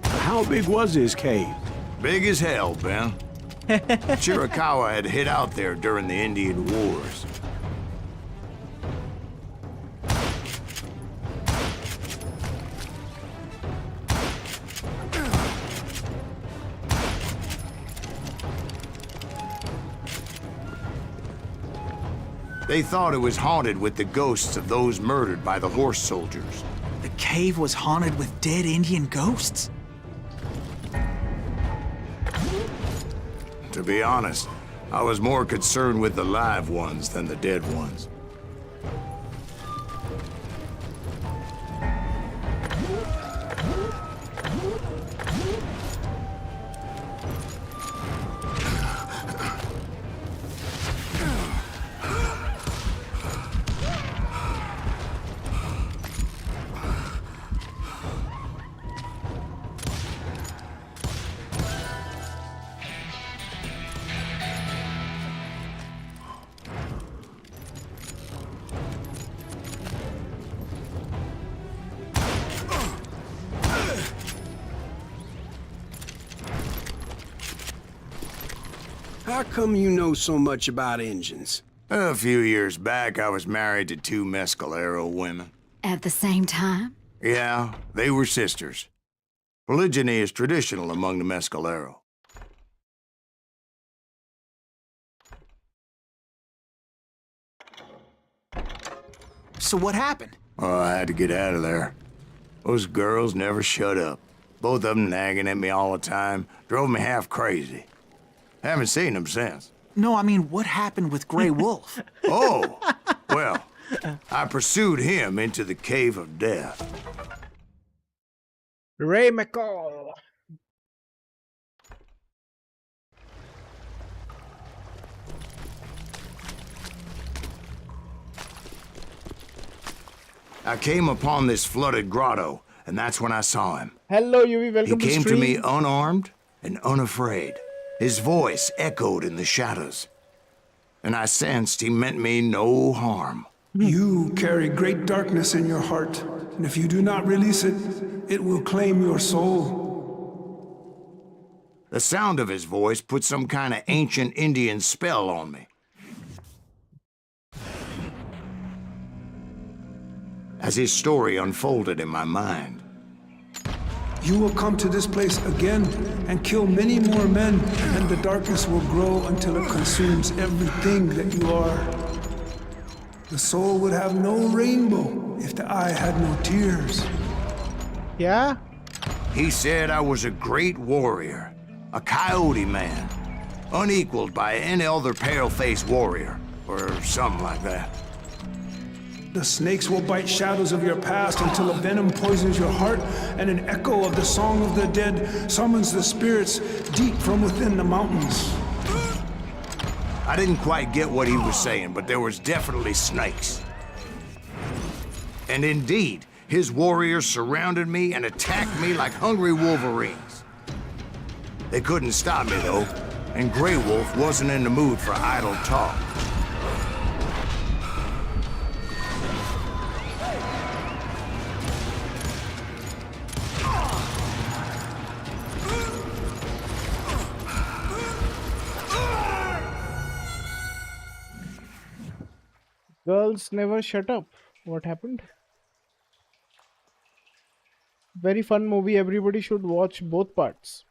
How big was his cave? Big as hell, Ben. Chiricahua had hid out there during the Indian Wars. They thought it was haunted with the ghosts of those murdered by the horse soldiers. The cave was haunted with dead Indian ghosts? To be honest, I was more concerned with the live ones than the dead ones. How come you know so much about engines? A few years back, I was married to two Mescalero women. At the same time? Yeah, they were sisters. Polygyny is traditional among the Mescalero. So what happened? Oh, I had to get out of there. Those girls never shut up. Both of them nagging at me all the time. Drove me half crazy. Haven't seen them since. No, I mean, what happened with Grey Wolf? Oh, well, I pursued him into the Cave of Death. Ray McCall. I came upon this flooded grotto, and that's when I saw him. Hello, Yuvi. Welcome He came to to stream. me unarmed and unafraid. His voice echoed in the shadows, and I sensed he meant me no harm. You carry great darkness in your heart, and if you do not release it, it will claim your soul. The sound of his voice put some kind of ancient Indian spell on me. as his story unfolded in my mind. You will come to this place again and kill many more men, and the darkness will grow until it consumes everything that you are. The soul would have no rainbow if the eye had no tears. Yeah? He said I was a great warrior, a coyote man, unequaled by any other pale-faced warrior, or something like that. The snakes will bite shadows of your past until a venom poisons your heart, and an echo of the song of the dead summons the spirits deep from within the mountains. I didn't quite get what he was saying, but there was definitely snakes. And indeed, his warriors surrounded me and attacked me like hungry wolverines. They couldn't stop me, though, and Grey Wolf wasn't in the mood for idle talk. Girls never shut up. What happened? Very fun movie. Everybody should watch both parts.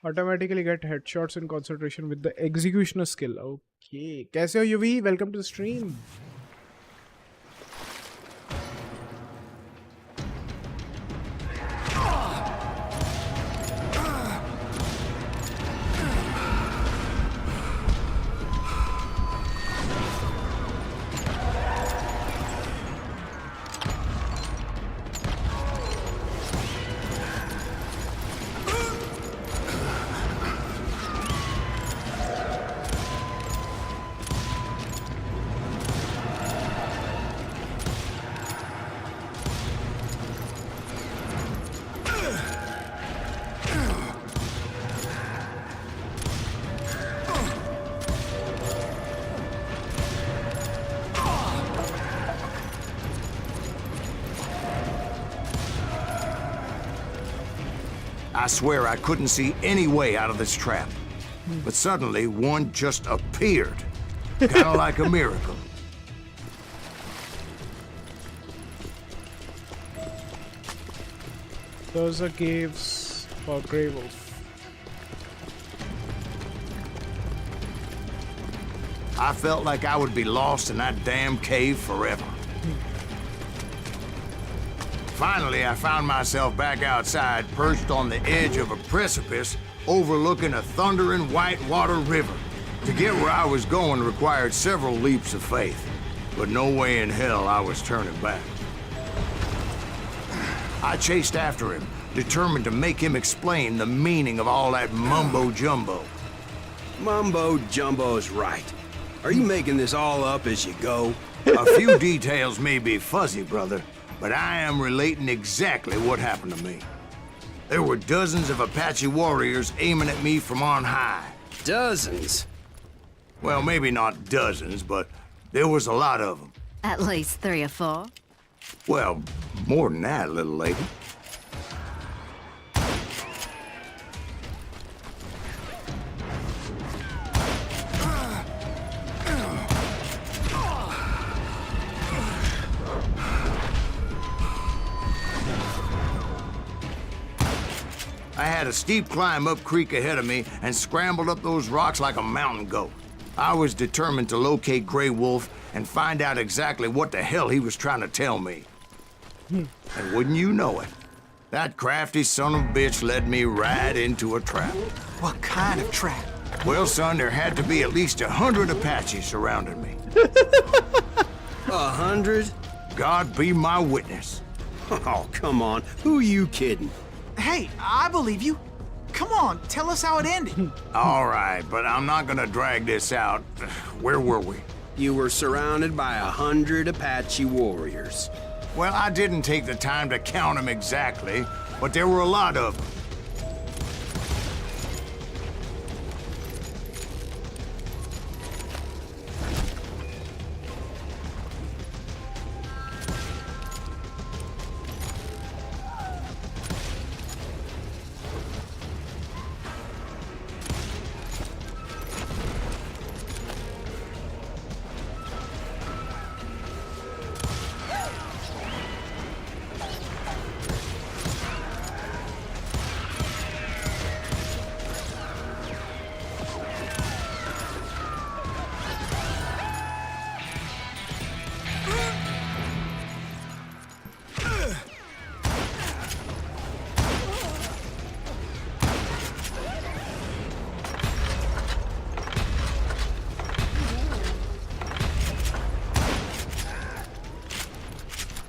Automatically get headshots in concentration with the executioner skill. Okay. कैसे हो युवी? Welcome to the stream. I swear I couldn't see any way out of this trap. But suddenly, one just appeared. Kind of like a miracle. Those are caves for Grey Wolf. I felt like I would be lost in that damn cave forever. Finally, I found myself back outside, perched on the edge of a precipice overlooking a thundering whitewater river. To get where I was going required several leaps of faith, but no way in hell I was turning back. I chased after him, determined to make him explain the meaning of all that mumbo-jumbo. Mumbo-jumbo's right. Are you making this all up as you go? A few details may be fuzzy, brother, but I am relating exactly what happened to me. There were dozens of Apache warriors aiming at me from on high. Dozens? Well, maybe not dozens, but there was a lot of them. At least 3 or 4. Well, more than that, little lady. I had a steep climb up creek ahead of me and scrambled up those rocks like a mountain goat. I was determined to locate Grey Wolf and find out exactly what the hell he was trying to tell me. And wouldn't you know it, that crafty son of a bitch led me right into a trap. What kind of trap? Well, son, there had to be at least 100 Apaches surrounding me. 100? God be my witness. Oh, come on. Who are you kidding? Hey, I believe you. Come on, tell us how it ended. All right, but I'm not gonna drag this out. Where were we? You were surrounded by 100 Apache warriors. Well, I didn't take the time to count them exactly, but there were a lot of them.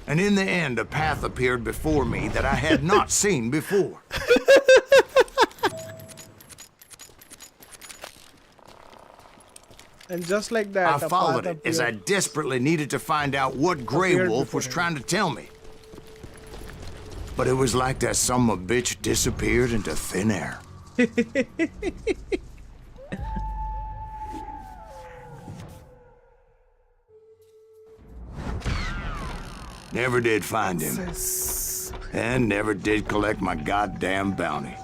And in the end, a path appeared before me that I had not seen before. And just like that, I followed it as I desperately needed to find out what Grey Wolf was trying to tell me. But it was like that son of a bitch disappeared into thin air. Never did find him. And never did collect my goddamn bounty.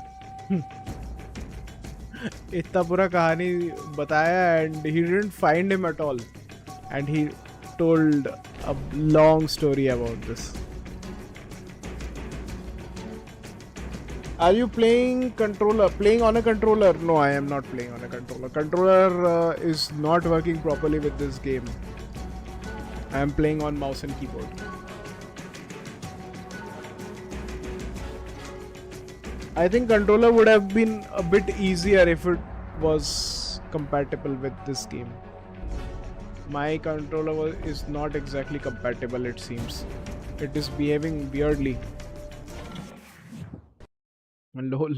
इतना पूरा कहानी बताया and he didn't find him at all. And he told a long story about this. Are you playing on a controller? No, I am not playing on a controller. Controller is not working properly with this game. I am playing on mouse and keyboard. I think controller would have been a bit easier if it was compatible with this game. My controller is not exactly compatible, it seems. It is behaving weirdly. Lol.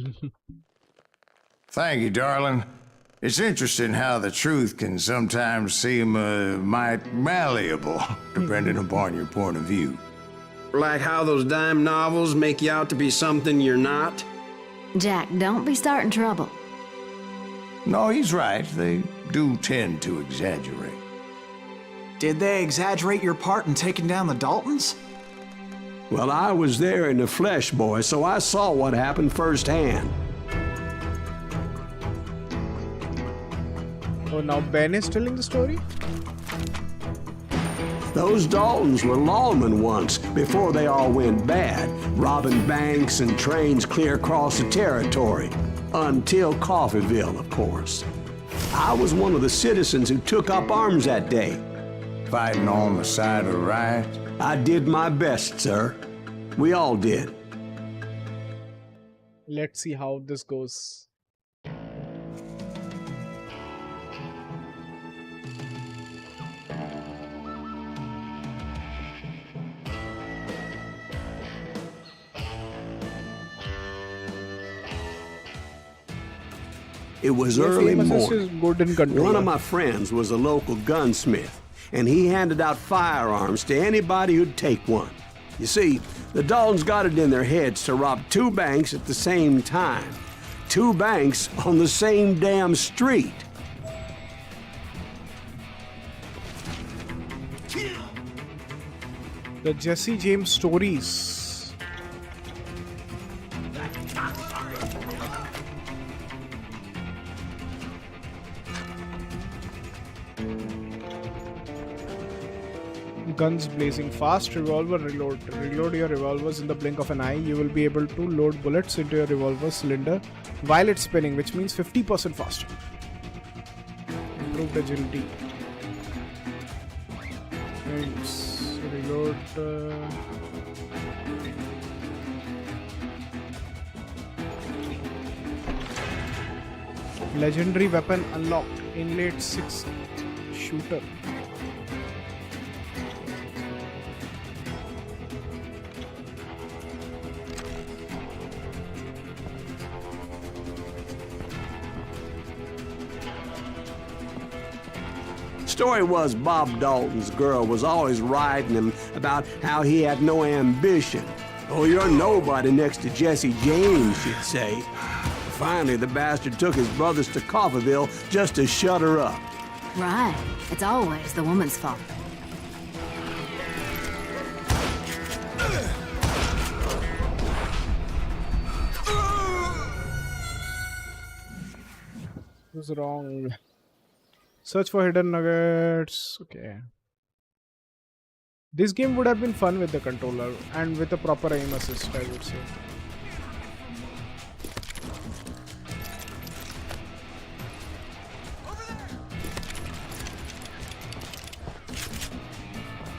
Thank you, darling. It's interesting how the truth can sometimes seem might malleable, depending upon your point of view. Like how those dime novels make you out to be something you're not? Jack, don't be starting trouble. No, he's right. They do tend to exaggerate. Did they exaggerate your part in taking down the Daltons? Well, I was there in the flesh, boy, so I saw what happened firsthand. Oh, now Ben is telling the story? Those Daltons were lawmen once, before they all went bad, robbing banks and trains clear across the territory. Until Coffeeville, of course. I was one of the citizens who took up arms that day. Fighting on the side of the right? I did my best, sir. We all did. Let's see how this goes. It was early morning. One of my my friends was a local gunsmith, and he handed out firearms to anybody who'd take one. You see, the Daltons got it in their heads to rob 2 banks at the same time. 2 banks on the same damn street. The Jesse James stories. Guns blazing fast, revolver reload. Reload your revolvers in the blink of an eye. You will be able to load bullets into your revolver cylinder while it's spinning, which means 50% faster. Improved agility. Thanks. Reload. Legendary weapon unlocked. Inlaid 6 shooter. Story was Bob Dalton's girl was always riding him about how he had no ambition. Oh, you're nobody next to Jesse James, she'd say. Finally, the bastard took his brothers to Coffeeville just to shut her up. Right. It's always the woman's fault. What's wrong? Search for hidden nuggets. Okay. This game would have been fun with the controller and with a proper aim assist, I would say.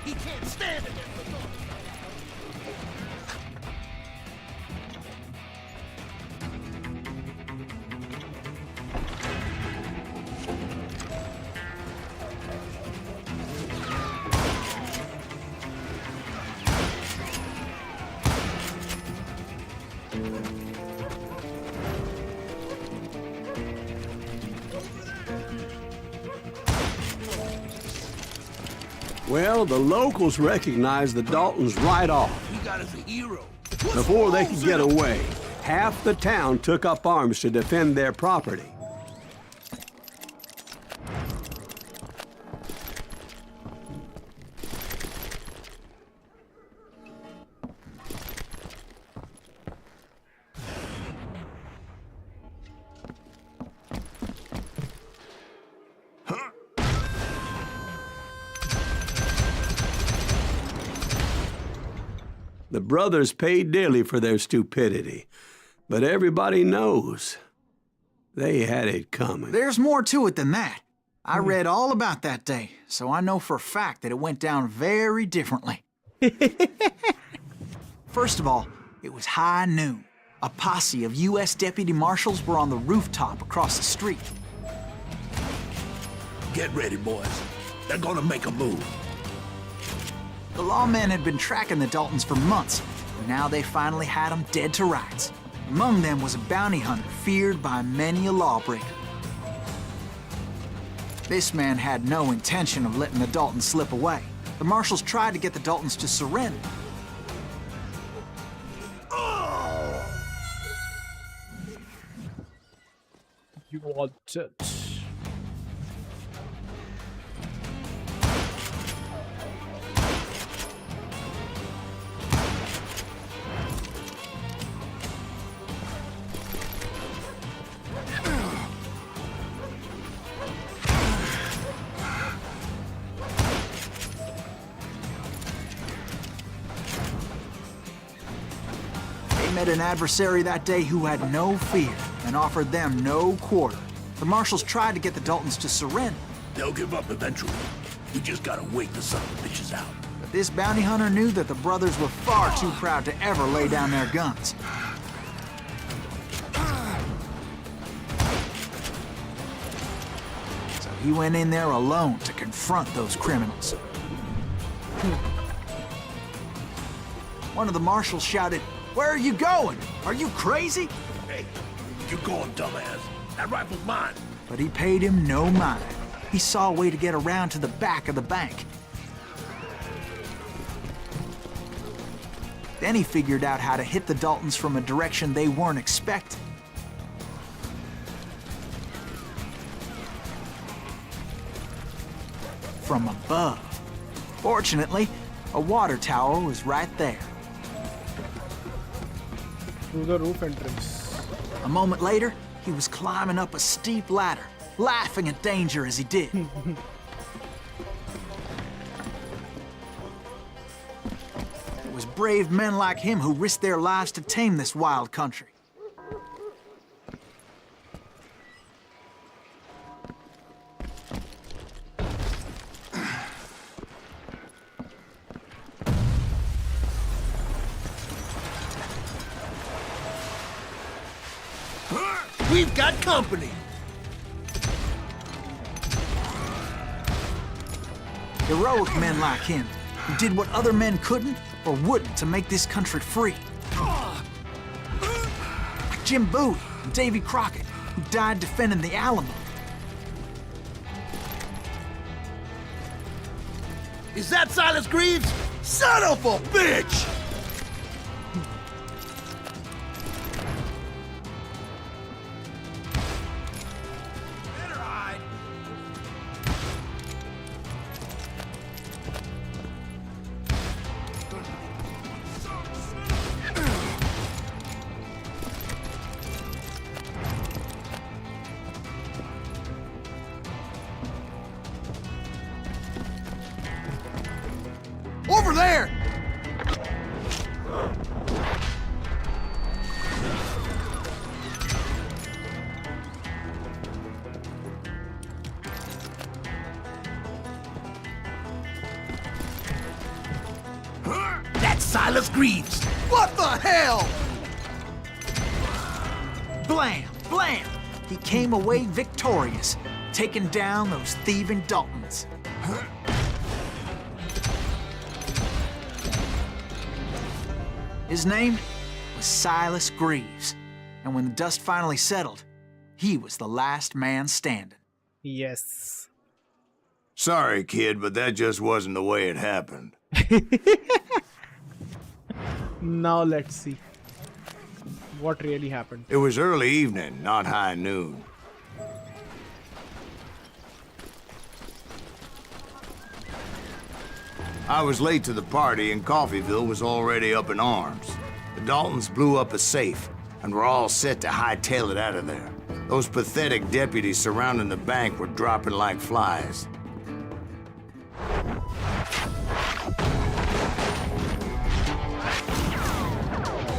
He can't stand it. Well, the locals recognized the Daltons right off. He got us a hero. Before they could get away, half the town took up arms to defend their property. The brothers paid dearly for their stupidity, but everybody knows they had it coming. There's more to it than that. I read all about that day, so I know for a fact that it went down very differently. First of all, it was high noon. A posse of U.S. deputy marshals were on the rooftop across the street. Get ready, boys. They're gonna make a move. The lawmen had been tracking the Daltons for months, and now they finally had them dead to rights. Among them was a bounty hunter feared by many a lawbreaker. This man had no intention of letting the Daltons slip away. The marshals tried to get the Daltons to surrender. You want it. Met an adversary that day who had no fear and offered them no quarter. The marshals tried to get the Daltons to surrender. They'll give up eventually. We just gotta wait the son of the bitches out. But this bounty hunter knew that the brothers were far too proud to ever lay down their guns. So he went in there alone to confront those criminals. One of the marshals shouted, "Where are you going? Are you crazy?" Hey, you're going, dumbass. That rifle's mine. But he paid him no mind. He saw a way to get around to the back of the bank. Then he figured out how to hit the Daltons from a direction they weren't expecting. From above. Fortunately, a water tower was right there. Through the roof entrance. A moment later, he was climbing up a steep ladder, laughing at danger as he did. It was brave men like him who risked their lives to tame this wild country. We've got company. Heroic men like him, who did what other men couldn't or wouldn't to make this country free. Like Jim Bowie and Davy Crockett, who died defending the Alamo. Is that Silas Greaves? Son of a bitch! Over there! That's Silas Greaves! What the hell? Blam! Blam! He came away victorious, taking down those thieving Daltons. His name was Silas Greaves, and when the dust finally settled, he was the last man standing. Yes. Sorry, kid, but that just wasn't the way it happened. Now let's see what really happened. It was early evening, not high noon. I was late to the party and Coffeyville was already up in arms. The Daltons blew up a safe and were all set to hightail it out of there. Those pathetic deputies surrounding the bank were dropping like flies.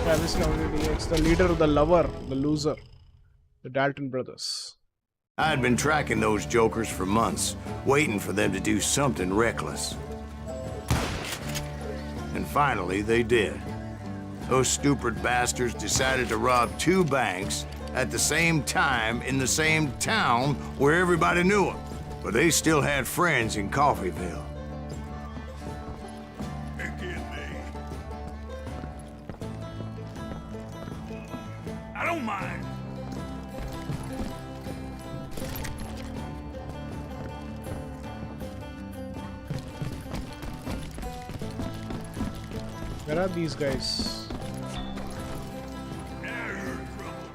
Yeah, this community, it's the leader, the lover, the loser, the Dalton brothers. I had been tracking those jokers for months, waiting for them to do something reckless. And finally, they did. Those stupid bastards decided to rob 2 banks at the same time in the same town where everybody knew them. But they still had friends in Coffeyville. I don't mind. Where are these guys? Now you're in trouble.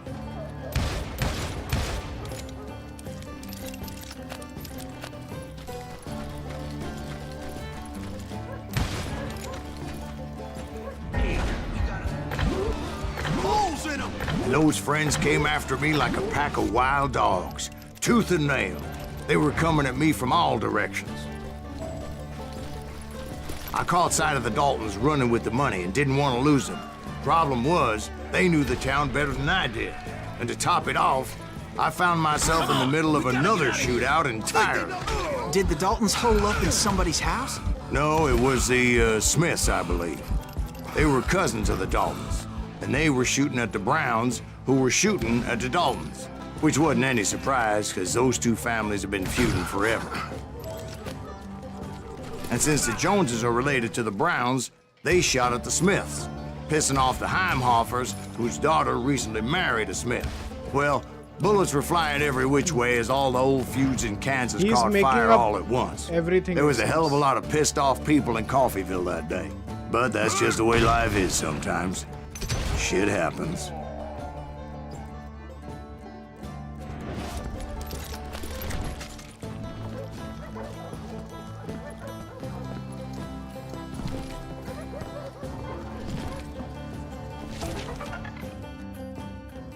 Holes in them. And those friends came after me like a pack of wild dogs, tooth and nail. They were coming at me from all directions. I caught sight of the Daltons running with the money and didn't want to lose them. Problem was, they knew the town better than I did. And to top it off, I found myself in the middle of another shootout entirely. Did the Daltons hole up in somebody's house? No, it was the Smiths, I believe. They were cousins of the Daltons, and they were shooting at the Browns, who were shooting at the Daltons. Which wasn't any surprise, because those 2 families have been feuding forever. And since the Joneses are related to the Browns, they shot at the Smiths, pissing off the Heimhoffers, whose daughter recently married a Smith. Well, bullets were flying every which way as all the old feuds in Kansas caught fire all at once. Everything there was a hell of a lot of pissed off people in Coffeyville that day. But that's just the way life is sometimes. Shit happens.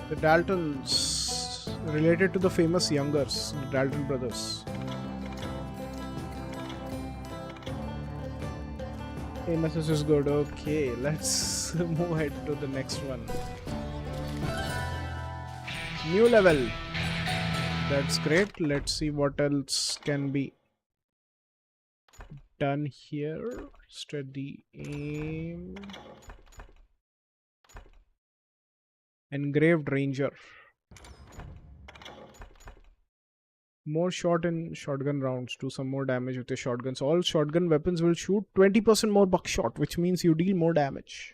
The Daltons, related to the famous Youngers, the Dalton brothers. Message is good. Okay, let's move ahead to the next one. New level. That's great. Let's see what else can be done here. Steady aim. Engraved Ranger. More shot in shotgun rounds. Do some more damage with your shotguns. All shotgun weapons will shoot 20% more buckshot, which means you deal more damage.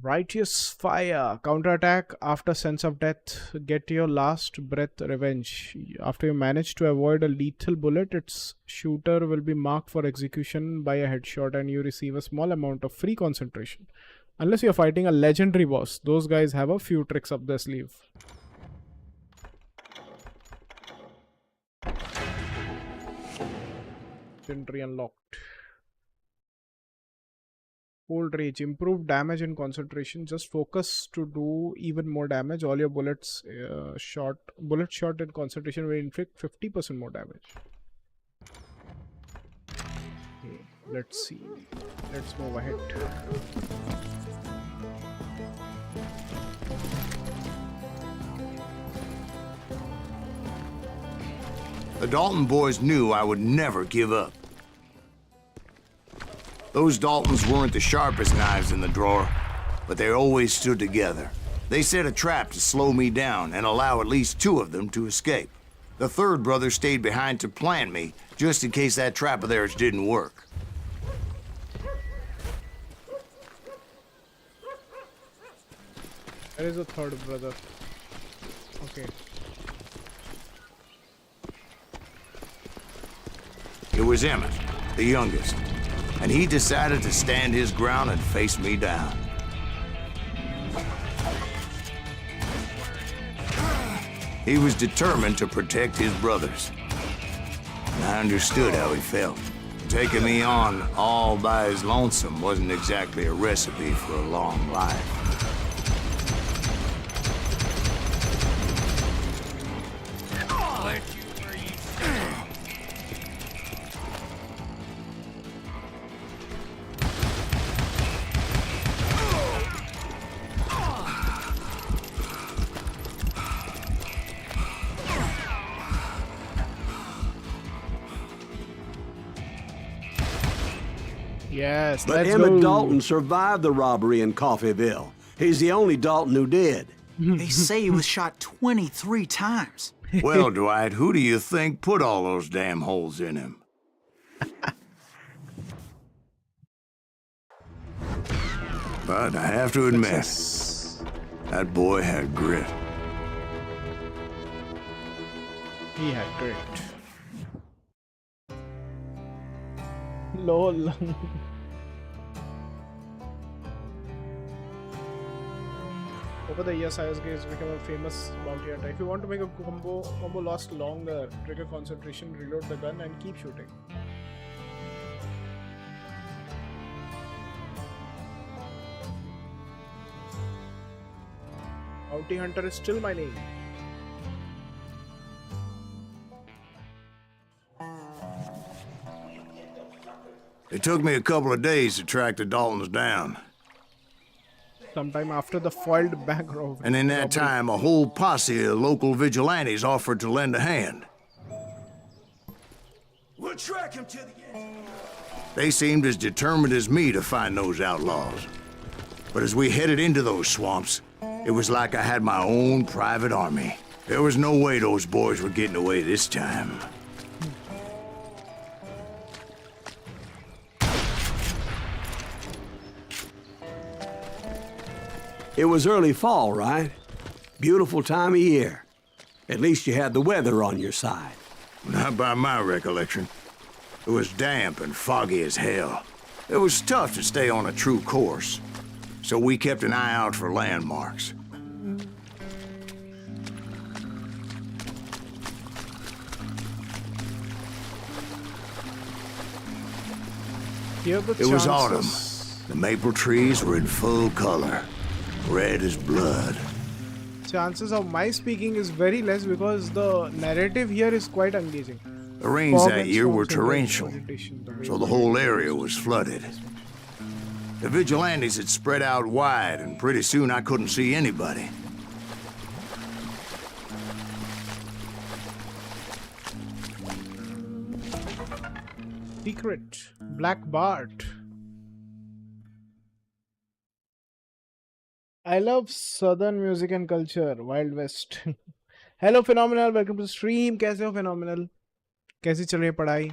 Righteous Fire. Counterattack after Sense of Death. Get your last breath revenge. After you manage to avoid a lethal bullet, its shooter will be marked for execution by a headshot and you receive a small amount of free concentration. Unless you're fighting a legendary boss. Those guys have a few tricks up their sleeve. Legendary unlocked. Cold Rage. Improved damage and concentration. Just focus to do even more damage. All your bullets bullet shot and concentration will inflict 50% more damage. Okay, let's see. Let's move ahead. The Dalton boys knew I would never give up. Those Daltons weren't the sharpest knives in the drawer, but they always stood together. They set a trap to slow me down and allow at least 2 of them to escape. The 3rd brother stayed behind to plant me, just in case that trap of theirs didn't work. There is a 3rd brother. Okay. It was Emmett, the youngest, and he decided to stand his ground and face me down. He was determined to protect his brothers. And I understood how he felt. Taking me on all by his lonesome wasn't exactly a recipe for a long life. Yes, But let's Emmett go. Dalton survived the robbery in Coffeyville. He's the only Dalton who did. They say he was shot 23 times. Well, Dwight, who do you think put all those damn holes in him? But I have to admit, that boy had grit. He had grit. LOL. Over the years, IS games became a famous bounty hunter. If you want to make a combo last longer, trigger concentration, reload the gun, and keep shooting. Bounty hunter is still my name. It took me a couple of days to track the Daltons down. Sometime after the foiled bank robbery. And in that time, a whole posse of local vigilantes offered to lend a hand. We'll track him to the end. They seemed as determined as me to find those outlaws. But as we headed into those swamps, it was like I had my own private army. There was no way those boys were getting away this time. It was early fall, right? Beautiful time of year. At least you had the weather on your side. Not by my recollection. It was damp and foggy as hell. It was tough to stay on a true course, so we kept an eye out for landmarks. It was autumn. The maple trees were in full color, red as blood. Chances of my speaking is very less because the narrative here is quite engaging. The rains that year were torrential, so the whole area was flooded. The vigilantes had spread out wide, and pretty soon I couldn't see anybody. Secret. Black Bart. I love southern music and culture. Wild West. Hello Phenomenal. Welcome to the stream. कैसे हो Phenomenal? कैसी चल रही है पढ़ाई?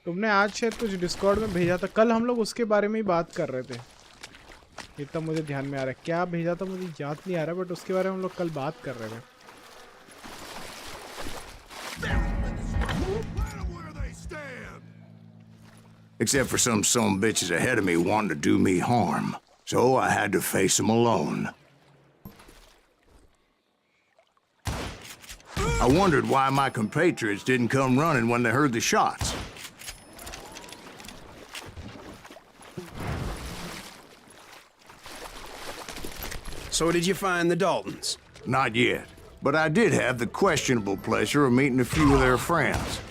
तुमने आज शायद कुछ डिस्कॉर्ड में भेजा था. कल हम लोग उसके बारे में ही बात कर रहे थे. इतना मुझे ध्यान में आ रहा है. क्या भेजा था मुझे याद नहीं आ रहा, बट उसके बारे में हम लोग कल बात कर रहे थे. Except for some bitches ahead of me wanting to do me harm. So I had to face them alone. I wondered why my compatriots didn't come running when they heard the shots. So did you find the Daltons? Not yet, but I did have the questionable pleasure of meeting a few of their friends.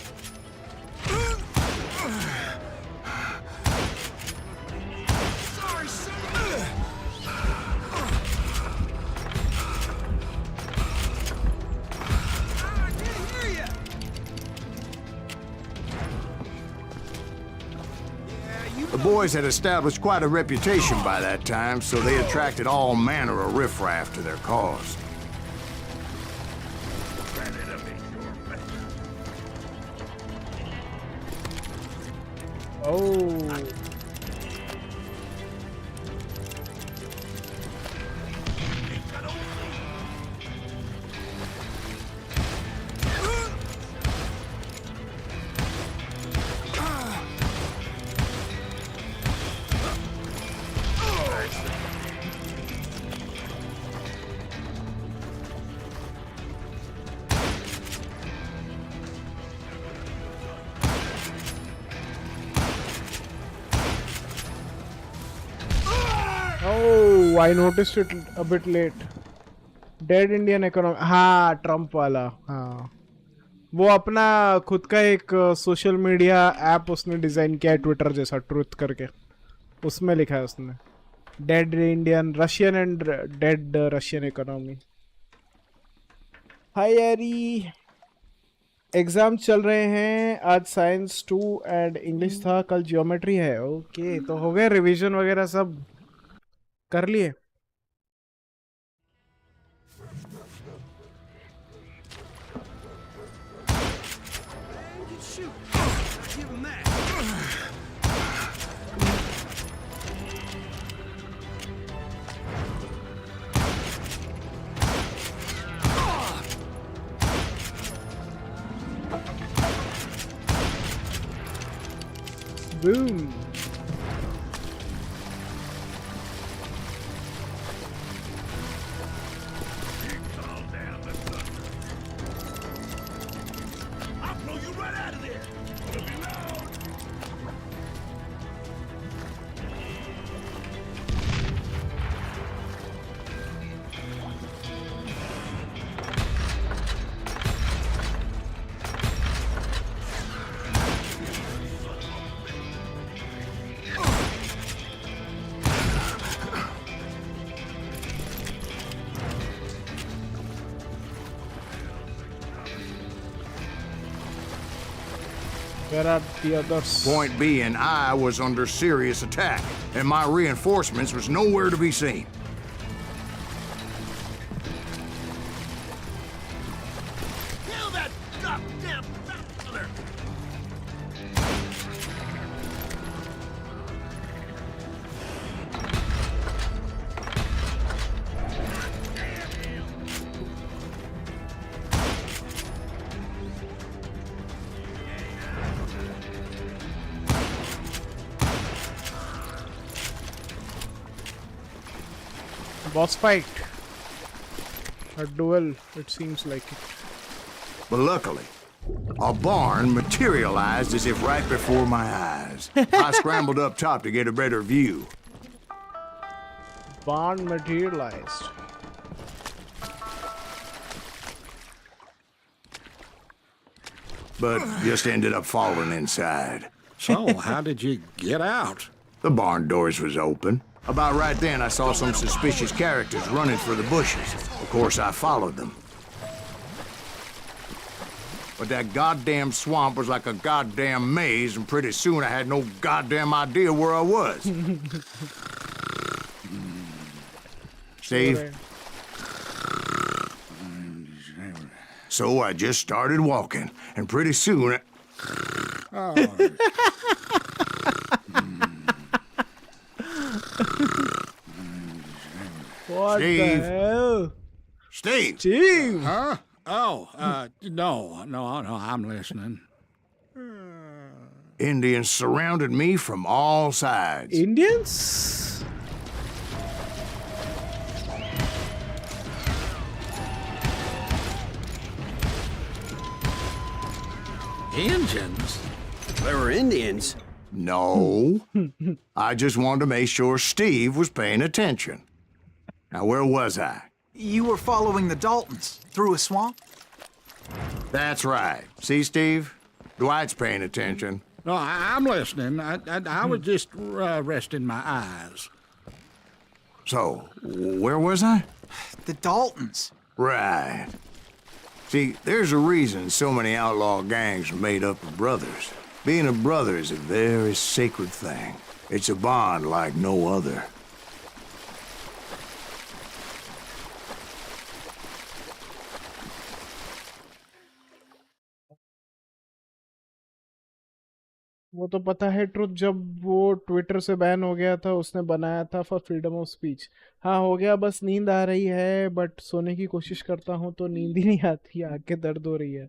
The boys had established quite a reputation by that time, so they attracted all manner of riffraff to their cause. Oh. I noticed it a bit late. Dead Indian economy. हाँ Trump वाला. हाँ वो अपना खुद का एक social media app उसने design किया है ट्विटर जैसा ट्रुथ करके. उसमें लिखा है उसने dead Indian Russian and dead Russian economy. Hi यारी. एग्जाम चल रहे हैं. आज साइंस 2 एंड इंग्लिश था. कल जियोमेट्री है. ओके तो हो गए रिवीजन वगैरह सब कर लिए. Boom. Where are the others? Point being, I was under serious attack, and my reinforcements was nowhere to be seen. Kill that goddamn bastard! Boss fight. A duel, it seems like it. But luckily, a barn materialized as if right before my eyes. I scrambled up top to get a better view. Barn materialized. But just ended up falling inside. So, how did you get out? The barn doors was open. About right then, I saw some suspicious characters running for the bushes. Of course, I followed them. But that goddamn swamp was like a goddamn maze, and pretty soon I had no goddamn idea where I was. Steve? So I just started walking, and pretty soon... What Steve. the hell? Steve! Steve! Huh? Oh, no, I'm listening. Indians surrounded me from all sides. Indians? Indians? There were Indians. No. I just wanted to make sure Steve was paying attention. Now, where was I? You were following the Daltons through a swamp? That's right. See, Steve? Dwight's paying attention. No, I'm listening. I was just resting my eyes. So, where was I? The Daltons. Right. See, there's a reason so many outlaw gangs are made up of brothers. Being a brother is a very sacred thing. It's a bond like no other. वो तो पता है truth जब वो Twitter से ban हो गया था उसने बनाया था फॉर फ्रीडम ऑफ स्पीच. हाँ हो गया. बस नींद आ रही है बट सोने की कोशिश करता हूँ तो नींद ही नहीं आती. आंखें दर्द हो रही है.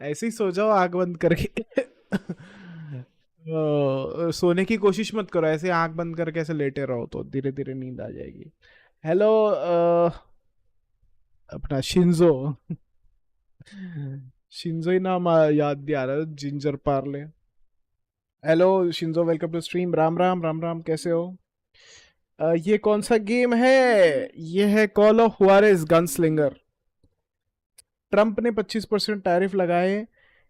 ऐसे ही सो जाओ आंख बंद करके. सोने की कोशिश मत करो. ऐसे आंख बंद करके ऐसे लेटे रहो तो धीरे धीरे नींद आ जाएगी. हेलो अपना शिंजो. शिंजो ही नाम याद नहीं आ रहा. Ginger Parle. Hello Shinjo welcome to stream. Ram Ram Ram Ram. कैसे हो? ये कौन सा गेम है? ये है call of Juarez Gunslinger. Trump ने 25% टैरिफ लगाए,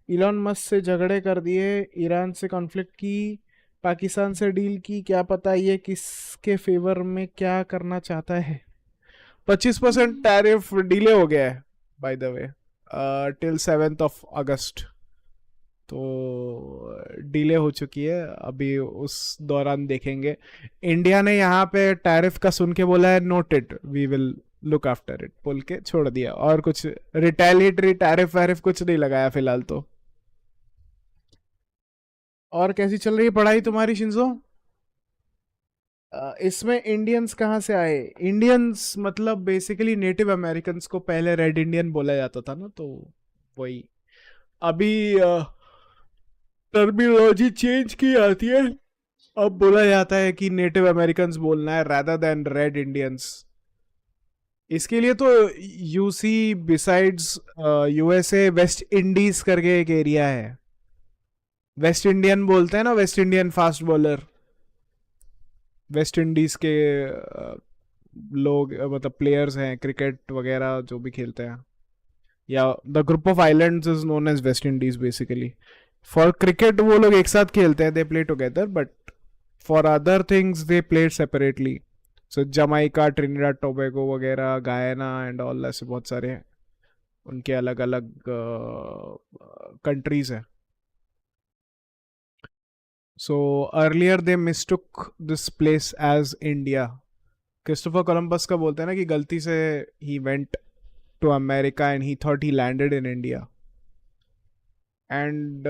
इलॉन मस्क से झगड़े कर दिए, ईरान से कॉन्फ्लिक्ट की, पाकिस्तान से डील की, क्या पता ये किसके फेवर में क्या करना चाहता है। 25% टैरिफ डिले हो गया है बाय द वे, टिल 7 अगस्त, तो डिले हो चुकी है। अभी उस दौरान देखेंगे। इंडिया ने यहाँ पे टैरिफ का सुन के बोला है noted, we will look after it बोल के छोड़ दिया, और कुछ रिटेलिएटरी टैरिफ वैरिफ कुछ नहीं लगाया फिलहाल तो। और कैसी चल रही है पढ़ाई तुम्हारी शिंजो? इसमें इंडियंस कहाँ से आए? इंडियंस मतलब बेसिकली नेटिव अमेरिकन को पहले रेड इंडियन बोला जाता था ना, तो वही। अभी टर्मिनोलॉजी चेंज की जाती है, अब बोला जाता है कि नेटिव अमेरिकन बोलना है रादर देन रेड इंडियंस। इसके लिए तो UC besides USA West Indies करके एक एरिया है, वेस्ट इंडियन बोलते हैं ना, West Indian fast bowler. West Indies के लोग मतलब प्लेयर्स हैं क्रिकेट वगैरह जो भी खेलते हैं, या the group of islands is known as West Indies basically. For cricket वो लोग एक साथ खेलते हैं, they play together, but for other things they play separately. So Jamaica, Trinidad Tobago वगैरह, गायना एंड ऑल, ऐसे बहुत सारे हैं, उनके अलग अलग कंट्रीज हैं। So earlier they mistook this place as India. Christopher Columbus का बोलते हैं ना कि गलती से he went to America and he thought he landed in India. And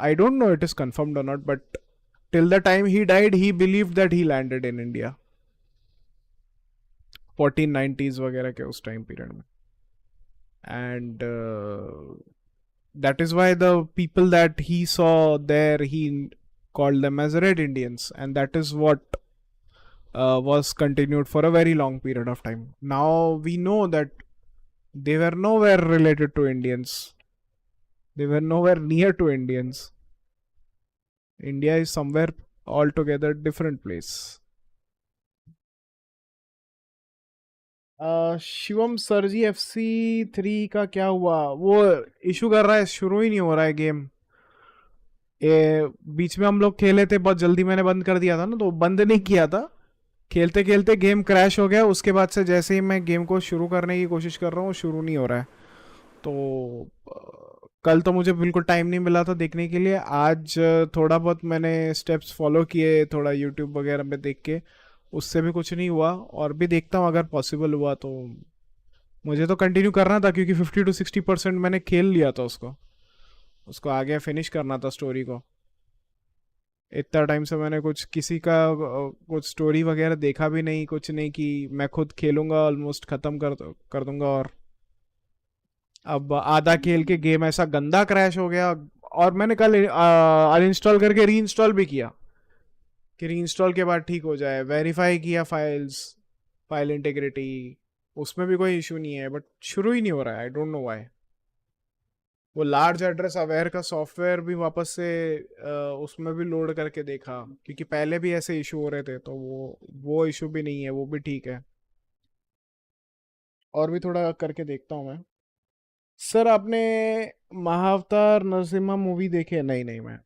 I don't know it is confirmed or not, but till the time he died, he believed that he landed in India. 1490s वगैरह के उस time period में. And that is why the people that he saw there, he called them as Red Indians, and that is what was continued for a very long period of time. Now we know that they were nowhere related to Indians. They were nowhere near to Indians. India is somewhere altogether different place. Shivam सरजी FC3 का क्या हुआ? वो issue कर रहा है, शुरू ही नहीं हो रहा है गेम। बीच में हम लोग खेले थे, बहुत जल्दी मैंने बंद कर दिया था ना, तो बंद नहीं किया था, खेलते खेलते गेम क्रैश हो गया। उसके बाद से जैसे ही मैं गेम को शुरू करने की कोशिश कर रहा हूँ, शुरू नहीं हो रहा है। तो कल तो मुझे बिल्कुल टाइम नहीं मिला था देखने के लिए। आज थोड़ा बहुत मैंने स्टेप्स फॉलो किए, थोड़ा यूट्यूब वगैरह में देख के, उससे भी कुछ नहीं हुआ। और भी देखता हूँ, अगर पॉसिबल हुआ तो। मुझे तो कंटिन्यू करना था क्योंकि 50 to 60% मैंने खेल लिया था उसको आगे फिनिश करना था स्टोरी को। इतना टाइम से मैंने कुछ किसी का कुछ स्टोरी वगैरह देखा भी नहीं, कुछ नहीं, कि मैं खुद खेलूंगा, ऑलमोस्ट ख़त्म कर दूंगा। और अब आधा खेल के गेम ऐसा गंदा क्रैश हो गया, और मैंने कल अनइंस्टॉल करके रीइंस्टॉल भी किया कि रीइंस्टॉल के बाद ठीक हो जाए। वेरीफाई किया फाइल इंटीग्रिटी, उसमें भी कोई इशू नहीं है, बट शुरू ही नहीं हो रहा है। I don't know why. वो लार्ज एड्रेस अवेयर का सॉफ्टवेयर भी वापस से उसमें भी लोड करके देखा, क्योंकि पहले भी ऐसे इशू हो रहे थे, तो वो इशू भी नहीं है, वो भी ठीक है। और भी थोड़ा करके देखता हूँ मैं। सर आपने महाअवतार नरसिम्हा मूवी देखी है? नहीं, मैं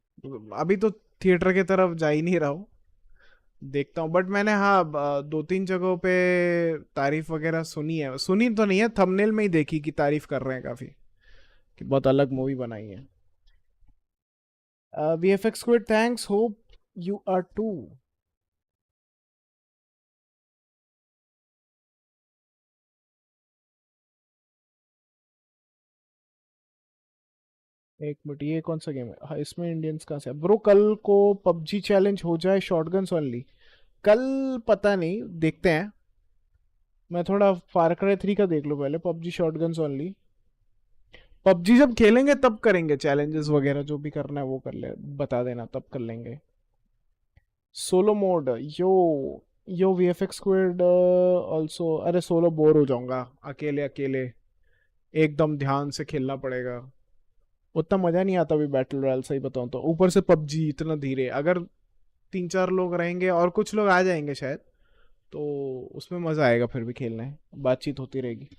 अभी तो थिएटर की तरफ जा ही नहीं रहा हूँ, देखता हूँ। बट मैंने हाँ 2-3 जगहों पे तारीफ वगैरह सुनी तो नहीं है, थंबनेल में ही देखी कि तारीफ कर रहे हैं काफ़ी, कि बहुत अलग मूवी बनाई है। VFX Squid, thanks. Hope you are too. एक मिनट, ये कौन सा गेम है? हाँ, इसमें इंडियंस कहाँ से? ब्रो कल को PUBG चैलेंज हो जाए शॉटगन्स ओनली? कल पता नहीं, देखते हैं। मैं थोड़ा फार क्राई 3 का देख लूँ पहले। PUBG शॉटगन्स ओनली, PUBG जब खेलेंगे तब करेंगे चैलेंजेस वगैरह, जो भी करना है वो कर ले, बता देना, तब कर लेंगे। सोलो मोड, यो VFX Squid ऑल्सो। अरे सोलो बोर हो जाऊंगा, अकेले एकदम ध्यान से खेलना पड़ेगा, उतना मज़ा नहीं आता अभी बैटल रॉयल, सही बताऊं तो। ऊपर से PUBG इतना धीरे, अगर 3-4 लोग रहेंगे और कुछ लोग आ जाएंगे शायद, तो उसमें मज़ा आएगा फिर भी खेलने, बातचीत होती रहेगी।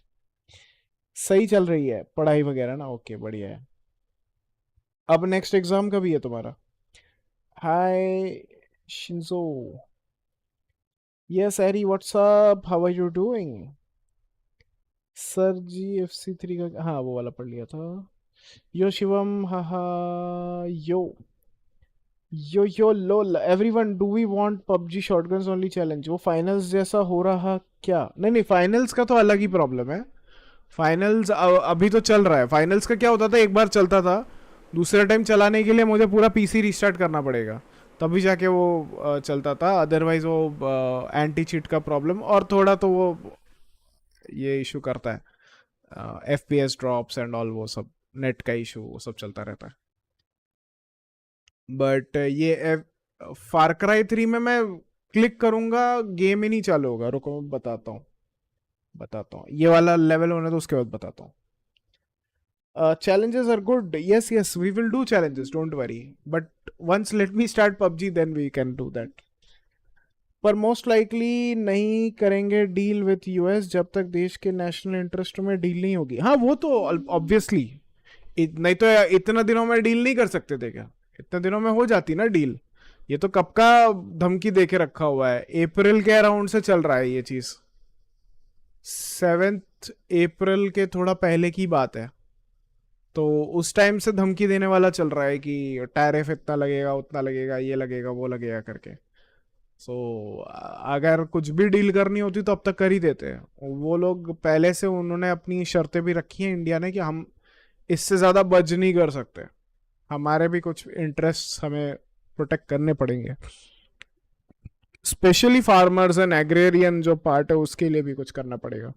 सही चल रही है पढ़ाई वगैरह ना? ओके बढ़िया है। अब नेक्स्ट एग्जाम कभी है तुम्हारा? Hi Shinzo, yes Harry what's up, how are you doing? Sir ji FC3 का हाँ वो वाला पढ़ लिया था। यो शिवम हाहा yo lol everyone, do we want PUBG shotguns only challenge? वो फाइनल्स जैसा हो रहा क्या? नहीं फाइनल्स का तो अलग ही प्रॉब्लम है। फाइनल्स अभी तो चल रहा है। फाइनल्स का क्या होता था, एक बार चलता था, दूसरे टाइम चलाने के लिए मुझे पूरा PC रिस्टार्ट करना पड़ेगा, तभी जाके वो चलता था। अदरवाइज वो एंटी चीट का प्रॉब्लम और थोड़ा तो वो ये इशू करता है, FPS ड्रॉप्स एंड ऑल, वो सब नेट का इशू वो सब चलता रहता है। बट ये फार क्राई 3 में मैं क्लिक करूंगा गेम ही नहीं चालू होगा। रुको मैं बताता हूँ, ये वाला लेवल होने तो उसके बाद बताता हूँ। Challenges are good. Yes, we will do challenges. Don't worry. But once let me start PUBG, then we can do that. पर मोस्ट लाइकली नहीं करेंगे डील विथ US जब तक देश के नेशनल इंटरेस्ट में डील नहीं होगी। हाँ वो तो ऑब्वियसली, नहीं तो इतना दिनों में डील नहीं कर सकते थे क्या? इतने दिनों में हो जाती ना डील। ये तो कब का धमकी देके रखा हुआ है, अप्रैल के अराउंड से चल रहा है ये चीज। 7 अप्रैल के थोड़ा पहले की बात है, तो उस टाइम से धमकी देने वाला चल रहा है कि टैरिफ इतना लगेगा, उतना लगेगा, ये लगेगा, वो लगेगा करके। सो अगर कुछ भी डील करनी होती तो अब तक कर ही देते हैं वो लोग। पहले से उन्होंने अपनी शर्तें भी रखी हैं इंडिया ने कि हम इससे ज़्यादा बज नहीं कर सकते, हमारे भी कुछ इंटरेस्ट हमें प्रोटेक्ट करने पड़ेंगे। स्पेशली फार्मर्स एंड एग्रेरियन जो पार्ट है उसके लिए भी कुछ करना पड़ेगा।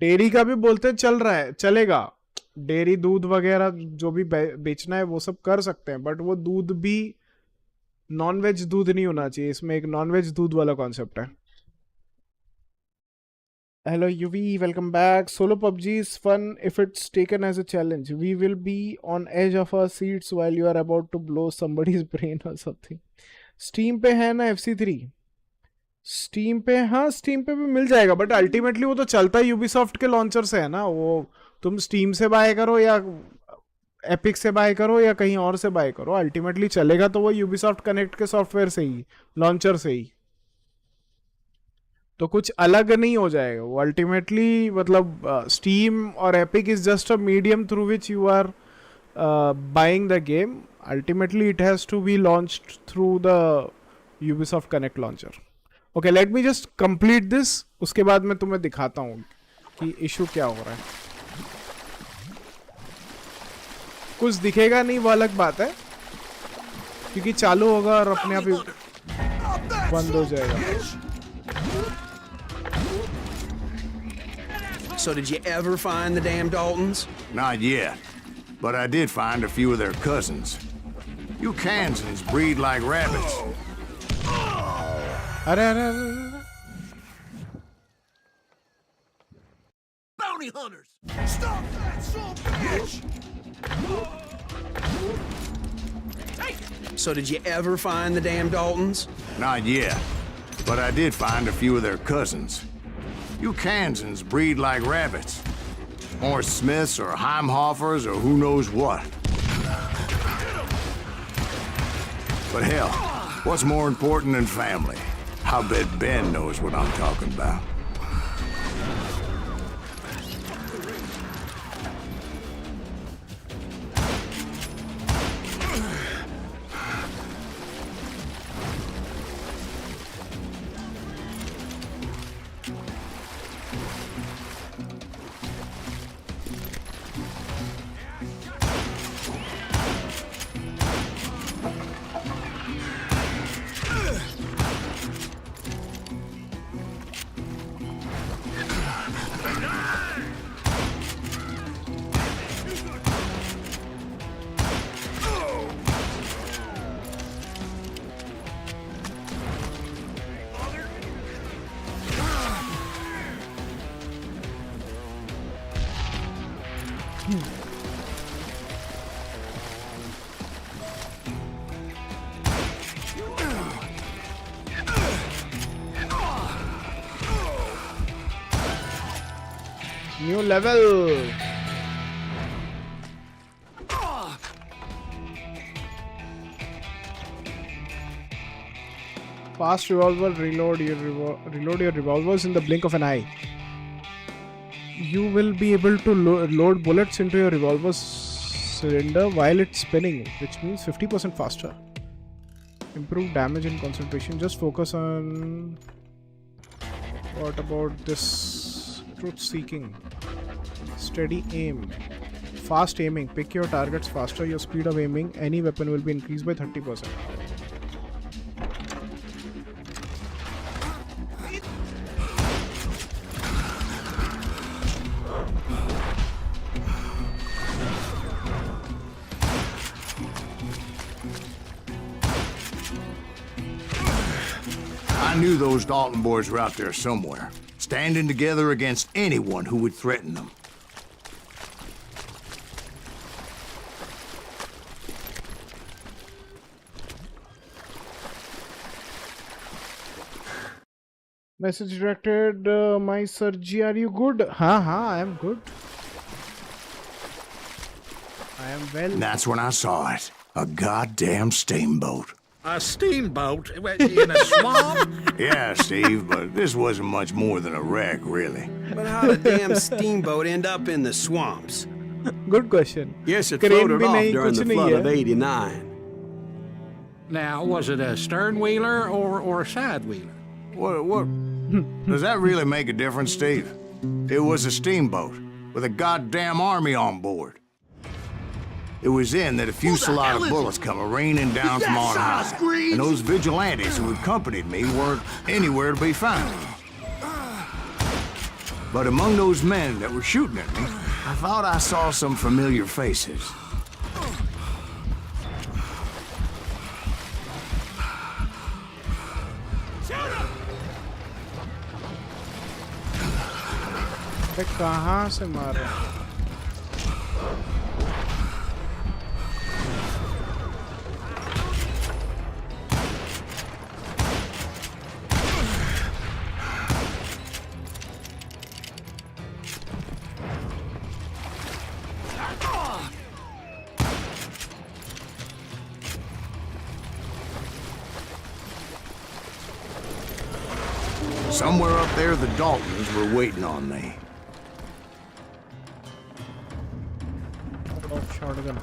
डेयरी का भी बोलते चल रहा है, चलेगा। डेयरी दूध वगैरह जो भी बेचना है वो सब कर सकते हैं, बट वो दूध भी नॉन वेज दूध नहीं होना चाहिए। इसमें एक नॉन वेज दूध वाला कॉन्सेप्ट है। Hello Yuvi, welcome back. Solo PUBG is fun if it's taken as a challenge. We will be on edge of our seats while you are about to blow somebody's brain or something. Steam पे है ना FC3? Steam पे, हाँ steam पे भी मिल जाएगा, but ultimately वो तो चलता है यूबीसॉफ्ट के लॉन्चर से है ना। वो तुम स्टीम से बाय करो या एपिक से बाय करो या कहीं और से बाय करो, अल्टीमेटली चलेगा तो वो यूबीसॉफ्ट कनेक्ट के सॉफ्टवेयर से ही, लॉन्चर से ही। तो कुछ अलग नहीं हो जाएगा वो अल्टीमेटली। मतलब स्टीम और Epic is just a medium through which you are buying the game. Ultimately it has to be launched through the Ubisoft Connect launcher. Okay, let me just complete this, उसके बाद मैं तुम्हें दिखाता हूँ कि issue क्या हो रहा है। कुछ दिखेगा नहीं वो अलग बात है, क्योंकि चालू होगा और अपने आप ही बंद हो जाएगा। So did you ever find the damn Daltons? Not yet, but I did find a few of their cousins. You Kansans breed like rabbits. अरे Bounty hunters! Stop that son of a bitch! So did you ever find the damn Daltons? Not yet, but I did find a few of their cousins. You Kansans breed like rabbits. Or Smiths or Heimhoffers or who knows what. But hell, what's more important than family? I bet Ben knows what I'm talking about. New level. Fast revolver, reload your revolvers in the blink of an eye. You will be able to load bullets into your revolver cylinder while it's spinning, which means 50% faster. Improve damage and concentration. Just focus on... What about this? Truth seeking. Steady aim. Fast aiming. Pick your targets faster. Your speed of aiming. Any weapon will be increased by 30%. I knew those Dalton boys were out there somewhere, standing together against anyone who would threaten them. Message directed, my Sir G, are you good? I am good. I am well. And that's when I saw it. A goddamn steamboat. A steamboat in a swamp? Yeah, Steve, but this wasn't much more than a wreck, really. But how'd a damn steamboat end up in the swamps? Good question. Yes, it Crane floated bhi off nahi, during kuch the nahi flood hai. of '89. Now, was it a stern wheeler or a side wheeler? What? Does that really make a difference, Steve? It was a steamboat with a goddamn army on board. It was then that a fusillade of bullets come raining down from on high, and those vigilantes who accompanied me weren't anywhere to be found. But among those men that were shooting at me, I thought I saw some familiar faces. अबे कहाँ से मार रहा है? Somewhere up there, the Daltons were waiting on me. Shotgun.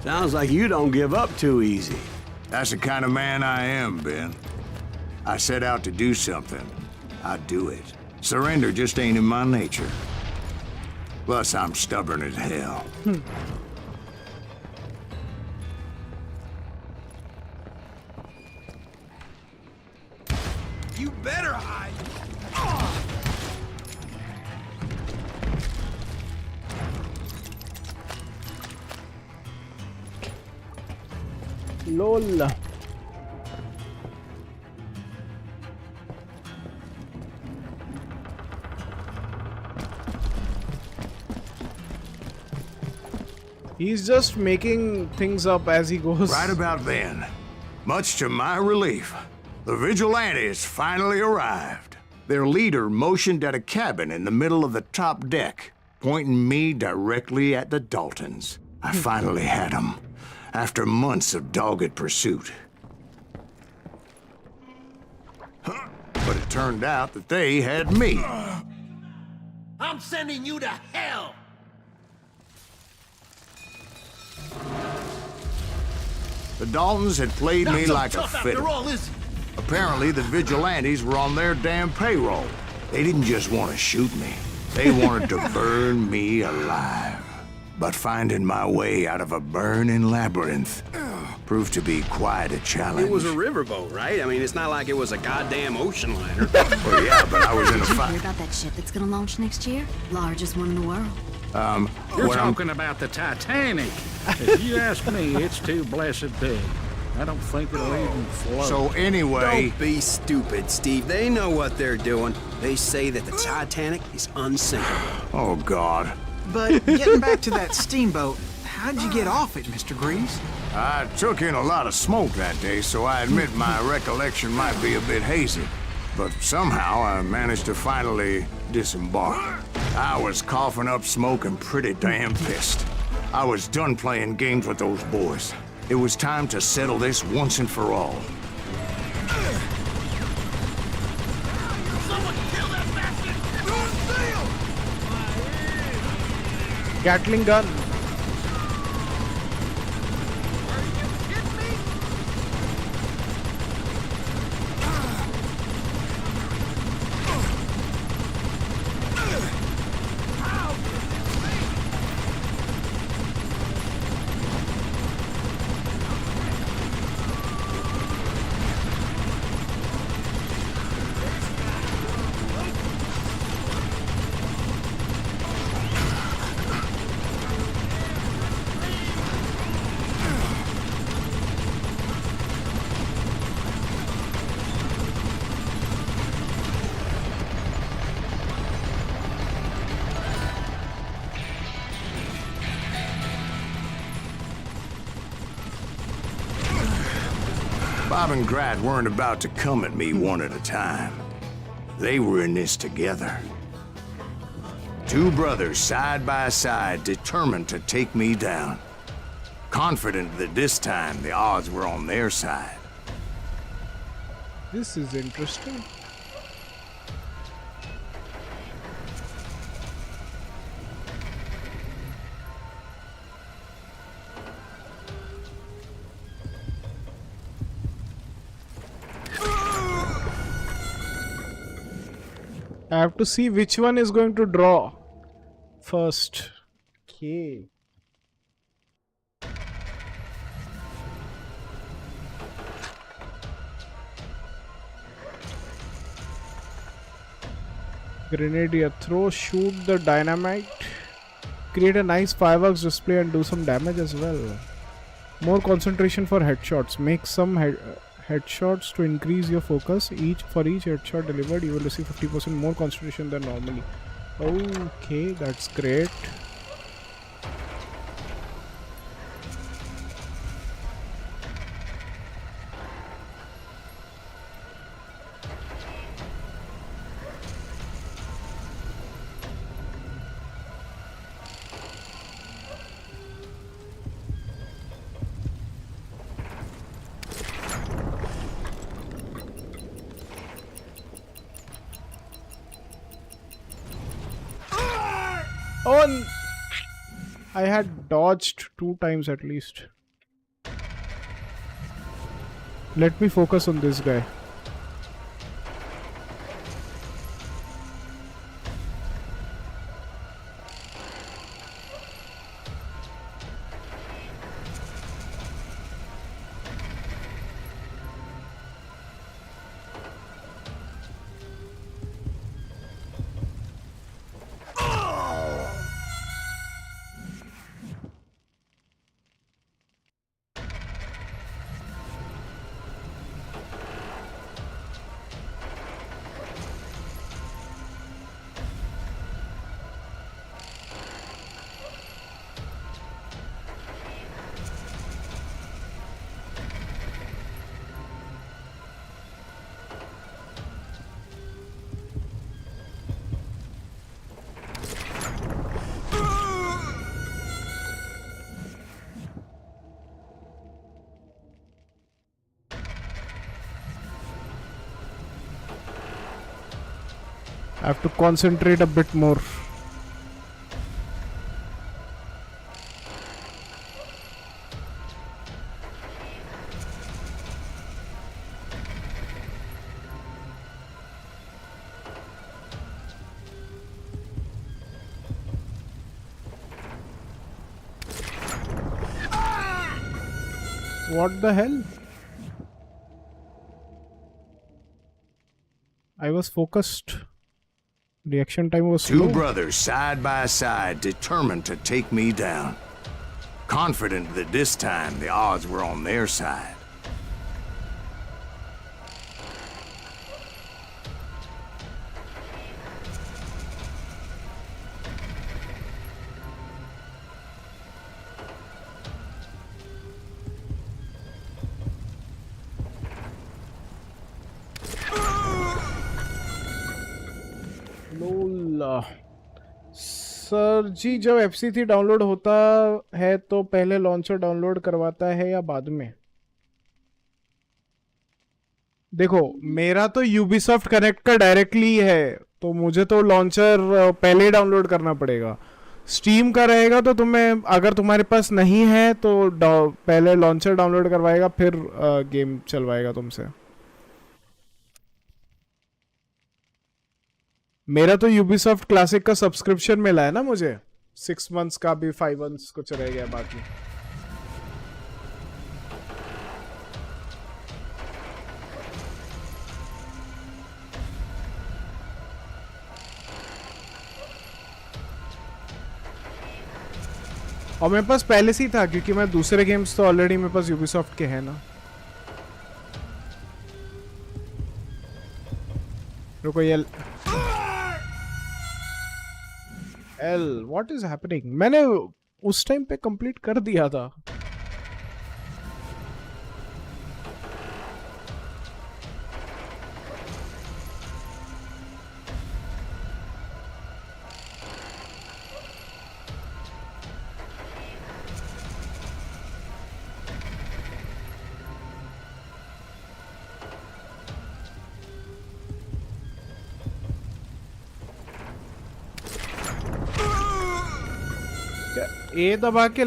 Sounds like you don't give up too easy. That's the kind of man I am, Ben. I set out to do something. I do it. Surrender just ain't in my nature. Plus, I'm stubborn as hell. You better hide. LOL. He's just making things up as he goes. Right about then, much to my relief, the vigilantes finally arrived. Their leader motioned at a cabin in the middle of the top deck, pointing me directly at the Daltons. I finally had them, after months of dogged pursuit. But it turned out that they had me. I'm sending you to hell! The Daltons had played me like a fiddle. After all, is he? Apparently, the vigilantes were on their damn payroll. They didn't just want to shoot me. They wanted to burn me alive. But finding my way out of a burning labyrinth proved to be quite a challenge. It was a riverboat, right? I mean, it's not like it was a goddamn ocean liner. Well, yeah, but I was in a Did you fight. hear about that ship that's gonna launch next year? Largest one in the world. You're What I'm- talking about the Titanic. If you ask me, it's too blessed big. I don't think it'll even float. So anyway, Don't be stupid, Steve. They know what they're doing. They say that the Titanic is unsinkable. oh God. But getting back to that steamboat, how How'd you get off it, Mr. Greaves? I took in a lot of smoke that day, so I admit my recollection might be a bit hazy. But somehow I managed to finally disembark. I was coughing up smoke and pretty damn pissed. I was done playing games with those boys. It was time to settle this once and for all. Gatling gun. Bob and Grat weren't about to come at me one at a time. They were in this together. Two brothers side by side, determined to take me down. Confident that this time the odds were on their side. This is interesting. I have to see which one is going to draw first. Okay. Grenadier, throw, shoot the dynamite, create a nice fireworks display and do some damage as well. More concentration for headshots. Make some headshots to increase your focus. For each headshot delivered, you will receive 50% more concentration than normally. Okay, that's great. Oh, I had dodged 2 times at least. Let me focus on this guy. I have to concentrate a bit more. What the hell? I was focused. Reaction time was slow. Two brothers side by side, determined to take me down. Confident that this time the odds were on their side. Sir ji जब FC3 download होता है तो पहले launcher download करवाता है या बाद में? देखो मेरा तो Ubisoft कनेक्ट का डायरेक्टली है, तो मुझे तो लॉन्चर पहले ही डाउनलोड करना पड़ेगा। स्टीम का रहेगा तो तुम्हें, अगर तुम्हारे पास नहीं है तो पहले लॉन्चर डाउनलोड करवाएगा, फिर गेम चलवाएगा तुमसे। मेरा तो Ubisoft क्लासिक का सब्सक्रिप्शन मिला है ना मुझे, 6 मंथ्स का भी 5 मंथ्स कुछ रह गया बाकी। और मेरे पास पहले से ही था क्योंकि मैं दूसरे गेम्स तो ऑलरेडी मेरे पास Ubisoft के हैं ना। रुको ये एल व्हाट इज हैपनिंग? मैंने उस टाइम पे कंप्लीट कर दिया था। ए दबा के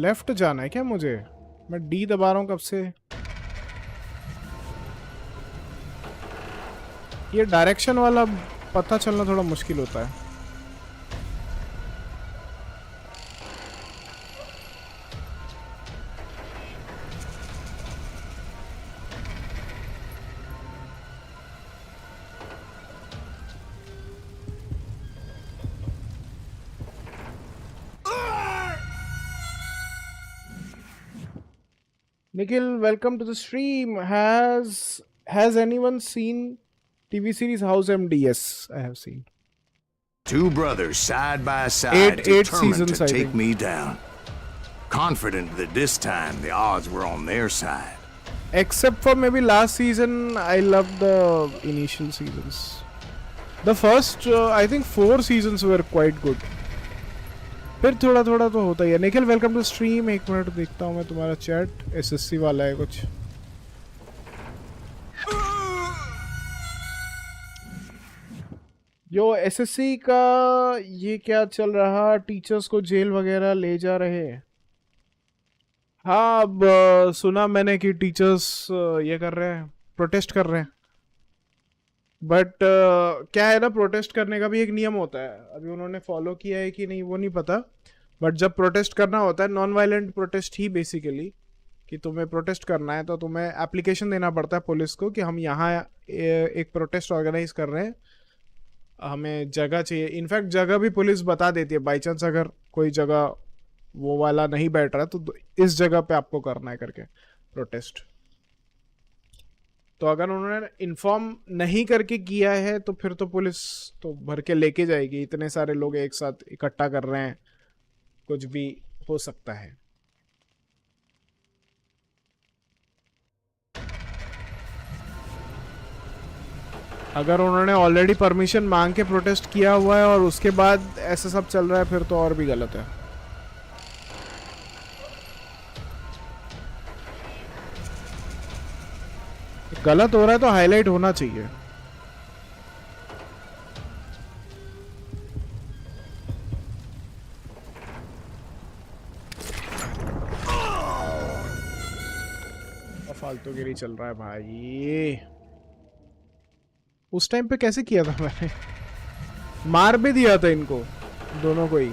लेफ्ट जाना है क्या मुझे? मैं डी दबा रहा हूँ कब से। ये डायरेक्शन वाला पता चलना थोड़ा मुश्किल होता है। Nikhil, welcome to the stream. Has anyone seen TV series House MD? Yes, I have seen. Two brothers side by side, Eight determined seasons, to I take think. me down. Confident that this time the odds were on their side. Except for maybe last season, I loved the initial seasons. The first, I think 4 seasons were quite good. फिर थोड़ा थोड़ा तो होता ही है। Nikhil welcome to stream. 1 minute देखता हूँ मैं तुम्हारा चैट। SSC वाला है कुछ। जो SSC का ये क्या चल रहा? टीचर्स को जेल वगैरह ले जा रहे हैं। हाँ अब सुना मैंने कि टीचर्स ये कर रहे हैं, प्रोटेस्ट कर रहे हैं। बट क्या है ना, प्रोटेस्ट करने का भी एक नियम होता है। अभी उन्होंने फॉलो किया है कि नहीं वो नहीं पता, बट जब प्रोटेस्ट करना होता है, नॉन वायलेंट प्रोटेस्ट ही बेसिकली, कि तुम्हें प्रोटेस्ट करना है तो तुम्हें एप्लीकेशन देना पड़ता है पुलिस को कि हम यहाँ एक प्रोटेस्ट ऑर्गेनाइज कर रहे हैं, हमें जगह चाहिए। इनफैक्ट जगह भी पुलिस बता देती है, बाई चांस अगर कोई जगह वो वाला नहीं बैठ रहा है तो इस जगह पे आपको करना है करके प्रोटेस्ट। तो अगर उन्होंने इन्फॉर्म नहीं करके किया है तो फिर तो पुलिस तो भर के लेके जाएगी। इतने सारे लोग एक साथ इकट्ठा कर रहे हैं, कुछ भी हो सकता है। अगर उन्होंने ऑलरेडी परमिशन मांग के प्रोटेस्ट किया हुआ है और उसके बाद ऐसा सब चल रहा है फिर तो और भी गलत है। गलत हो रहा है तो हाईलाइट होना चाहिए। फालतूगिरी चल रहा है भाई। उस टाइम पे कैसे किया था मैंने? मार भी दिया था इनको दोनों को ही,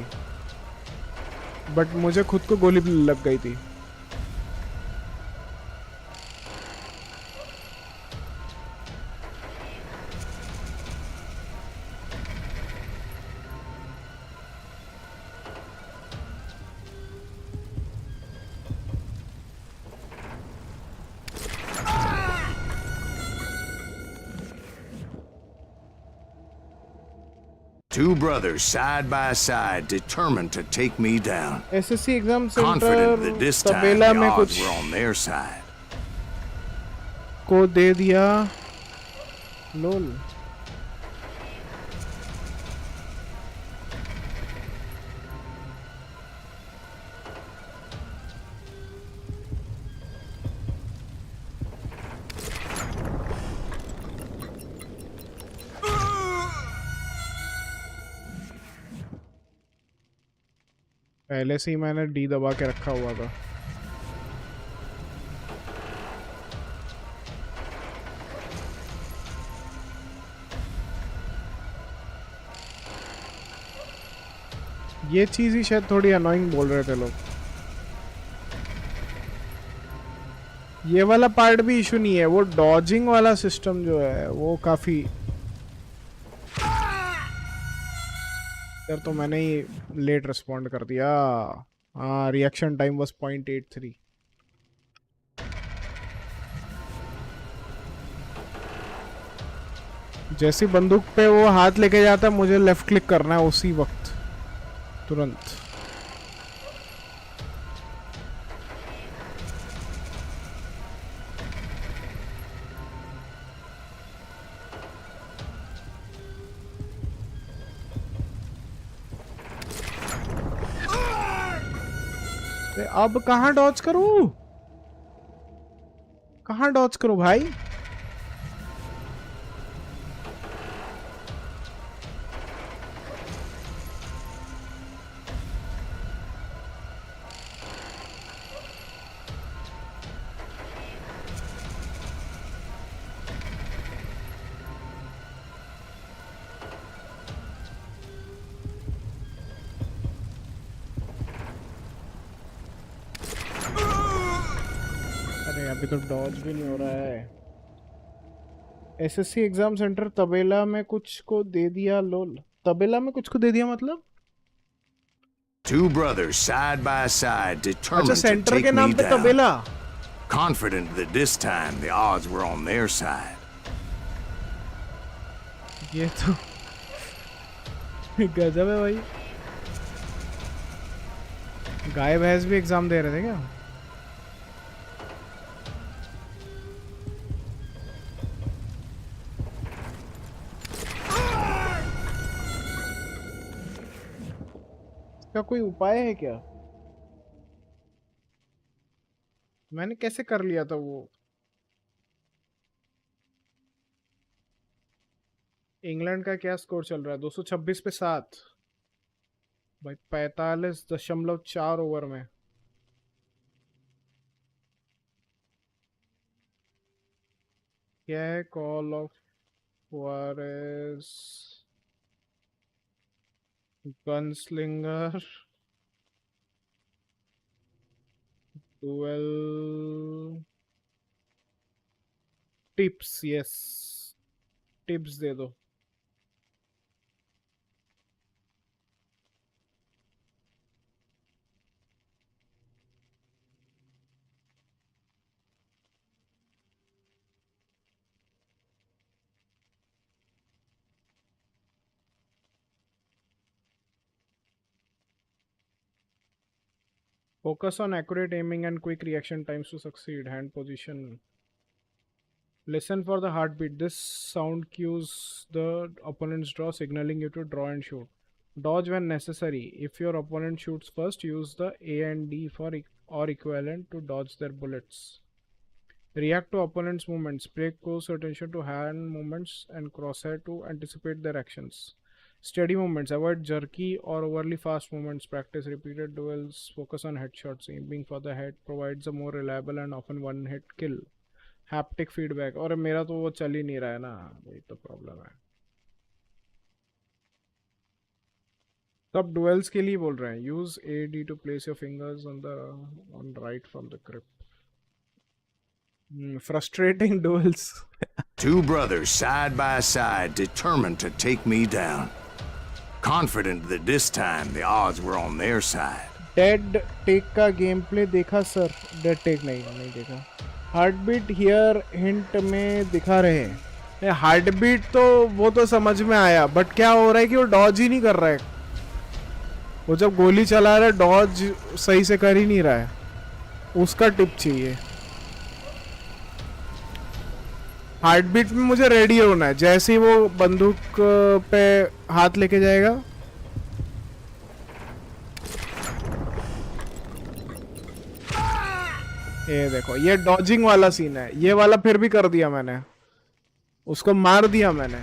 बट मुझे खुद को गोली लग गई थी। Two brothers side by side, determined to take me down. SSC exam Confident that centre this time the तबेला में odds कुछ were on their side. को दे दिया। लोल पहले से ही मैंने डी दबा के रखा हुआ था। ये चीज ही शायद थोड़ी अनोइंग बोल रहे थे लोग। ये वाला पार्ट भी इशू नहीं है, वो डॉजिंग वाला सिस्टम जो है वो काफी यार, तो मैंने ही लेट रिस्पॉन्ड कर दिया। हाँ, रिएक्शन टाइम वाज 0.83। जैसी बंदूक पे वो हाथ लेके जाता है, मुझे लेफ्ट क्लिक करना है उसी वक्त, तुरंत। अब कहाँ डॉज करूं? कहाँ डॉज करूं भाई? अभी तो डॉज भी नहीं हो रहा है। एसएससी एग्जाम सेंटर तबेला में कुछ को दे दिया। लोल, तबेला में कुछ को दे दिया मतलब? Two brothers side by side, determined अच्छा, to सेंटर take के नाम me पे down. तबेला। Confident that this time the odds were on their side. ये तो गजब है भाई। गाय भैंस भी एग्जाम दे रहे थे क्या? इसका कोई उपाय है क्या? मैंने कैसे कर लिया था वो? इंग्लैंड का क्या स्कोर चल रहा है? 226 पे 7 भाई, 45.4 ओवर में। क्या है? Call of Juarez, Gunslinger, duel tips. Yes, tips दे दो। Focus on accurate aiming and quick reaction times to succeed. Hand position. Listen for the heartbeat. This sound cues the opponent's draw, signaling you to draw and shoot. Dodge when necessary. If your opponent shoots first, use the A and D for or equivalent to dodge their bullets. React to opponent's movements. Pay close attention to hand movements and crosshair to anticipate their actions. Steady movements. Avoid jerky or overly fast movements. Practice repeated duels. Focus on headshots. Aiming for the head provides a more reliable and often one-hit kill. Haptic feedback. और मेरा तो वो चल ही नहीं रहा है ना, वही तो प्रॉब्लम है। सब duels के लिए बोल रहे हैं। Use AD to place your fingers on right from the grip. Frustrating duels. Two brothers side by side, determined to take me down. Confident that this time the odds were on their side. Dead Take का game play देखा sir? Dead Take नहीं देखा। Heartbeat here hint में दिखा रहे हैं। Heartbeat तो वो तो समझ में आया, बट क्या हो रहा है कि वो डॉज ही नहीं कर रहा है। वो जब गोली चला रहा है डॉज सही से कर ही नहीं रहा है। उसका टिप चाहिए। हार्टबीट में मुझे रेडी होना है। जैसे ही वो बंदूक पे हाथ लेके जाएगा, ये देखो, ये डॉजिंग वाला सीन है। ये वाला फिर भी कर दिया मैंने, उसको मार दिया मैंने।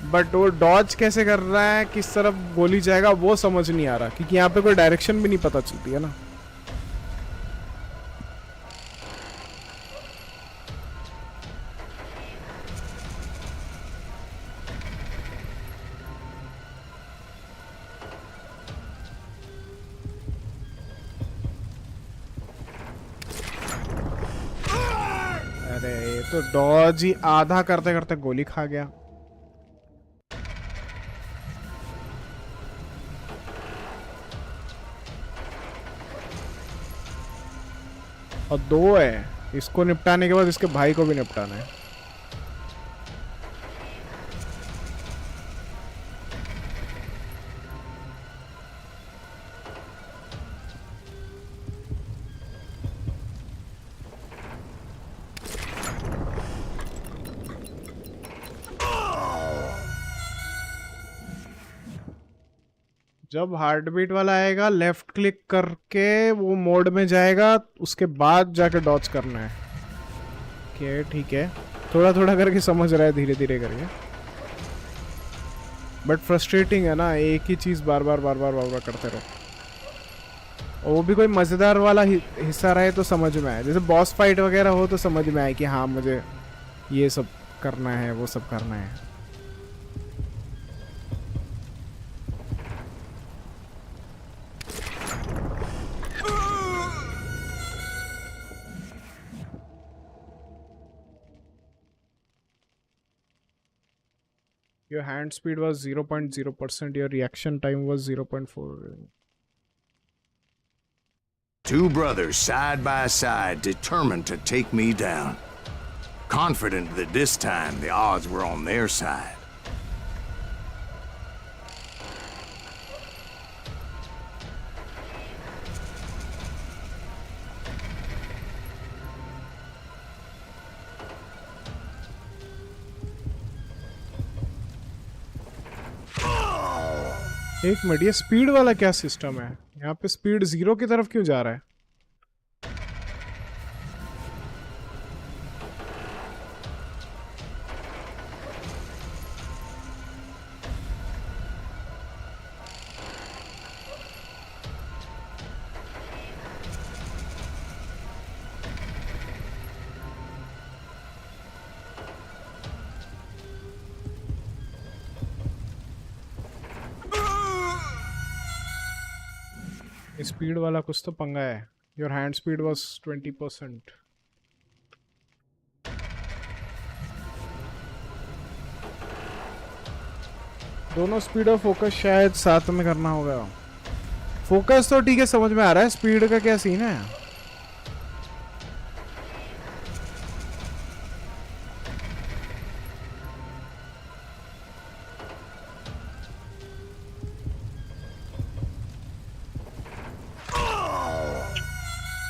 बट वो डॉज कैसे कर रहा है, किस तरफ गोली जाएगा वो समझ नहीं आ रहा, क्योंकि यहाँ पे कोई डायरेक्शन भी नहीं पता चलती है ना। अरे ये तो डॉज ही आधा करते करते गोली खा गया। और 2 है, इसको निपटाने के बाद इसके भाई को भी निपटाना है। जब हार्ट बीट वाला आएगा लेफ्ट क्लिक करके वो मोड में जाएगा, उसके बाद जाके डॉज करना है। ओके ठीक है, थोड़ा थोड़ा करके समझ रहा है, धीरे धीरे करके। बट फ्रस्ट्रेटिंग है ना, एक ही चीज बार बार करते रहो। और वो भी कोई मजेदार वाला हिस्सा रहे तो समझ में आए, जैसे बॉस फाइट वगैरह हो तो समझ में आए कि हाँ मुझे ये सब करना है, वो सब करना है। Your hand speed was 0.0%, your reaction time was 0.4. 2 brothers side by side, determined to take me down. Confident that this time the odds were on their side. एक मिनट, ये स्पीड वाला क्या सिस्टम है? यहाँ पे स्पीड 0 की तरफ क्यों जा रहा है? स्पीड वाला कुछ तो पंगा है। Your hand speed was 20%। दोनों स्पीड और फोकस शायद साथ में करना होगा। फोकस तो ठीक है, समझ में आ रहा है, स्पीड का क्या सीन है?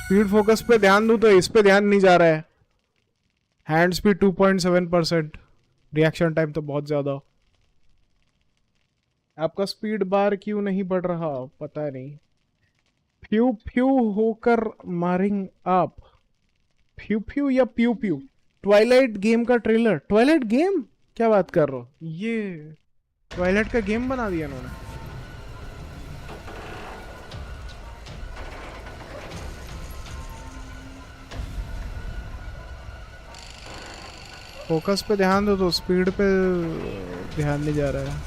स्पीड फोकस पे ध्यान दूं तो इस पे ध्यान नहीं जा रहा है। हैंड स्पीड 2.7%, रिएक्शन टाइम तो बहुत ज्यादा। आपका स्पीड बार क्यों नहीं बढ़ रहा पता नहीं। फ्यू फ्यू होकर मारिंग आप, फ्यू फ्यू या प्यू प्यू। ट्वाइलाइट गेम का ट्रेलर। ट्वाइलाइट गेम क्या बात कर रहे हो? ये ट्वाइलाइट का गेम बना दिया इन्होंने। फोकस पे ध्यान दो तो स्पीड पे ध्यान नहीं जा रहा है।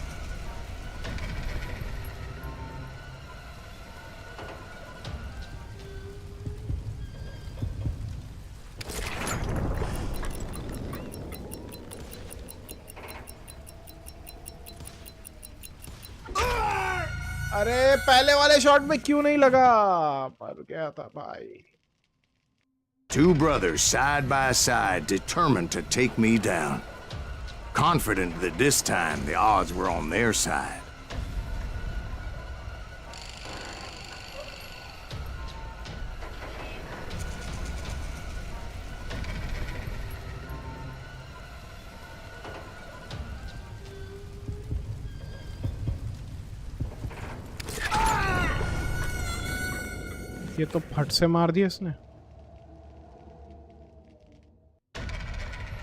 अरे पहले वाले शॉट में क्यों नहीं लगा? पर गया था भाई। 2 brothers side by side, determined to take me down. Confident that this time the odds were on their side. ये तो फट से मार दिया इसने।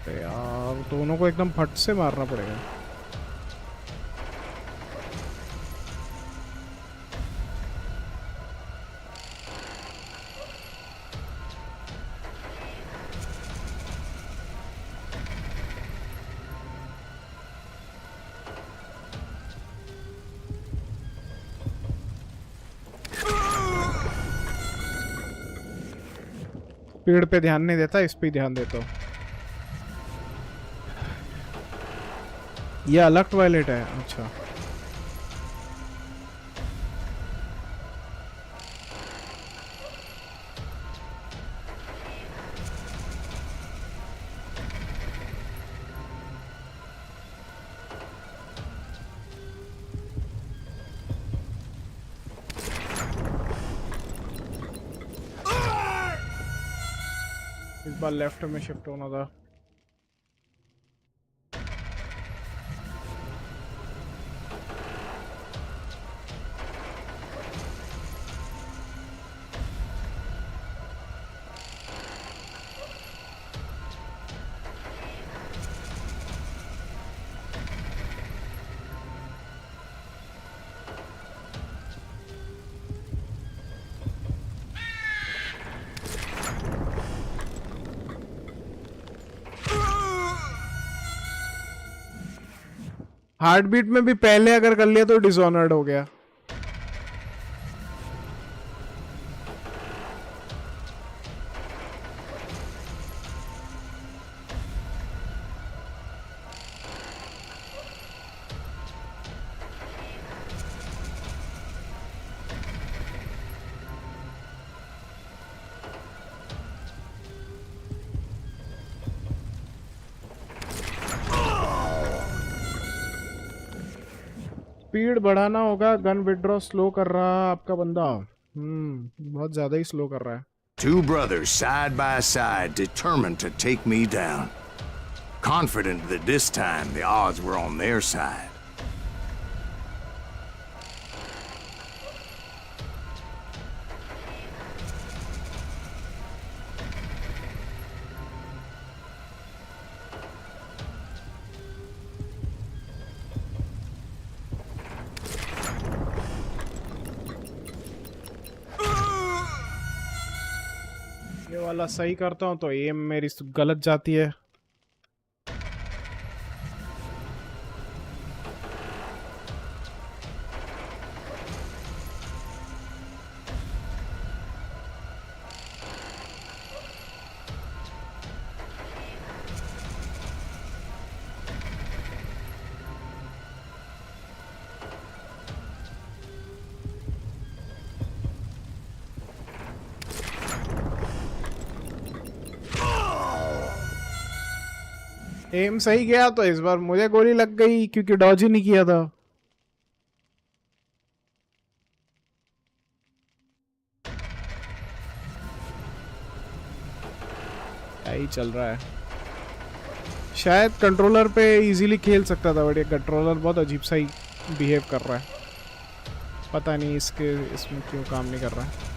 यार दोनों को एकदम फट से मारना पड़ेगा। स्पीड पे ध्यान नहीं देता, इस पे ध्यान देता हूँ। ये अलग टॉयलेट है, अच्छा। इस बार लेफ्ट में शिफ्ट होना था। हार्ट बीट में भी पहले अगर कर लिया तो डिसऑनर्ड हो गया। स्पीड बढ़ाना होगा। गन विड्रॉ स्लो कर रहा आपका बंदा। बहुत ज्यादा ही स्लो कर रहा है। Two brothers side by side, determined to take me down. Confident that this time the odds were on their side. वाला सही करता हूँ तो एम मेरी गलत जाती है। एम सही गया तो इस बार मुझे गोली लग गई क्योंकि डॉज ही नहीं किया था। क्या ही चल रहा है। शायद कंट्रोलर पे इजीली खेल सकता था बट ये कंट्रोलर बहुत अजीब सा ही बिहेव कर रहा है। पता नहीं इसमें क्यों काम नहीं कर रहा है।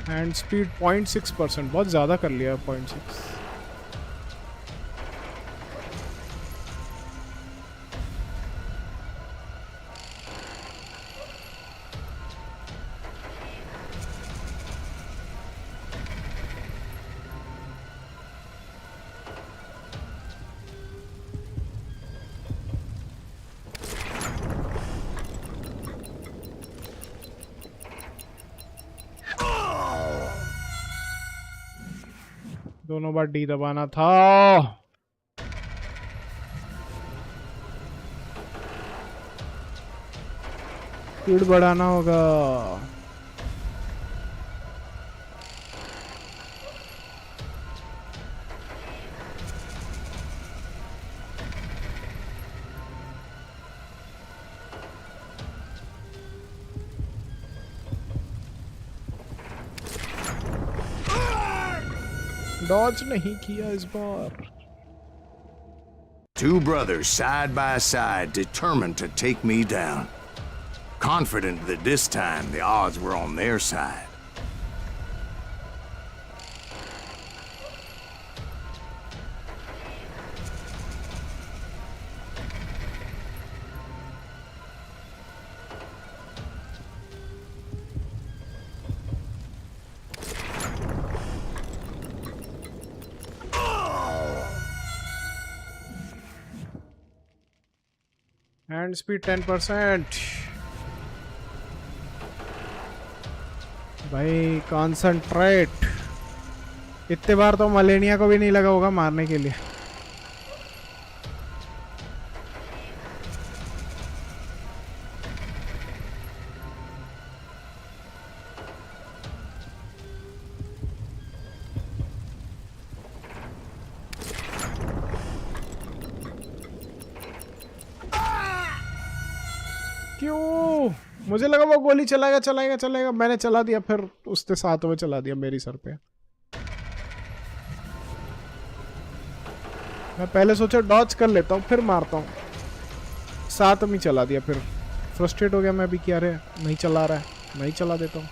हैंड स्पीड 0.6%, बहुत ज़्यादा कर लिया 0.6। दोनों बार डी दबाना था। स्पीड बढ़ाना होगा। डॉज नहीं किया इस बार। Two brothers side by side, determined to take me down. Confident that this time the odds were on their side. Hand speed 10%. भाई कॉन्संट्रेट. इतने बार तो मलेनिया को भी नहीं लगा होगा मारने के लिए. क्यों? मुझे लगा वो गोली चलाएगा. मैंने चला दिया, फिर उसने साथ में चला दिया मेरी सर पे. मैं पहले सोचा डॉज कर लेता हूँ फिर मारता हूँ, साथ में चला दिया. फिर फ्रस्ट्रेट हो गया मैं भी, क्या रहे नहीं चला रहा है, नहीं चला देता हूँ.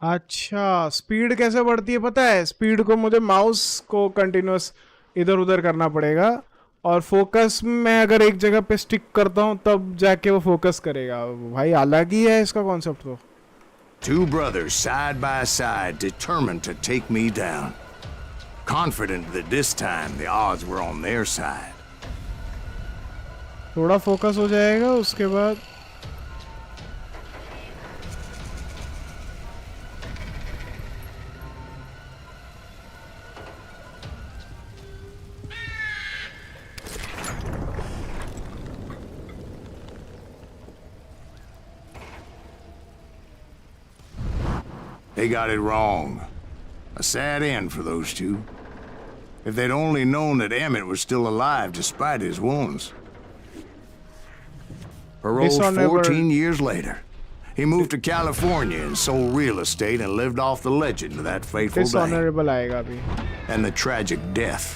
अच्छा, स्पीड कैसे बढ़ती है पता है? स्पीड को मुझे माउस को कंटिन्यूअस इधर उधर करना पड़ेगा, और फोकस में अगर एक जगह पे स्टिक करता हूँ तब जाके वो फोकस करेगा. भाई अलग ही है इसका कॉन्सेप्ट तो. Two brothers side by side, determined to take me down. Confident that this time the odds were on their side. थोड़ा फोकस हो जाएगा उसके बाद. They got it wrong. A sad end for those two. If they'd only known that Emmett was still alive despite his wounds. Paroled 14 years later, he moved to California and sold real estate and lived off the legend of that fateful day. Dishonorable आएगा अभी. And the tragic death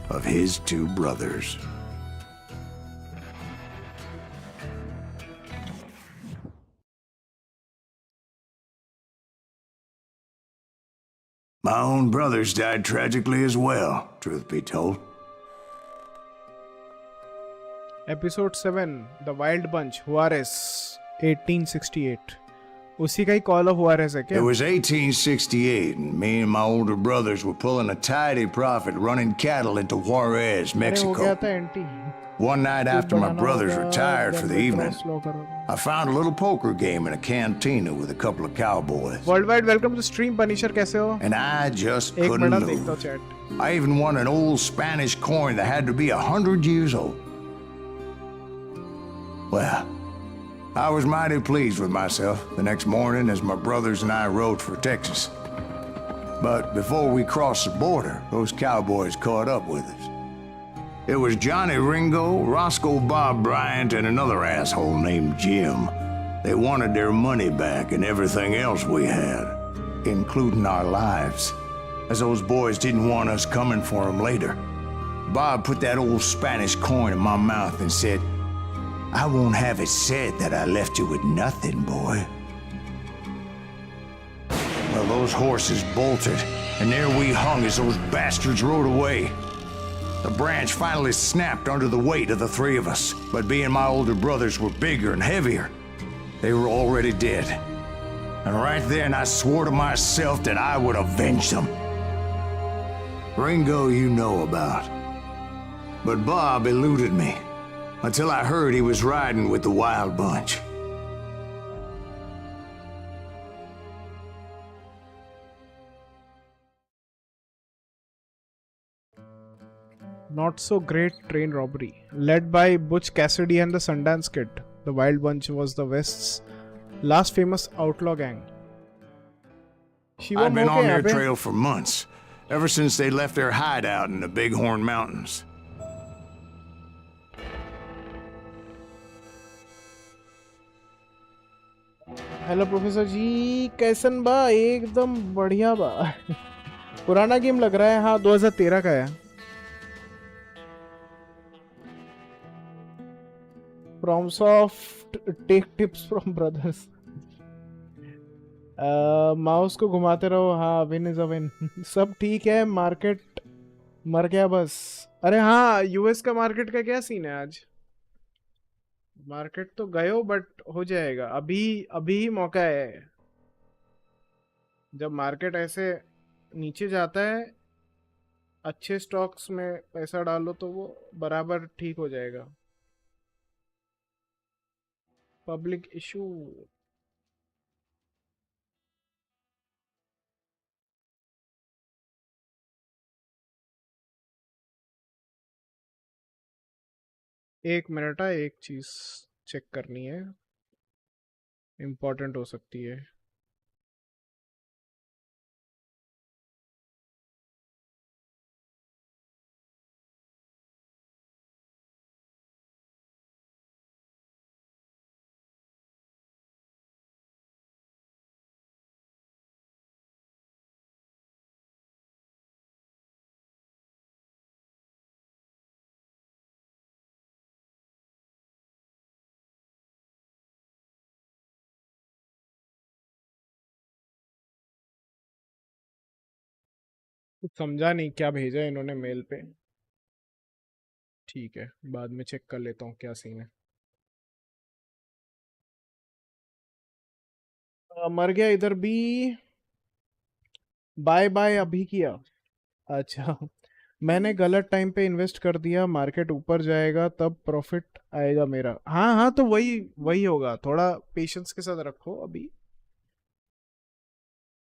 of his two brothers. My own brothers died tragically as well, truth be told. Episode 7, The Wild Bunch, Juarez, 1868. उसी का ही Call of Juarez है क्या? It was 1868, and me and my older brothers were pulling a tidy profit running cattle into Juarez, Mexico. हो गया था anti. One night after my brothers retired for the evening, I found a little poker game in a cantina with a couple of cowboys. Worldwide, welcome to the stream. Punisher, कैसे हो? And I just couldn't lose. I even won an old Spanish coin that had to be 100 years old. Well, I was mighty pleased with myself the next morning as my brothers and I rode for Texas. But before we crossed the border, those cowboys caught up with us. It was Johnny Ringo, Roscoe Bob Bryant, and another asshole named Jim. They wanted their money back and everything else we had, including our lives, as those boys didn't want us coming for them later. Bob put that old Spanish coin in my mouth and said, "I won't have it said that I left you with nothing, boy." Well, those horses bolted, and there we hung as those bastards rode away. The branch finally snapped under the weight of the three of us, but being my older brothers were bigger and heavier, they were already dead. And right then I swore to myself that I would avenge them. Ringo you know about. But Bob eluded me, until I heard he was riding with the Wild Bunch. Not so great train robbery. Led by Butch Cassidy and the Sundance Kid, the Wild Bunch was the West's last famous outlaw gang. I'd been on their trail for months, ever since they left their hideout in the Bighorn Mountains. Hello professor ji, कैसन बा? एकदम बढ़िया बा। पुराना game लग रहा है। हाँ, 2013 का है। FromSoft take tips from brothers. Mouse को घुमाते रहो। हाँ, विन इज अ विन। सब ठीक है। मार्केट मर गया बस। अरे हाँ, यूएस का मार्केट का क्या सीन है आज? मार्केट तो गए हो, बट हो जाएगा। अभी अभी ही मौका है। जब मार्केट ऐसे नीचे जाता है, अच्छे स्टॉक्स में पैसा डालो तो वो बराबर ठीक हो जाएगा। Public issue. एक मिनट है, एक चीज चेक करनी है, इम्पोर्टेंट हो सकती है। कुछ समझा नहीं क्या भेजा इन्होंने मेल पे। ठीक है, बाद में चेक कर लेता हूँ क्या सीन है। मर गया इधर भी। बाय बाय अभी किया। अच्छा, मैंने गलत टाइम पे इन्वेस्ट कर दिया। मार्केट ऊपर जाएगा तब प्रॉफिट आएगा मेरा। हाँ हाँ, तो वही वही होगा। थोड़ा पेशेंस के साथ रखो। अभी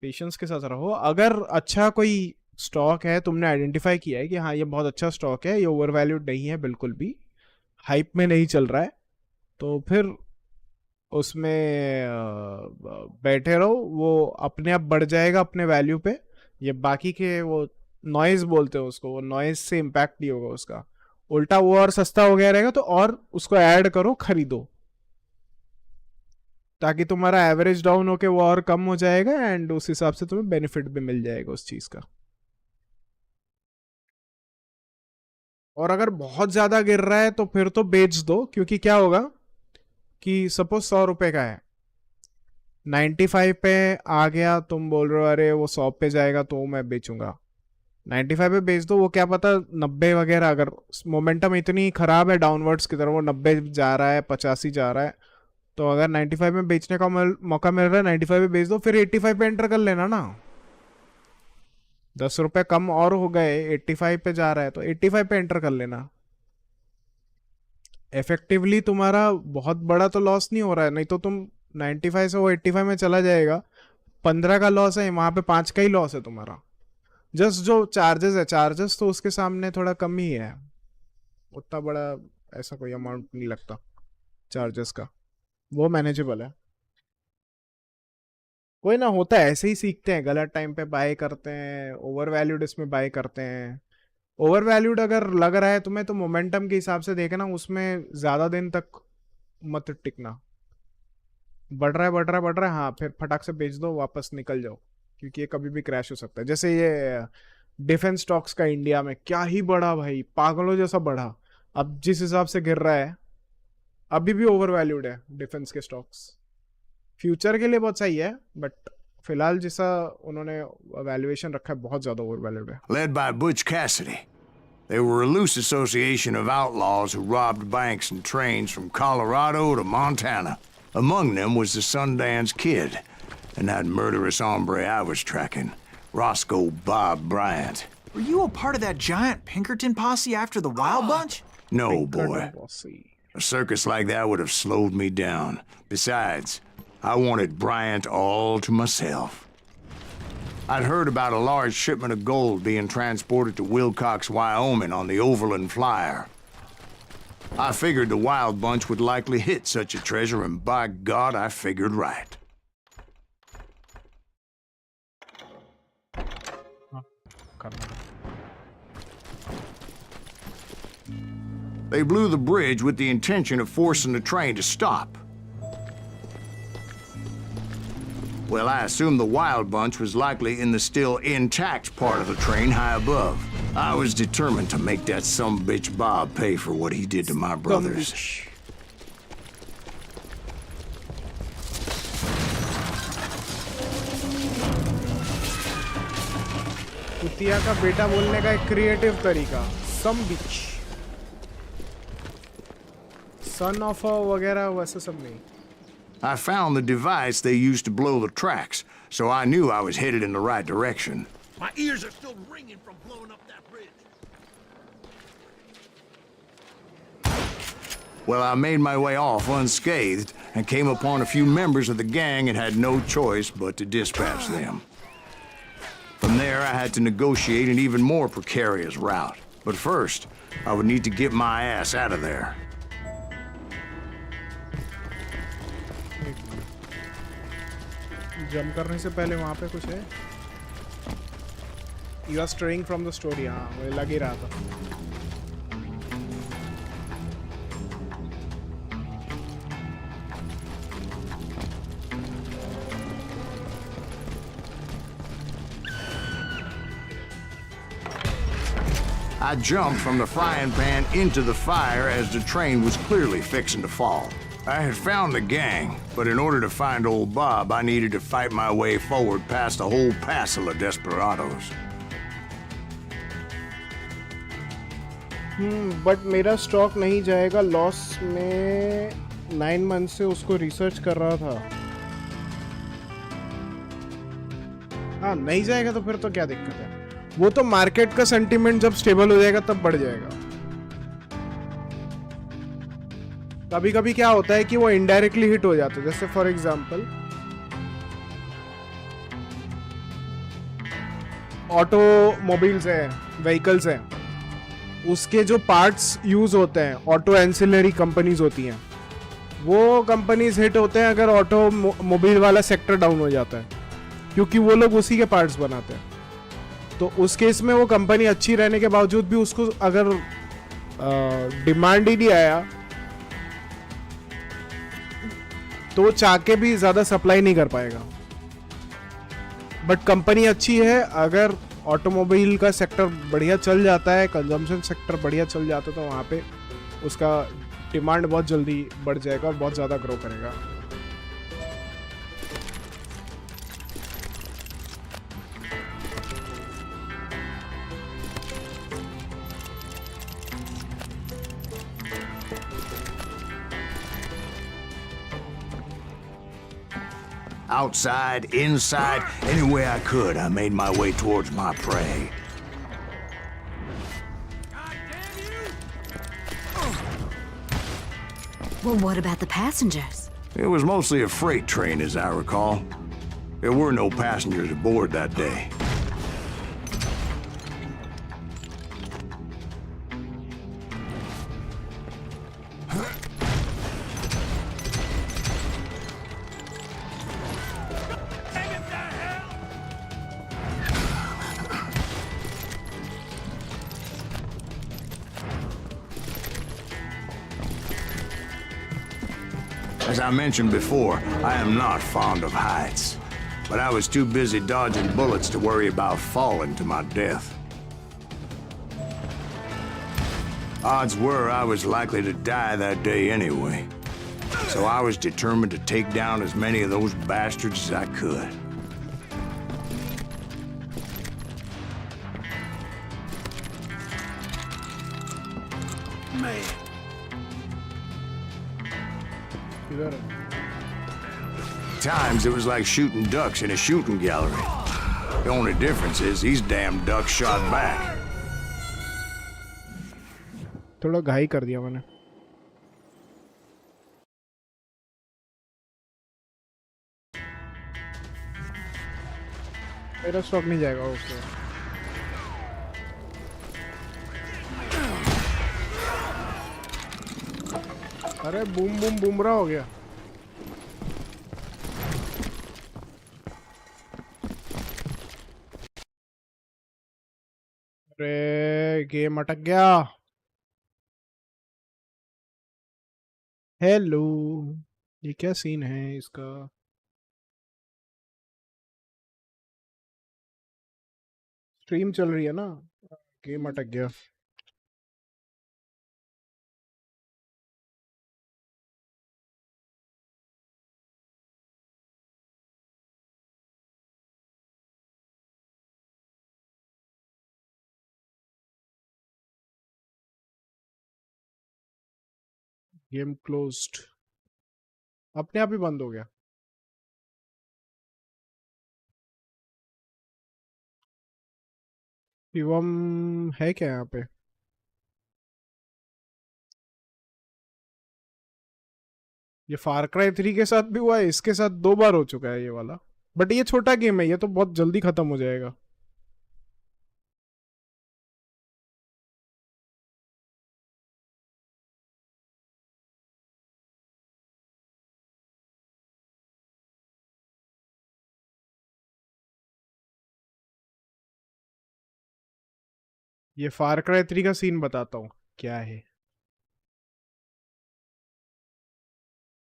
पेशेंस के साथ रहो। अगर अच्छा कोई स्टॉक है, तुमने आइडेंटिफाई किया है कि हाँ ये बहुत अच्छा स्टॉक है, ये ओवर वैल्यूड नहीं है, बिल्कुल भी हाइप में नहीं चल रहा है, तो फिर उसमें बैठे रहो। वो अपने आप बढ़ जाएगा अपने वैल्यू पे। ये बाकी के वो नॉइज बोलते हैं उसको, वो नॉइज से इम्पैक्ट नहीं होगा उसका। उल्टा वो और सस्ता हो गया रहेगा, तो और उसको ऐड करो, खरीदो, ताकि तुम्हारा एवरेज डाउन होके वो और कम हो जाएगा, एंड उस हिसाब से तुम्हें बेनिफिट भी मिल जाएगा उस चीज का। और अगर बहुत ज्यादा गिर रहा है तो फिर तो बेच दो, क्योंकि क्या होगा कि सपोज 100 रुपए का है, 95 पे आ गया, तुम बोल रहे हो अरे वो 100 पे जाएगा तो मैं बेचूंगा। 95 पे बेच दो, वो क्या पता 90 वगैरह, अगर मोमेंटम इतनी खराब है डाउनवर्ड्स की तरफ, वो 90 जा रहा है, 85 जा रहा है, तो अगर 95 में बेचने का मौका मिल रहा है, 95 पे बेच दो, फिर 85 पे एंटर कर लेना ना। 10 रुपए कम और हो गए, 85 पे जा रहा है तो 85 पे एंटर कर लेना। इफेक्टिवली तुम्हारा बहुत बड़ा तो लॉस नहीं हो रहा है, नहीं तो तुम 95 से वो 85 में चला जाएगा, 15 का लॉस है, वहां पे 5 का ही लॉस है तुम्हारा। जस्ट जो चार्जेस है, चार्जेस तो उसके सामने थोड़ा कम ही है, उतना बड़ा ऐसा कोई अमाउंट नहीं लगता चार्जेस का, वो मैनेजेबल है। कोई ना, होता है, ऐसे ही सीखते हैं। गलत टाइम पे बाय करते हैं, ओवर वैल्यूड इसमें बाय करते हैं। ओवर वैल्यूड अगर लग रहा है तुम्हें, तो मोमेंटम के हिसाब से देखना, उसमें ज्यादा दिन तक मत टिकना। बढ़ रहा है, बढ़ रहा है, बढ़ रहा है, हाँ, फिर फटाक से बेच दो, वापस निकल जाओ, क्योंकि ये कभी भी क्रैश हो सकता है। जैसे ये डिफेंस स्टॉक्स का इंडिया में क्या ही बढ़ा भाई, पागलों जैसा बढ़ा। अब जिस हिसाब से गिर रहा है, अभी भी ओवर वैल्यूड है डिफेंस के स्टॉक्स। फ्यूचर के लिए बहुत सही है, बट फिलहाल जैसा उन्होंने वैल्यूएशन रखा है, बहुत ज्यादा ओवर वैल्यूड है। Led by Butch Cassidy. They were a loose association of outlaws who robbed banks and trains from Colorado to Montana. Among them was the Sundance Kid and that murderous hombre I was tracking, Roscoe Bob Bryant. Were you a part of that giant Pinkerton posse after the Wild Bunch? No, boy. A circus like that would have slowed me down. Besides, I wanted Bryant all to myself. I'd heard about a large shipment of gold being transported to Wilcox, Wyoming on the Overland Flyer. I figured the Wild Bunch would likely hit such a treasure, and by God, I figured right. करना था. They blew the bridge with the intention of forcing the train to stop. Well, I assumed the wild bunch was likely in the still intact part of the train high above. I was determined to make that sumbitch Bob pay for what he did to my brothers. कुतिया का बेटा बोलने का एक creative तरीका. Some bitch. Son of a वगैरह वैसे सब नहीं. I found the device they used to blow the tracks, so I knew I was headed in the right direction. My ears are still ringing from blowing up that bridge. Well, I made my way off unscathed and came upon a few members of the gang and had no choice but to dispatch them. From there, I had to negotiate an even more precarious route. But first, I would need to get my ass out of there. Jump करने से पहले वहाँ पे कुछ है. You are straying from the story. हाँ, मुझे लग ही रहा था. I jumped from the frying pan into the fire as the train was clearly fixing to fall. I had found the gang, but in order to find old Bob, I needed to fight my way forward past a whole passel of desperados. But मेरा stock नहीं जाएगा loss में. 9 month से उसको research कर रहा था. हाँ, नहीं जाएगा तो फिर तो क्या दिक्कत है. वो तो मार्केट का सेंटीमेंट जब स्टेबल हो जाएगा तब बढ़ जाएगा. कभी कभी क्या होता है कि वो इनडायरेक्टली हिट हो जाता है. जैसे फॉर एग्जांपल ऑटोमोबाइल्स हैं, व्हीकल्स हैं, उसके जो पार्ट्स यूज होते हैं, ऑटो एंसिलरी कंपनीज होती हैं, वो कंपनीज हिट होते हैं अगर ऑटोमोबाइल वाला सेक्टर डाउन हो जाता है, क्योंकि वो लोग उसी के पार्ट्स बनाते हैं. तो उस केस में वो कंपनी अच्छी रहने के बावजूद भी उसको अगर डिमांड ही नहीं आया तो चाह के भी ज्यादा सप्लाई नहीं कर पाएगा. बट कंपनी अच्छी है, अगर ऑटोमोबाइल का सेक्टर बढ़िया चल जाता है, कंजम्पशन सेक्टर बढ़िया चल जाता है, तो वहाँ पे उसका डिमांड बहुत जल्दी बढ़ जाएगा और बहुत ज़्यादा ग्रो करेगा. Outside, inside, any way I could, I made my way towards my prey. Well, what about the passengers? It was mostly a freight train, as I recall. There were no passengers aboard that day. As I mentioned before, I am not fond of heights, but I was too busy dodging bullets to worry about falling to my death. Odds were I was likely to die that day anyway, so I was determined to take down as many of those bastards as I could. Man. Times it was like shooting ducks in a shooting gallery. The only difference is these damn ducks shot back. थोड़ा घाई कर दिया मैंने. मेरा stock नहीं जाएगा उसको. अरे बूम बूम बुमरा हो गया. अरे गेम अटक गया। हेलो, ये क्या सीन है इसका? स्ट्रीम चल रही है ना, गेम अटक गया। गेम क्लोज्ड, अपने आप ही बंद हो गया। शिवम है क्या यहाँ पे? ये फार क्राई 3 के साथ भी हुआ है, इसके साथ 2 बार हो चुका है ये वाला। बट ये छोटा गेम है, ये तो बहुत जल्दी खत्म हो जाएगा। ये फार क्राई 3 का सीन बताता हूँ क्या है।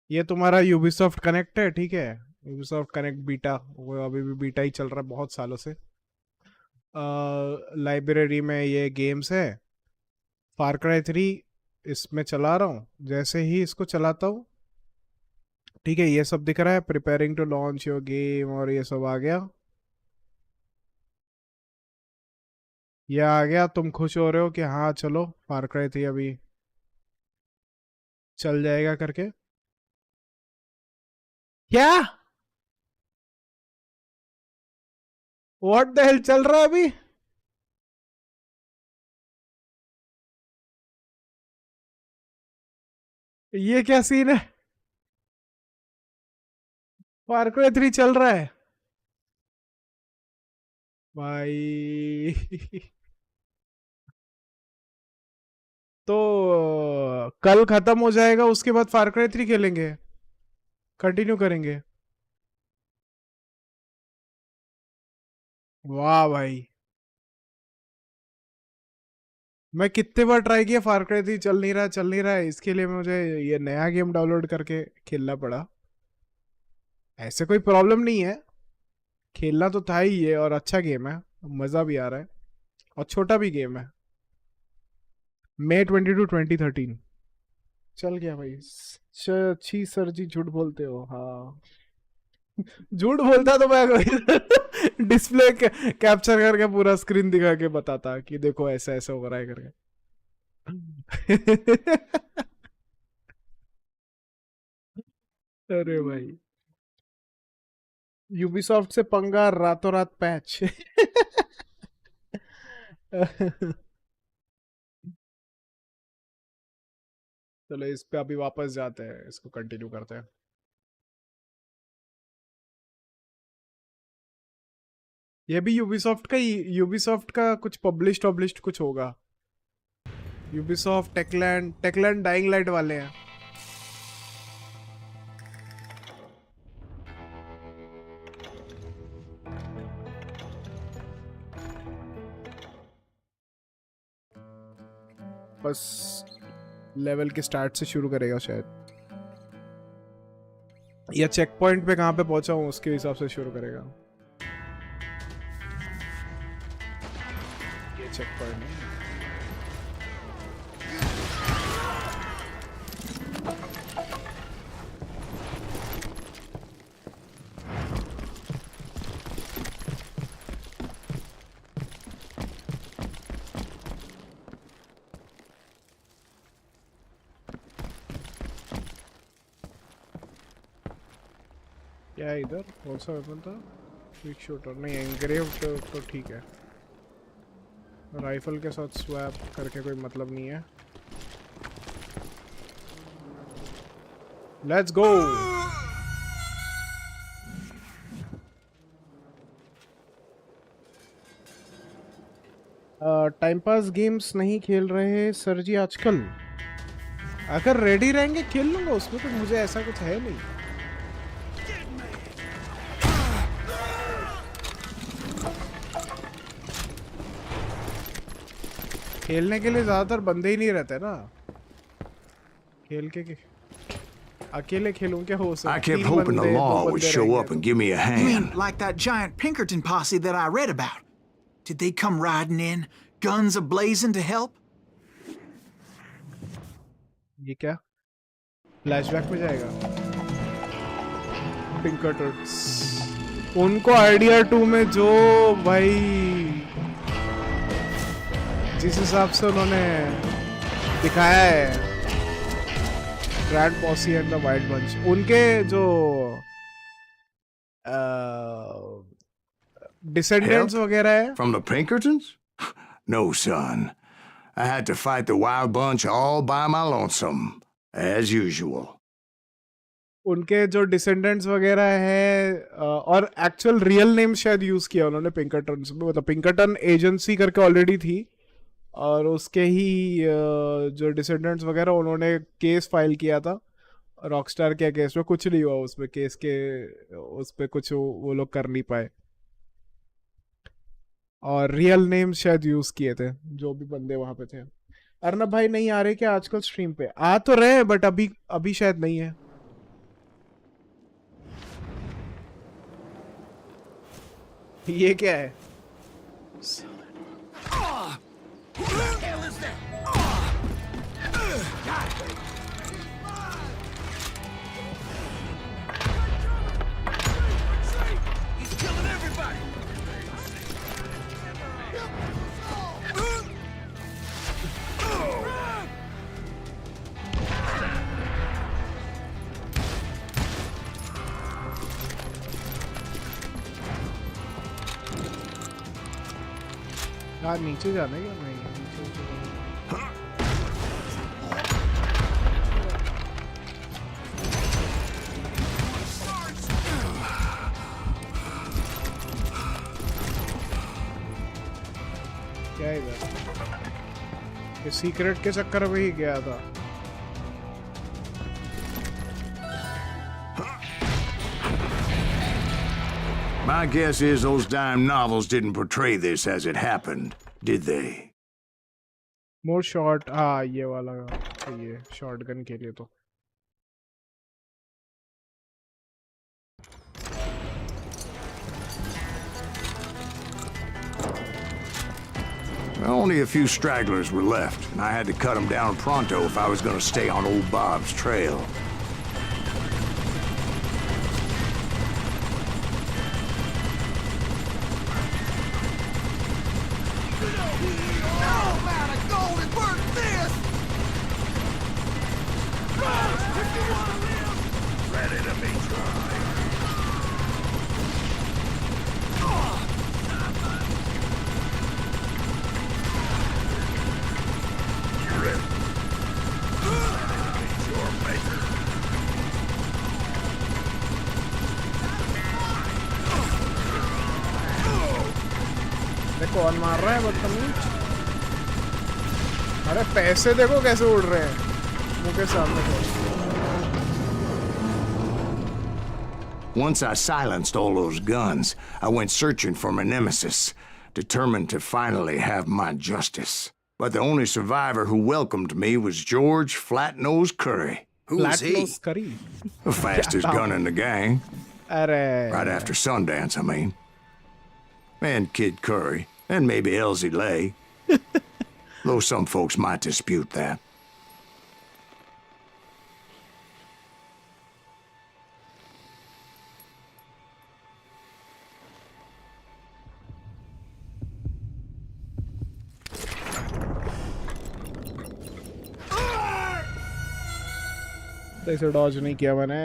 ये तुम्हारा यूबीसॉफ्ट कनेक्ट है, ठीक है? यूबीसॉफ्ट कनेक्ट बीटा, वो अभी भी बीटा ही चल रहा है बहुत सालों से। लाइब्रेरी में ये गेम्स है, फार क्राई 3 इसमें चला रहा हूँ। जैसे ही इसको चलाता हूँ, ठीक है, ये सब दिख रहा है, preparing to launch your game, और ये सब आ गया। ये आ गया, तुम खुश हो रहे हो कि हाँ चलो फार क्राई 3 अभी चल जाएगा करके। क्या व्हाट द हेल चल रहा है अभी? ये क्या सीन है? फार क्राई 3 चल रहा है भाई। तो कल खत्म हो जाएगा, उसके बाद फार क्राई 3 खेलेंगे, कंटिन्यू करेंगे। वाह भाई, मैं कितने बार ट्राई किया, फार क्राई 3 चल नहीं रहा, चल नहीं रहा है। इसके लिए मुझे ये नया गेम डाउनलोड करके खेलना पड़ा। ऐसे कोई प्रॉब्लम नहीं है, खेलना तो था ही ये, और अच्छा गेम है, मज़ा भी आ रहा है, और छोटा भी गेम है। मई 22, 2013 चल गया भाई। छी सर जी, झूठ बोलते हो। हाँ झूठ बोलता तो मैं डिस्प्ले कैप्चर करके पूरा स्क्रीन दिखा के बताता कि देखो ऐसा ऐसा हो रहा है करके। अरे भाई, यूबीसॉफ्ट से पंगा, रातों रात पैच। चलो इस पे अभी वापस जाते हैं, इसको कंटिन्यू करते हैं। ये भी यूबीसॉफ्ट का कुछ पब्लिश्ड कुछ होगा। यूबीसॉफ्ट, टेकलैंड डाइंग लाइट वाले हैं। बस लेवल के स्टार्ट से शुरू करेगा शायद, या चेक पॉइंट पे कहाँ पे पहुंचा हूँ उसके हिसाब से शुरू करेगा। ये चेक पॉइंट है। क्या है इधर? कौन सा वेपन था? क्विक शूटर नहीं, एंग्रेव तो ठीक है। राइफल के साथ स्वैप करके कोई मतलब नहीं है। Let's go. Time pass games नहीं खेल रहे सर जी आजकल। अगर रेडी रहेंगे खेल लूंगा, उसमें तो मुझे ऐसा कुछ है नहीं। खेलने के लिए ज्यादातर बंदे ही नहीं रहते ना, खेल के अकेले खेलूं क्या हो सकता? I kept hoping the law would show up and give me a You hand. mean like that giant Pinkerton posse that I read about? Did they come riding in, guns a-blazing to help? ये क्या flashback में जाएगा? पिंकरटन्स उनको idea 2 में जो भाई जिस हिसाब से उन्होंने दिखाया है grand posse and the wild bunch, उनके जो डिसेंडेंट्स वगैरह है From the Pinkertons? No, son. I had to fight the wild bunch all by my lonesome, as usual. उनके जो डिसेंडेंट्स वगैरह है और एक्चुअल रियल नेम शायद यूज किया उन्होंने पिंकरटन में, मतलब पिंकरटन एजेंसी करके ऑलरेडी थी और उसके ही जो डिसेंडेंट्स वगैरह उन्होंने केस फाइल किया था रॉकस्टार के केस में, कुछ नहीं हुआ उसमें केस के, उस पर कुछ वो लोग कर नहीं पाए और रियल नेम शायद यूज किए थे जो भी बंदे वहां पे थे। अर्नब भाई नहीं आ रहे क्या आजकल स्ट्रीम पे? आ तो रहे बट अभी शायद नहीं है। ये क्या है? यार नीचे जाना है क्या? नहीं नीचे क्या इधर? ये सीक्रेट के चक्कर में ही गया था। My guess is those dime novels didn't portray this as it happened, did they? More short, हाँ ये वाला ये शॉटगन के लिए तो Well, only a few stragglers were left, and I had to cut them down pronto if I was going to stay on old Bob's trail. कौन मार रहा है बदतमीज? अरे पैसे देखो कैसे उड़ रहे हैं मुंह के सामने से। Once I silenced all those guns, I went searching for my nemesis, determined to finally have my justice. But the only survivor who welcomed me was George Flat-Nose Curry. Who's he? Flat-Nose Curry. The fastest gun in the gang. अरे Right after Sundance, I mean. And Kid Curry. And maybe Elsie Lay. Though some folks might dispute that. इसे Dodge नहीं किया मैंने।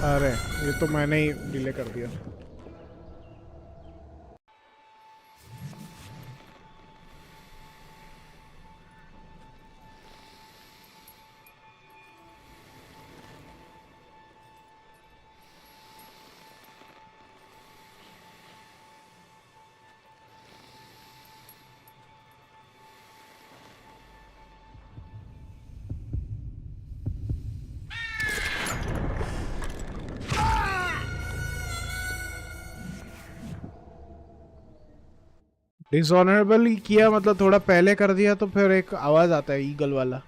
अरे ये तो मैंने ही delay कर दिया। डिसऑनरेबल किया मतलब थोड़ा पहले कर दिया तो फिर एक आवाज आता है ईगल वाला.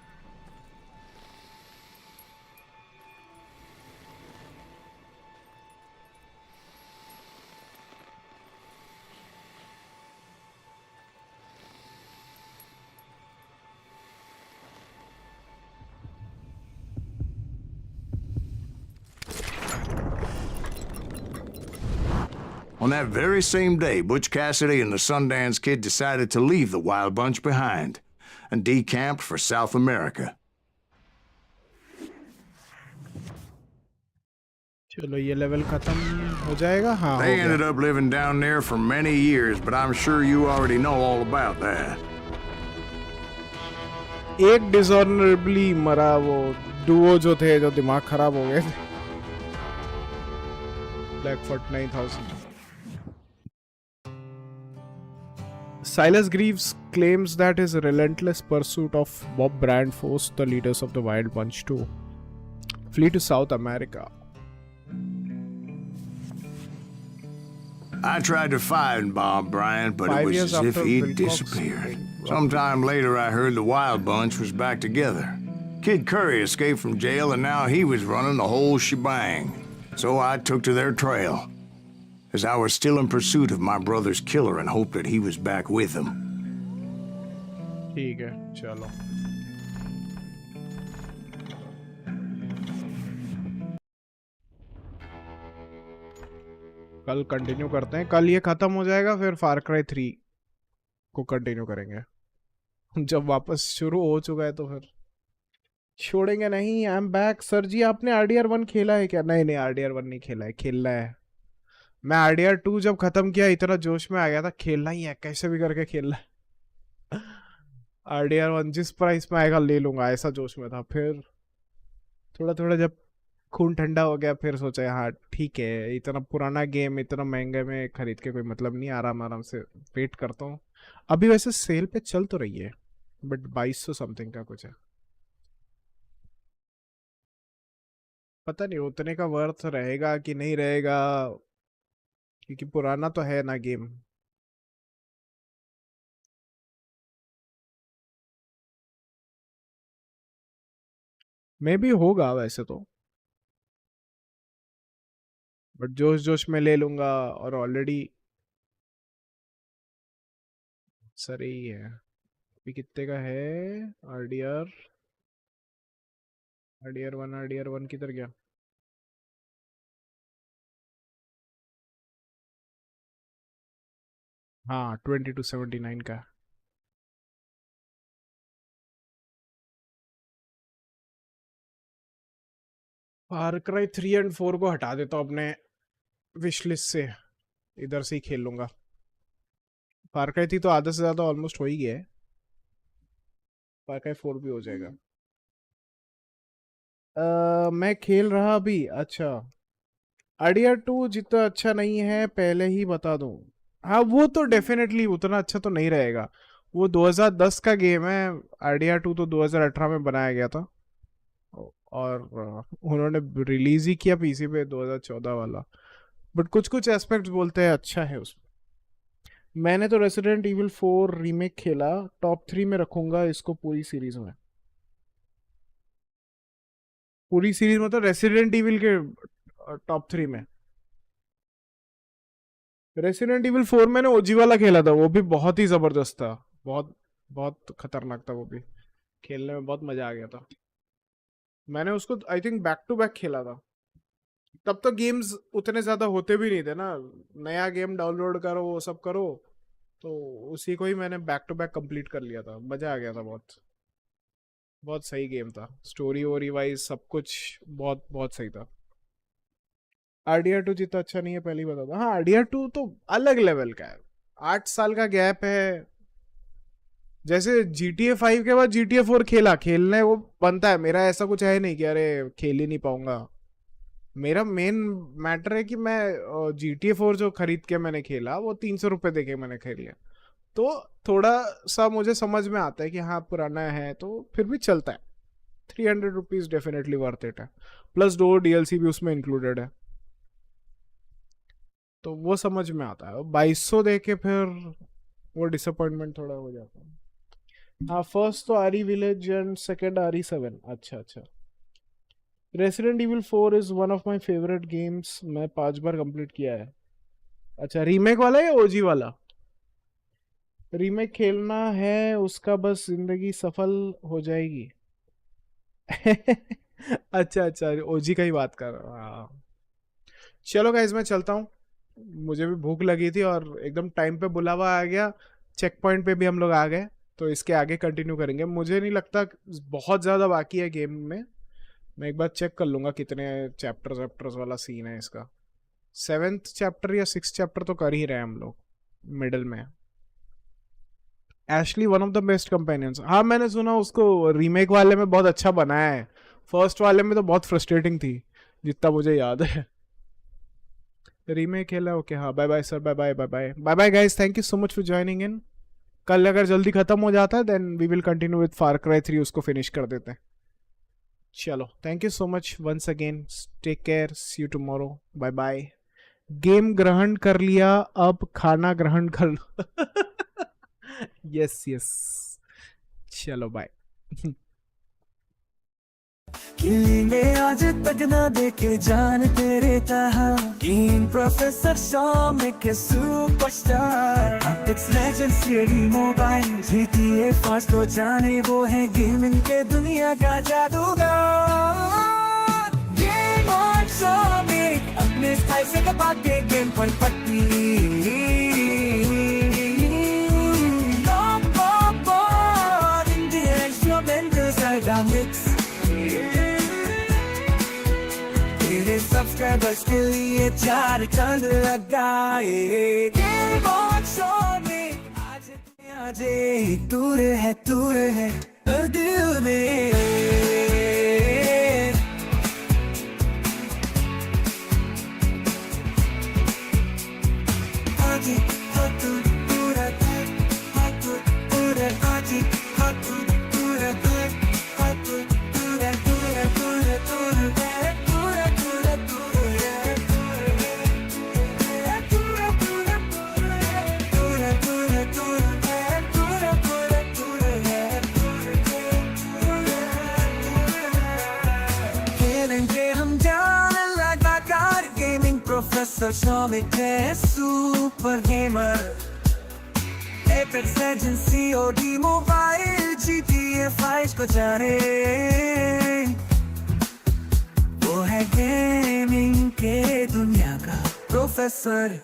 On that very same day, Butch Cassidy and the Sundance Kid decided to leave the Wild Bunch behind and decamped for South America. चलो ये लेवल खत्म हो जाएगा. हाँ, They ended up living down there for many years, but I'm sure you already know all about that. एक डिसऑनरेबली मरा वो Duo जो थे जो दिमाग खराब हो गए थे. Blackfoot 9000. Silas Greaves claims that his relentless pursuit of Bob Brand forced the leaders of the Wild Bunch to flee to South America. I tried to find Bob Bryant, but it was as if he'd disappeared. Sometime later, I heard the Wild Bunch was back together. Kid Curry escaped from jail, and now he was running the whole shebang. So I took to their trail, as I was still in pursuit of my brother's killer and hoped that he was back with him. ठीक है, चलो. कल continue करते हैं. कल ये खत्म हो जाएगा फिर फार क्राई 3 को कंटिन्यू करेंगे. जब वापस शुरू हो चुका है तो फिर छोड़ेंगे नहीं. I am back. सर जी आपने RDR1 खेला है क्या? नहीं RDR1 नहीं खेला है, खेलना है. मैं RDR2 जब खत्म किया इतना जोश में आ गया था, खेलना ही है कैसे भी करके खेलना है. RDR1 जिस प्राइस में आएगा ले लूंगा, ऐसा जोश में था. फिर थोड़ा थोड़ा जब खून ठंडा हो गया फिर सोचा हाँ ठीक है, इतना पुराना गेम इतना महंगे में खरीद के कोई मतलब नहीं, आराम आराम से वेट करता हूँ. अभी वैसे सेल पे चल तो रही है बट 2200 समथिंग का कुछ है. पता नहीं उतने का वर्थ रहेगा कि नहीं रहेगा, क्योंकि पुराना तो है ना गेम. मे भी होगा वैसे तो, बट जोश जोश में ले लूंगा. और ऑलरेडी सर ही है. अभी कितने का है RDR1 किधर गया? हाँ 2279 का. फार क्राई 3 और 4 को हटा देता हूँ अपने विश लिस्ट से, इधर से ही खेल लूंगा. फार क्राई 3 तो आधा से ज्यादा ऑलमोस्ट हो ही गया है. फार क्राई 4 भी हो जाएगा. मैं खेल रहा अभी. अच्छा RDR2 जितना अच्छा नहीं है पहले ही बता दूं. हाँ वो तो डेफिनेटली उतना अच्छा तो नहीं रहेगा. वो 2010 का गेम है. RDR2 तो 2018 में बनाया गया था और उन्होंने रिलीज ही किया पीसी पे 2014 वाला. बट कुछ कुछ एस्पेक्ट्स बोलते हैं अच्छा है उसमें. मैंने तो रेसिडेंट इविल 4 रीमेक खेला. टॉप 3 में रखूंगा इसको पूरी सीरीज में. पूरी सीरीज मतलब रेसिडेंट इविल के टॉप 3 में. रेसिडेंट इविल 4 मैंने ओजी वाला खेला था, वो भी बहुत ही जबरदस्त था. बहुत बहुत खतरनाक था वो भी. खेलने में बहुत मजा आ गया था. मैंने उसको I think back to back खेला था. तब तो गेम्स उतने ज्यादा होते भी नहीं थे ना. नया गेम डाउनलोड करो वो सब करो, तो उसी को ही मैंने बैक टू बैक कंप्लीट कर लिया था. मजा आ गया था. बहुत बहुत सही गेम था. स्टोरी वोरी वाइज सब कुछ बहुत बहुत सही था. RDR2 जितना अच्छा नहीं है पहले ही बता दो. हाँ RDR2 तो अलग लेवल का है. 8 साल का गैप है. जैसे GTA 5 के बाद GTA 4 खेलने वो बनता है. मेरा ऐसा कुछ है नहीं कि अरे खेल ही नहीं पाऊंगा. मेरा मेन मैटर है कि मैं GTA 4 जो खरीद के मैंने खेला वो 300 रुपये दे के मैंने खेल लिया. तो थोड़ा सा मुझे समझ में आता है कि हाँ पुराना है तो फिर भी चलता है. 300 रुपीज डेफिनेटली वर्थ इट है. प्लस 2 DLC भी उसमें इंक्लूडेड है, तो वो समझ में आता है. 2200 दे के फिर वो डिसअपॉइंटमेंट थोड़ा हो जाता है। हाँ, फर्स्ट तो आरी विलेज एंड सेकंड आरी 7। अच्छा अच्छा। Resident evil 4 is one of my favourite games, मैं 5 बार कंप्लीट किया है। अच्छा, रीमेक वाला या ओजी वाला? रीमेक खेलना है उसका, बस जिंदगी सफल हो जाएगी। अच्छा अच्छा, ओजी का ही बात कर रहा हूँ। हाँ चलो गाइस, मैं चलता हूँ, मुझे भी भूख लगी थी और एकदम टाइम पे बुलावा आ गया। चेक पॉइंट पे भी हम लोग आ गए, तो इसके आगे कंटिन्यू करेंगे। मुझे नहीं लगता बहुत ज़्यादा बाकी है गेम में। मैं एक बार चेक कर लूँगा कितने चैप्टर्स वाला सीन है इसका। 7th चैप्टर या 6th चैप्टर तो कर ही रहे हैं हम लोग मिडल में। Ashley one of the best companions. हाँ, मैंने सुना उसको रीमेक वाले में बहुत अच्छा बनाया है। फर्स्ट वाले में तो बहुत फ्रस्ट्रेटिंग थी जितना मुझे याद है। रीमेक खेला, ओके। हाँ, bye bye sir, bye bye bye bye bye bye guys, thank you so much for joining in. कल अगर जल्दी खत्म हो जाता है then we will continue with Far Cry 3, उसको फिनिश कर देते हैं। चलो, thank you so much once again, take care, see you tomorrow, bye bye. Game ग्रहण कर लिया, अब खाना ग्रहण कर लो। यस यस, चलो बाय। किली में आज तक ना देखे जान तेरे तहा, किंग प्रोफेसर शॉमिक के superstar. Apex legends ready mobile GTA fast हो जाने, वो है गेमिंग के दुनिया का जादूगर। गेम ऑन शॉमिक, अपने स्टाइल से दबा के गेम पर पट्टी। तेरे सब्सक्राइबर्स के लिए 4 चांद लगाए। गेम ऑन शॉमिक, आज दूर है दिल में। आजी हाथ पूरा हाथ पूरा, आजी हाथ पूरा हाथ पूरा पूरा पूरा पूरा। Professor Soumik है super gamer. Apex legends COD mobile GTA 5 को जाने, वो है गेमिंग के दुनिया का प्रोफेसर।